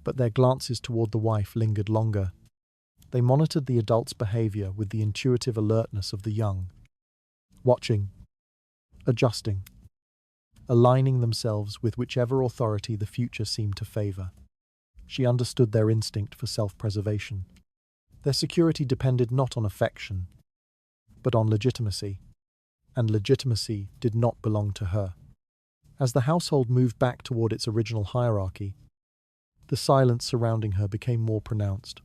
but their glances toward the wife lingered longer. They monitored the adult's behavior with the intuitive alertness of the young, watching, adjusting, aligning themselves with whichever authority the future seemed to favor. She understood their instinct for self-preservation. Their security depended not on affection, but on legitimacy, and legitimacy did not belong to her. As the household moved back toward its original hierarchy, the silence surrounding her became more pronounced.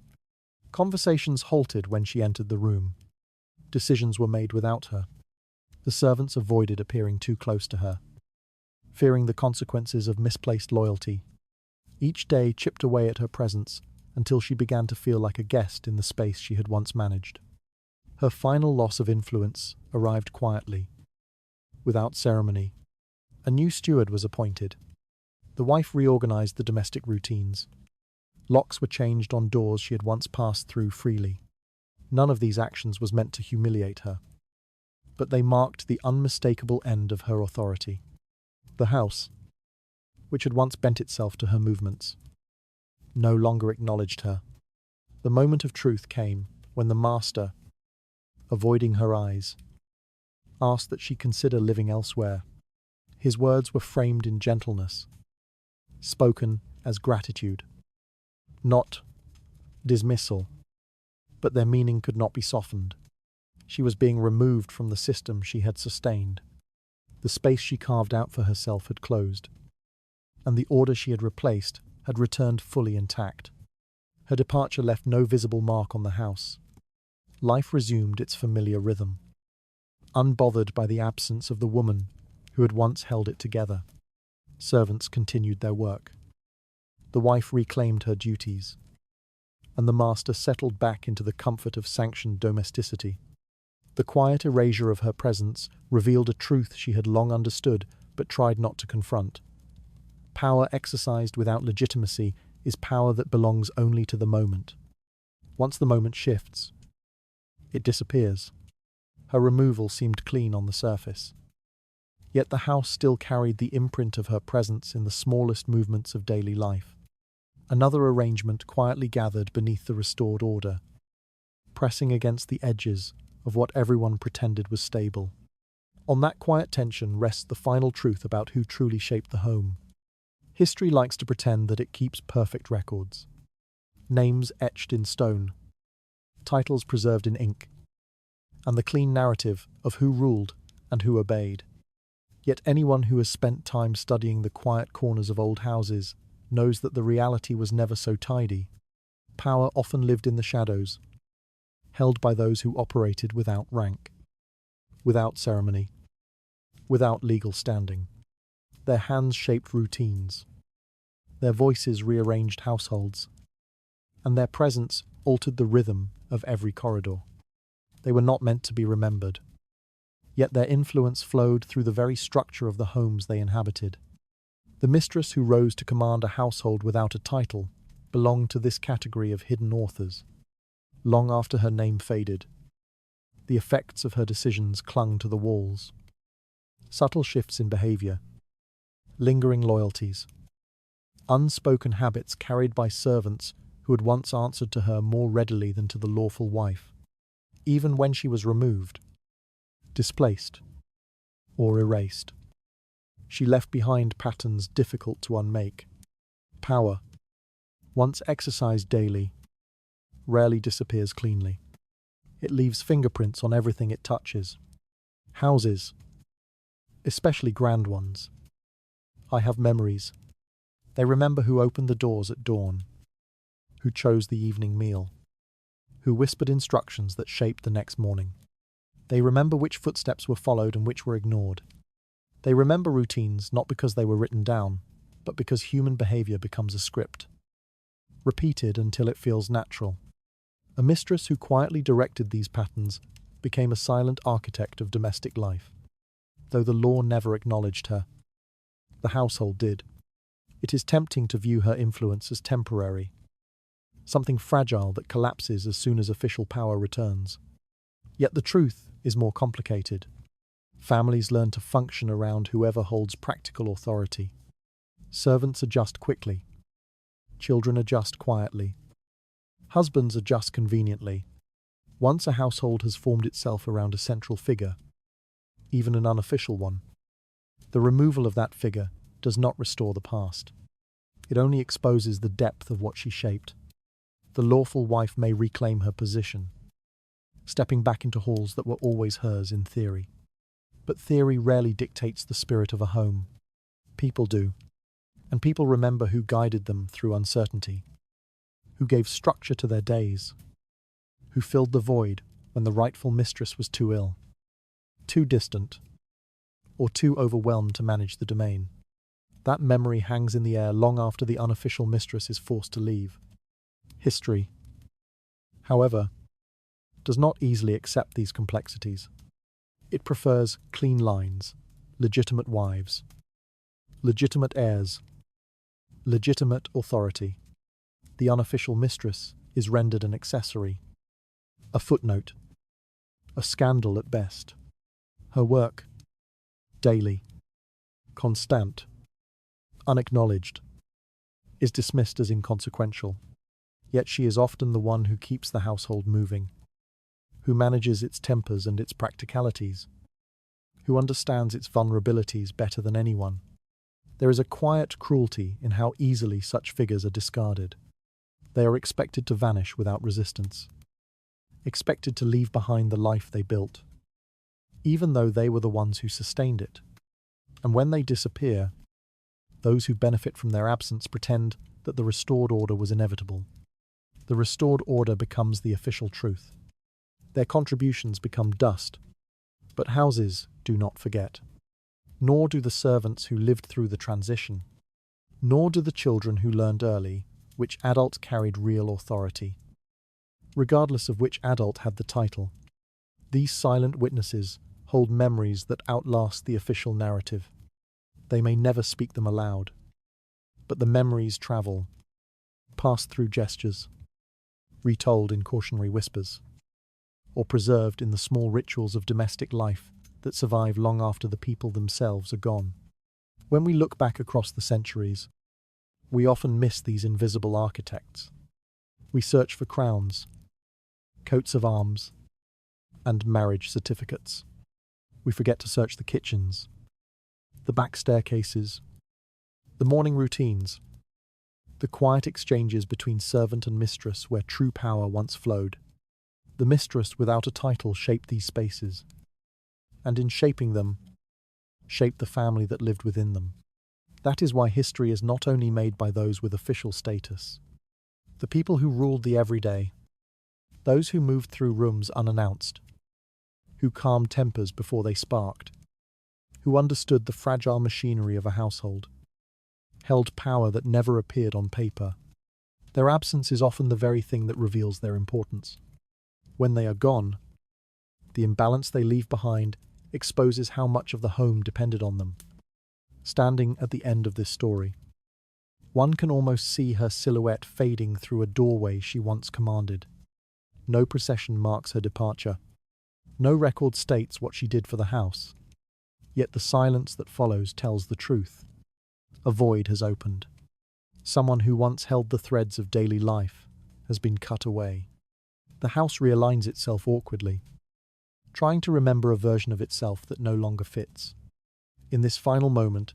Conversations halted when she entered the room. Decisions were made without her. The servants avoided appearing too close to her, fearing the consequences of misplaced loyalty. Each day chipped away at her presence until she began to feel like a guest in the space she had once managed. Her final loss of influence arrived quietly, without ceremony. A new steward was appointed. The wife reorganized the domestic routines. Locks were changed on doors she had once passed through freely. None of these actions was meant to humiliate her, but they marked the unmistakable end of her authority. The house, which had once bent itself to her movements, no longer acknowledged her. The moment of truth came when the master, avoiding her eyes, asked that she consider living elsewhere. His words were framed in gentleness, spoken as gratitude, not dismissal, but their meaning could not be softened. She was being removed from the system she had sustained. The space she carved out for herself had closed, and the order she had replaced had returned fully intact. Her departure left no visible mark on the house. Life resumed its familiar rhythm, unbothered by the absence of the woman who had once held it together. Servants continued their work. The wife reclaimed her duties, and the master settled back into the comfort of sanctioned domesticity. The quiet erasure of her presence revealed a truth she had long understood but tried not to confront. Power exercised without legitimacy is power that belongs only to the moment. Once the moment shifts, it disappears. Her removal seemed clean on the surface. Yet the house still carried the imprint of her presence in the smallest movements of daily life. Another arrangement quietly gathered beneath the restored order, pressing against the edges of what everyone pretended was stable. On that quiet tension rests the final truth about who truly shaped the home. History likes to pretend that it keeps perfect records. Names etched in stone, titles preserved in ink, and the clean narrative of who ruled and who obeyed. Yet anyone who has spent time studying the quiet corners of old houses knows that the reality was never so tidy. Power often lived in the shadows, held by those who operated without rank, without ceremony, without legal standing. Their hands shaped routines, their voices rearranged households, and their presence altered the rhythm of every corridor. They were not meant to be remembered, yet their influence flowed through the very structure of the homes they inhabited. The mistress who rose to command a household without a title belonged to this category of hidden authors. Long after her name faded, the effects of her decisions clung to the walls. Subtle shifts in behavior, lingering loyalties, unspoken habits carried by servants who had once answered to her more readily than to the lawful wife. Even when she was removed, displaced, or erased, She left behind patterns difficult to unmake. Power, once exercised daily, rarely disappears cleanly. It leaves fingerprints on everything it touches. Houses, especially grand ones. I have memories. They remember who opened the doors at dawn, who chose the evening meal, who whispered instructions that shaped the next morning. They remember which footsteps were followed and which were ignored. They remember routines not because they were written down, but because human behavior becomes a script, repeated until it feels natural. A mistress who quietly directed these patterns became a silent architect of domestic life. Though the law never acknowledged her, the household did. It is tempting to view her influence as temporary, something fragile that collapses as soon as official power returns. Yet the truth is more complicated. Families learn to function around whoever holds practical authority. Servants adjust quickly. Children adjust quietly. Husbands adjust conveniently. Once a household has formed itself around a central figure, even an unofficial one, the removal of that figure does not restore the past. It only exposes the depth of what she shaped. The lawful wife may reclaim her position, stepping back into halls that were always hers in theory. But theory rarely dictates the spirit of a home. People do, and people remember who guided them through uncertainty, who gave structure to their days, who filled the void when the rightful mistress was too ill, too distant, or too overwhelmed to manage the domain. That memory hangs in the air long after the unofficial mistress is forced to leave. History, however, does not easily accept these complexities. It prefers clean lines, legitimate wives, legitimate heirs, legitimate authority. The unofficial mistress is rendered an accessory, a footnote, a scandal at best. Her work, daily, constant, unacknowledged, is dismissed as inconsequential. Yet she is often the one who keeps the household moving, who manages its tempers and its practicalities, who understands its vulnerabilities better than anyone. There is a quiet cruelty in how easily such figures are discarded. They are expected to vanish without resistance, expected to leave behind the life they built, even though they were the ones who sustained it. And when they disappear, those who benefit from their absence pretend that the restored order was inevitable. The restored order becomes the official truth. Their contributions become dust, but houses do not forget. Nor do the servants who lived through the transition. Nor do the children who learned early which adult carried real authority. Regardless of which adult had the title, these silent witnesses hold memories that outlast the official narrative. They may never speak them aloud, but the memories travel, passed through gestures, retold in cautionary whispers, or preserved in the small rituals of domestic life that survive long after the people themselves are gone. When we look back across the centuries, we often miss these invisible architects. We search for crowns, coats of arms, and marriage certificates. We forget to search the kitchens, the back staircases, the morning routines, the quiet exchanges between servant and mistress where true power once flowed. The mistress without a title shaped these spaces, and in shaping them, shaped the family that lived within them. That is why history is not only made by those with official status. The people who ruled the everyday, those who moved through rooms unannounced, who calmed tempers before they sparked, who understood the fragile machinery of a household, held power that never appeared on paper. Their absence is often the very thing that reveals their importance. When they are gone, the imbalance they leave behind exposes how much of the home depended on them. Standing at the end of this story, one can almost see her silhouette fading through a doorway she once commanded. No procession marks her departure. No record states what she did for the house. Yet the silence that follows tells the truth. A void has opened. Someone who once held the threads of daily life has been cut away. The house realigns itself awkwardly, trying to remember a version of itself that no longer fits. In this final moment,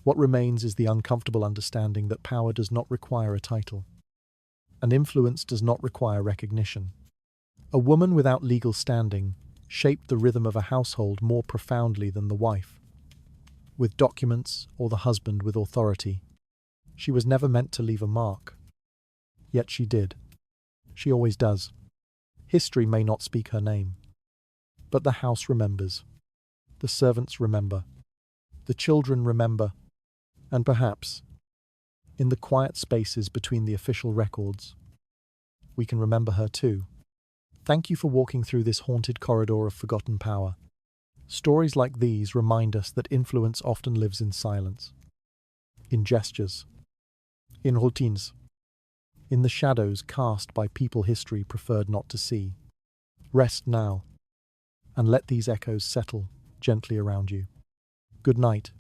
what remains is the uncomfortable understanding that power does not require a title, and influence does not require recognition. A woman without legal standing shaped the rhythm of a household more profoundly than the wife, with documents or the husband with authority. She was never meant to leave a mark. Yet she did. She always does. History may not speak her name, but the house remembers. The servants remember. The children remember. And perhaps, in the quiet spaces between the official records, we can remember her too. Thank you for walking through this haunted corridor of forgotten power. Stories like these remind us that influence often lives in silence, in gestures, in routines, in the shadows cast by people history preferred not to see. Rest now, and let these echoes settle gently around you. Good night.